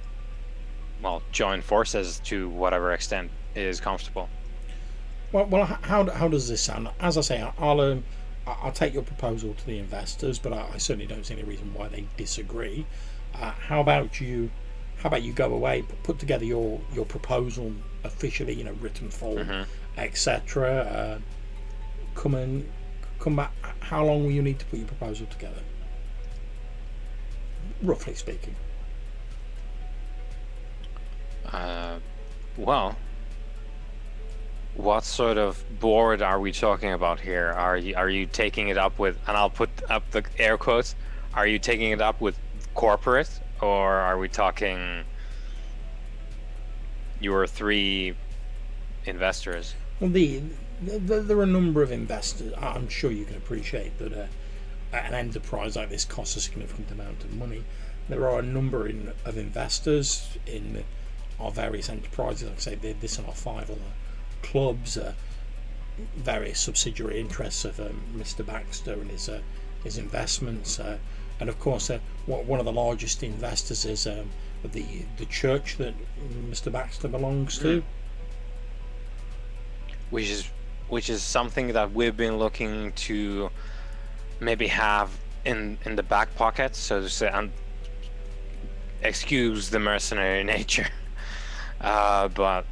well, join forces to whatever extent is comfortable. Well, how does this sound? As I say, I'll take your proposal to the investors, but I certainly don't see any reason why they disagree. How about you go away, put together your proposal officially, written form, etc. Come back. How long will you need to put your proposal together? Roughly speaking. Well, what sort of board are we talking about here? Are you taking it up with, and I'll put up the air quotes, are you taking it up with corporate, or are we talking your 3 investors? Well, there are a number of investors. I'm sure you can appreciate that an enterprise like this costs a significant amount of money. There are a number of investors in our various enterprises. Like I say, this and our 5 other clubs, various subsidiary interests of Mr. Baxter and his investments, and of course one of the largest investors is the church that Mr. Baxter belongs to, which is something that we've been looking to maybe have in the back pocket, so to say, and excuse the mercenary nature, but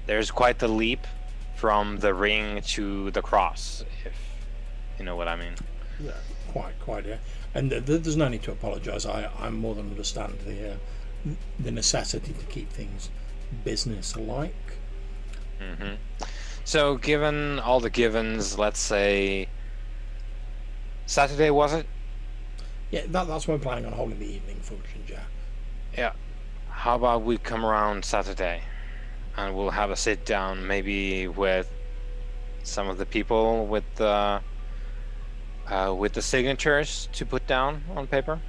there's quite the leap from the ring to the cross, if you know what I mean. Yeah, quite, yeah. And there's no need to apologise. I more than understand the necessity to keep things business-like. So, given all the givens, let's say Saturday, was it? Yeah, that's what I'm planning on holding the evening functions, yeah. Yeah. How about we come around Saturday and we'll have a sit down, maybe with some of the people with the signatures to put down on paper?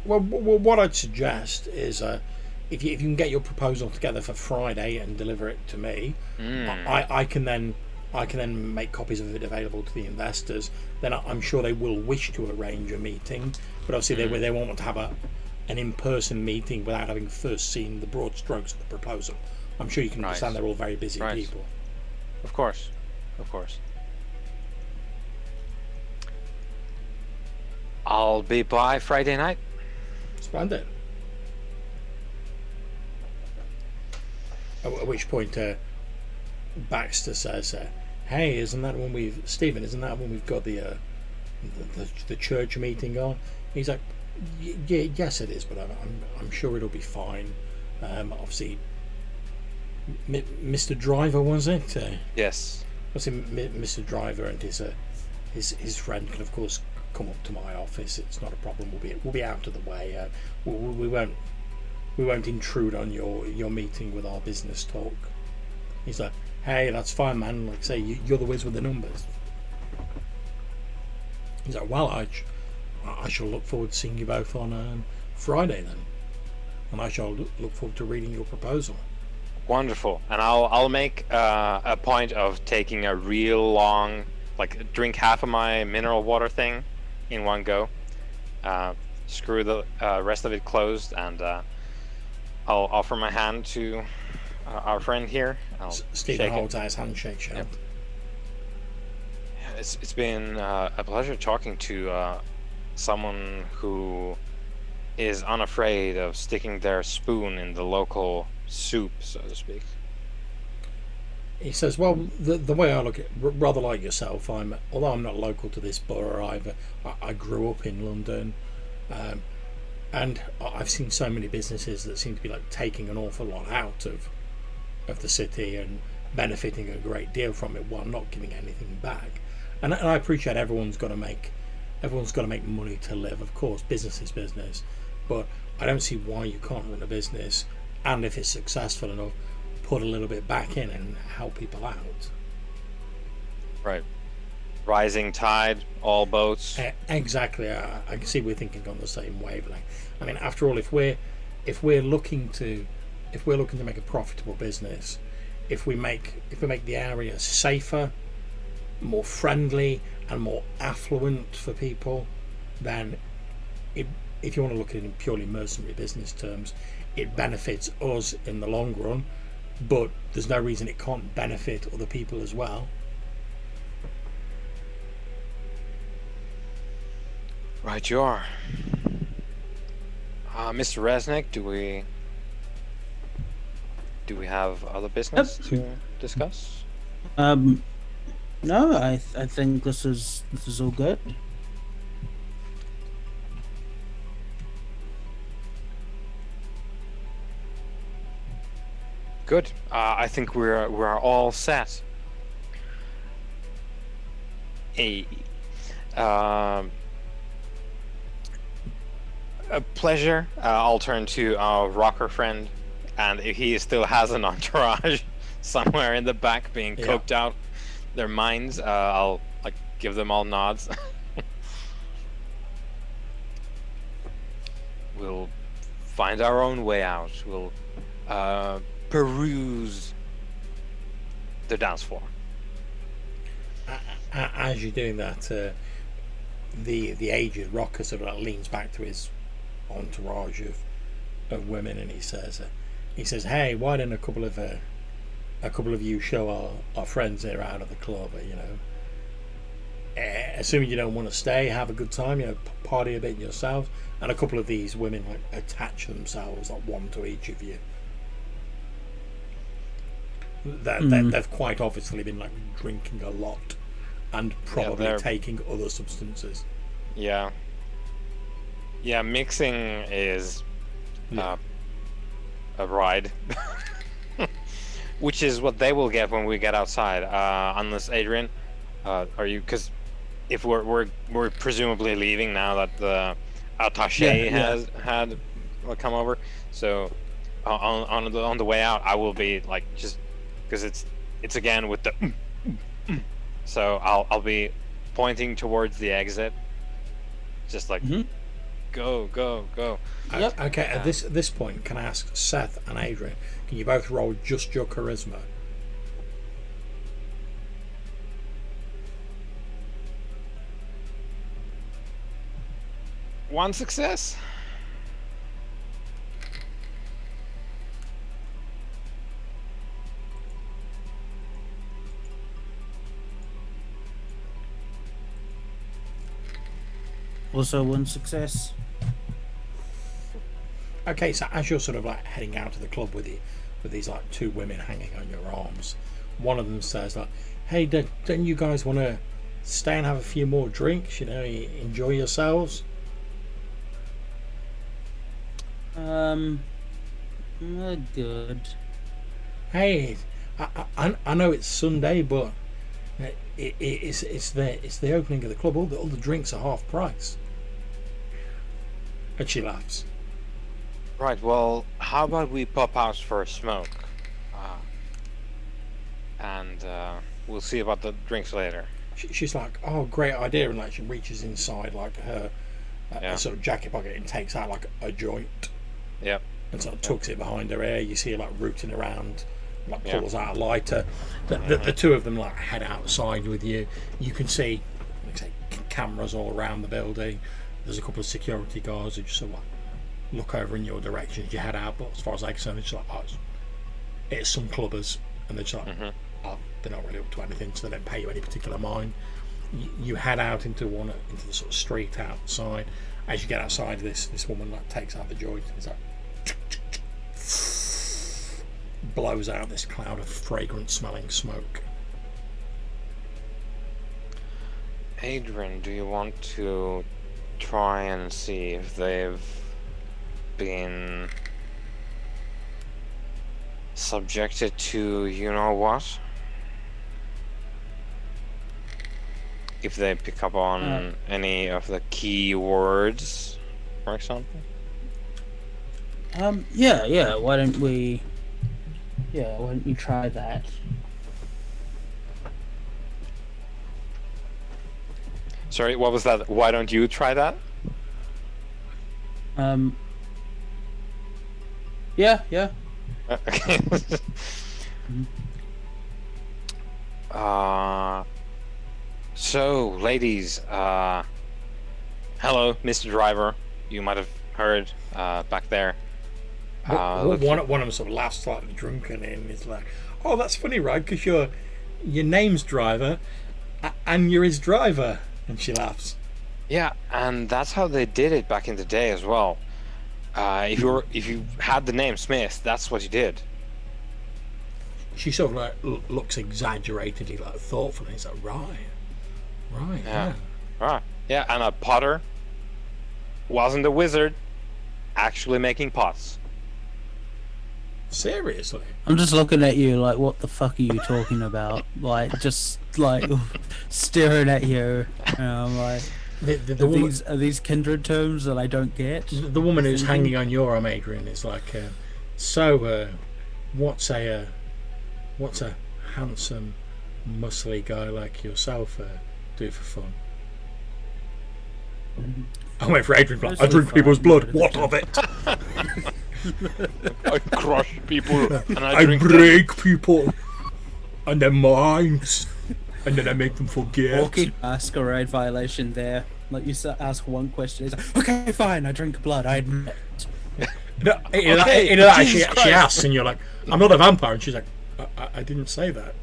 Well, what I'd suggest is if you can get your proposal together for Friday and deliver it to me, I can then make copies of it available to the investors. Then I'm sure they will wish to arrange a meeting, but obviously they won't want to have an in-person meeting without having first seen the broad strokes of the proposal. I'm sure you can understand they're all very busy people. Of course. I'll be by Friday night. Splendid. At which point Baxter says, "Hey, isn't that when we've got the church meeting on?" He's like, "Yes, it is, but I'm sure it'll be fine." Obviously, Mr. Driver, was it? Yes. Obviously, Mr. Driver and his friend can of course come up to my office. It's not a problem. We'll be out of the way. We won't intrude on your meeting with our business talk. He's like, "Hey, that's fine, man. Like I say, you're the whiz with the numbers." He's like, "Well, I shall look forward to seeing you both on Friday then, and I shall look forward to reading your proposal." Wonderful. And I'll make a point of taking a real long, like drink half of my mineral water thing in one go, screw the rest of it closed, and I'll offer my hand to our friend here. Stephen holds out his hand, shakes your hand. It's been a pleasure talking to someone who is unafraid of sticking their spoon in the local soup, so to speak. He says, "Well, the way I look at it, rather like yourself, although I'm not local to this borough either, I grew up in London, and I've seen so many businesses that seem to be like taking an awful lot out of the city and benefiting a great deal from it while not giving anything back. And I appreciate everyone's got to make money to live. Of course, business is business, but I don't see why you can't run a business, and if it's successful enough, put a little bit back in and help people out." Right. Rising tide, all boats. Exactly. I can see we're thinking on the same wavelength. I mean, after all, if we're looking to make a profitable business, if we make the area safer, more friendly, and more affluent for people, then if you want to look at it in purely mercenary business terms, it benefits us in the long run, but there's no reason it can't benefit other people as well. Right, you are. Mr. Resnick, do we have other business to discuss? No, I think this is all good. Good. I think we're all set. A pleasure. I'll turn to our rocker friend, and if he still has an entourage somewhere in the back being coked out their minds, I'll give them all nods. We'll find our own way out. We'll peruse the dance floor. As you're doing that, the aged rocker sort of leans back to his entourage of women, and he says, "Hey, why don't a couple of you show our friends here out of the club? Assuming you don't want to stay, have a good time, party a bit yourselves." And a couple of these women attach themselves, one to each of you. They've quite obviously been drinking a lot and probably taking other substances. Yeah, mixing is a ride. Which is what they will get when we get outside, unless Adrian, are you, because if we're presumably leaving now that the attaché has had come over. So on the way out, I will be like just because it's again with the so I'll be pointing towards the exit, just like go. Yep. Okay, at this point, can I ask Seth and Adrian, can you both roll just your charisma? One success. Also one success. Okay, so as you're sort of like heading out to the club with these like two women hanging on your arms, one of them says like, "Hey, don't you guys want to stay and have a few more drinks? You know, enjoy yourselves." Good. Hey, I know it's Sunday, but it's the opening of the club. All the drinks are half price. And she laughs. Right. Well, how about we pop out for a smoke, and we'll see about the drinks later. She's like, "Oh, great idea!" And like she reaches inside like her sort of jacket pocket and takes out like a joint. Yep. And sort of tucks it behind her ear. You see her like rooting around, like pulls out a lighter. The two of them like head outside with you. You can see, like say, cameras all around the building. There's a couple of security guards who just sort of like look over in your direction as you head out. But as far as they're concerned, it's like, oh, it's some clubbers, and they're just like, oh, they're not really up to anything, so they don't pay you any particular mind. You head out into the sort of street outside. As you get outside, this woman like takes out the joint and is like blows out this cloud of fragrant smelling smoke. Adrian, do you want to try and see if they've been subjected to you know what? If they pick up on any of the key words, for example? Yeah. Why don't you try that? Sorry, what was that? Why don't you try that? Yeah. Okay. So, ladies, hello, Mr. Driver. You might have heard back there. One of them sort of laughs slightly drunken and is like, "Oh, that's funny, right? Because your name's Driver, and you're his driver." And she laughs. Yeah, and that's how they did it back in the day as well. If you had the name Smith, that's what you did. She sort of like looks exaggeratedly like thoughtful, and he's like, right, yeah. Right, yeah. And a potter wasn't a wizard, actually making pots. Seriously? I'm just looking at you like, what the fuck are you talking about? Like, just like staring at you. And I'm like, are these kindred terms that I don't get? The woman who's hanging on your arm, Adrian, is like, so what's a handsome, muscly guy like yourself do for fun? I went for Adrian. Like, I drink people's blood. What of it? I crush people and I break people and their minds, and then I make them forget. Walking masquerade violation there. Like you ask one question, it's like, okay, fine, I drink blood. I admit. She asks, and you're like, "I'm not a vampire," and she's like, "I didn't say that."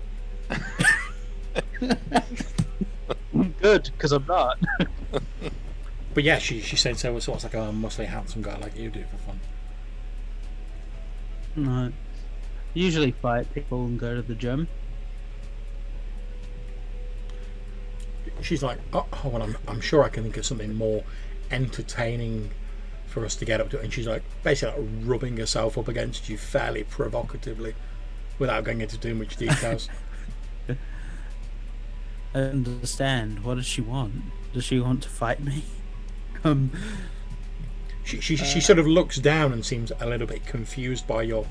Good, because I'm not. But yeah, she said so. What's like a muscly, handsome guy like you do for fun? No. Usually fight people and go to the gym. She's like, oh, well, I'm sure I can think of something more entertaining for us to get up to. And she's like, basically like rubbing herself up against you fairly provocatively, without going into too much details. I understand. What does she want? Does she want to fight me? Um, She sort of looks down and seems a little bit confused by your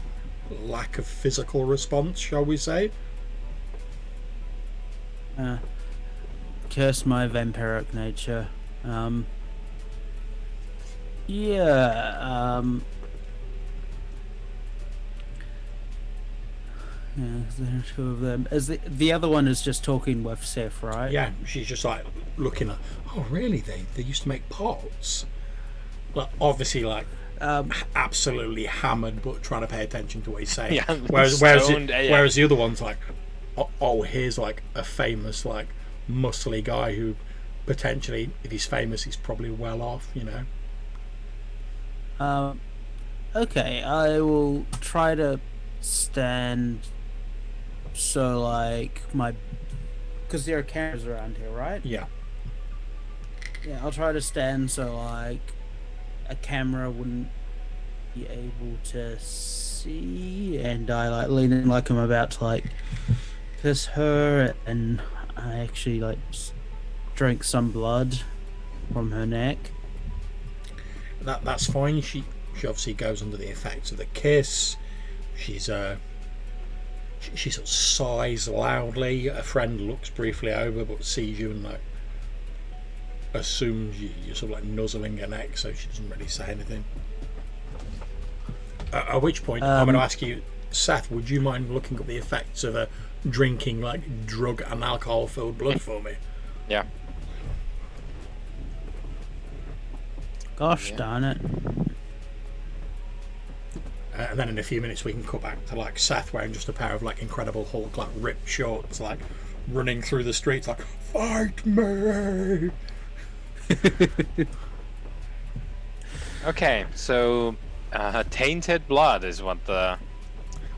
lack of physical response, shall we say? Curse my vampiric nature. Yeah, there are two of them. As the other one is just talking with Seth, right? Yeah, she's just like looking at. Oh, really? They used to make pots. Like obviously, like absolutely hammered, but trying to pay attention to what he's saying. Yeah, whereas stoned, the other one's like, oh, here's like a famous like muscly guy who potentially, if he's famous, he's probably well off. You know. Okay, I will try to stand. So like because there are cameras around here, right? Yeah. Yeah, I'll try to stand so like a camera wouldn't be able to see, and I like lean in like I'm about to like kiss her, and I actually like drink some blood from her neck. That's fine. She obviously goes under the effects of the kiss. She's she sort of sighs loudly. A friend looks briefly over but sees you and like assumes you're sort of like nuzzling her neck, so she doesn't really say anything. At which point I'm going to ask you, Seth, would you mind looking up the effects of drinking like drug and alcohol filled blood for me? Yeah. Gosh darn it. And then in a few minutes we can cut back to like Seth wearing just a pair of like Incredible Hulk like ripped shorts, like running through the streets like, fight me. Okay, so Tainted Blood is what the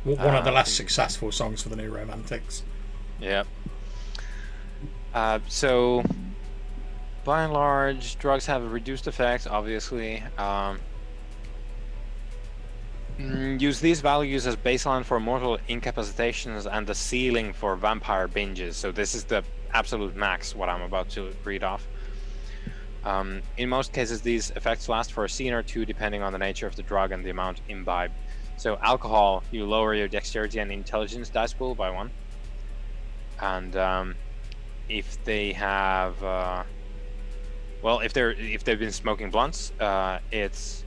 one of the less successful songs for the New Romantics. Yeah. So by and large, drugs have a reduced effect, obviously. Use these values as baseline for mortal incapacitations and the ceiling for vampire binges. So this is the absolute max, what I'm about to read off. In most cases, these effects last for a scene or two, depending on the nature of the drug and the amount imbibed. So alcohol, you lower your dexterity and intelligence dice pool by 1. And if they have, if they've been smoking blunts, it's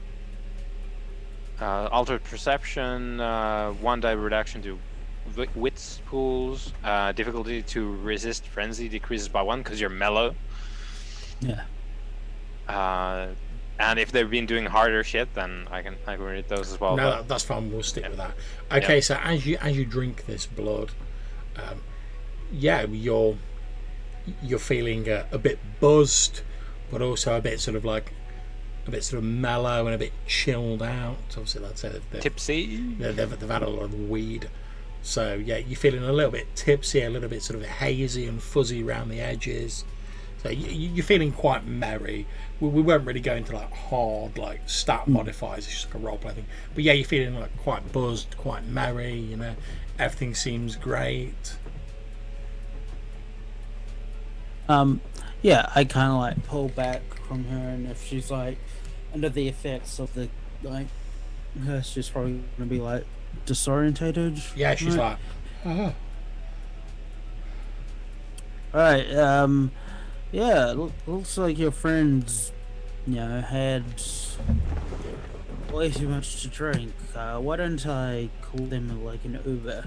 altered perception, 1 die reduction to wits pools, difficulty to resist frenzy decreases by 1 because you're mellow. Yeah. And if they've been doing harder shit, then I can read those as well. No, that's fine. We'll stick with that. Okay, so as you drink this blood, you're feeling a bit buzzed, but also a bit sort of mellow and a bit chilled out. Obviously, that's tipsy. They've had a lot of weed, so yeah, you're feeling a little bit tipsy, a little bit sort of hazy and fuzzy around the edges. So you're feeling quite merry. We weren't really going to like hard like stat modifiers. It's just like a role play thing. But yeah, you're feeling like quite buzzed, quite merry. You know, everything seems great. Yeah, I kind of like pull back from her, and if she's like under the effects of the like, she's probably gonna be like disorientated. Yeah, she's like, oh. Right. Yeah, looks like your friends, had way too much to drink. Why don't I call them like an Uber?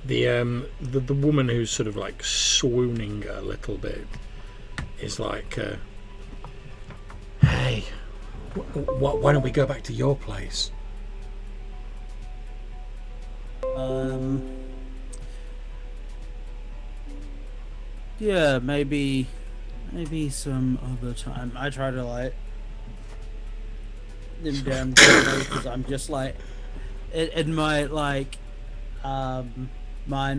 The woman who's sort of like swooning a little bit is like, hey, why don't we go back to your place? Yeah, maybe some other time. I try to like them down because I'm just like in my like mind.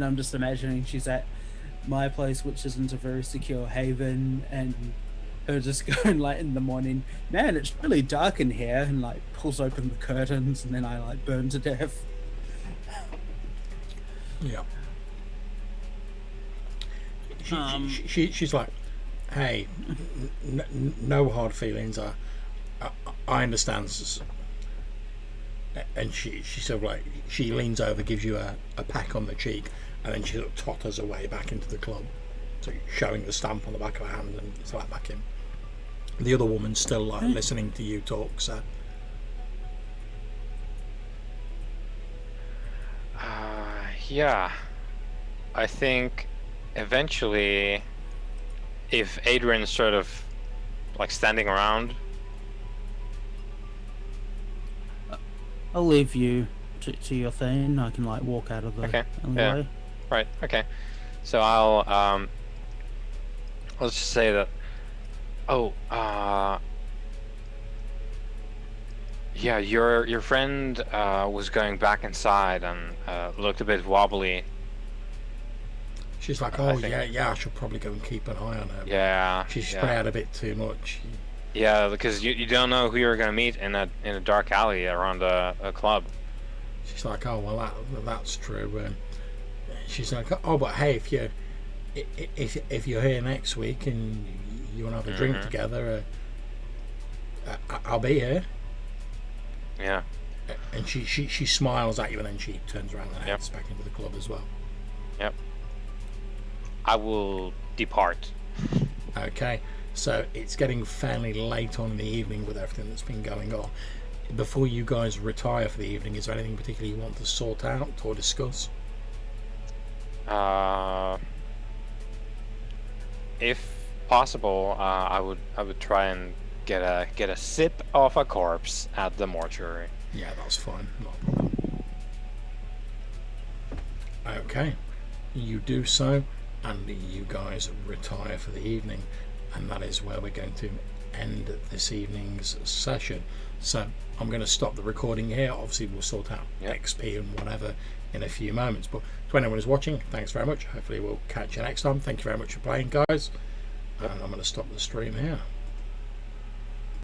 I'm just imagining she's at my place, which isn't a very secure haven, and her just going like in the morning, man, it's really dark in here, and like pulls open the curtains, and then I like burn to death. Yeah. she's like, hey, no hard feelings. I understand. And she sort of like, she leans over, gives you a peck on the cheek, and then she sort of totters away back into the club, so showing the stamp on the back of her hand, and it's like back in. The other woman's still like listening to you talk, so. Yeah, I think eventually, if Adrian's sort of like standing around, I'll leave you to your thing. I can like walk out of the alleyway. Right. Okay. So I'll let's just say that. Oh, yeah, your friend was going back inside and looked a bit wobbly. She's like, oh yeah, I should probably go and keep an eye on her. Yeah. She's sprayed out a bit too much. Yeah, because you don't know who you're gonna meet in a dark alley around a club. She's like, oh well, that's true. She's like, oh, but hey, if you're here next week and you want to have a drink together, I'll be here. Yeah. And she smiles at you, and then she turns around and heads back into the club as well. Yep. I will depart. Okay, so it's getting fairly late on in the evening with everything that's been going on. Before you guys retire for the evening, is there anything particular you want to sort out or discuss? If possible, I would try and get a sip of a corpse at the mortuary. Yeah, that's fine. Not a problem. Okay, you do so, and you guys retire for the evening, and that is where we're going to end this evening's session. So I'm going to stop the recording here. Obviously, we'll sort out XP and whatever in a few moments. But to anyone who's watching, thanks very much. Hopefully, we'll catch you next time. Thank you very much for playing, guys. And I'm going to stop the stream here.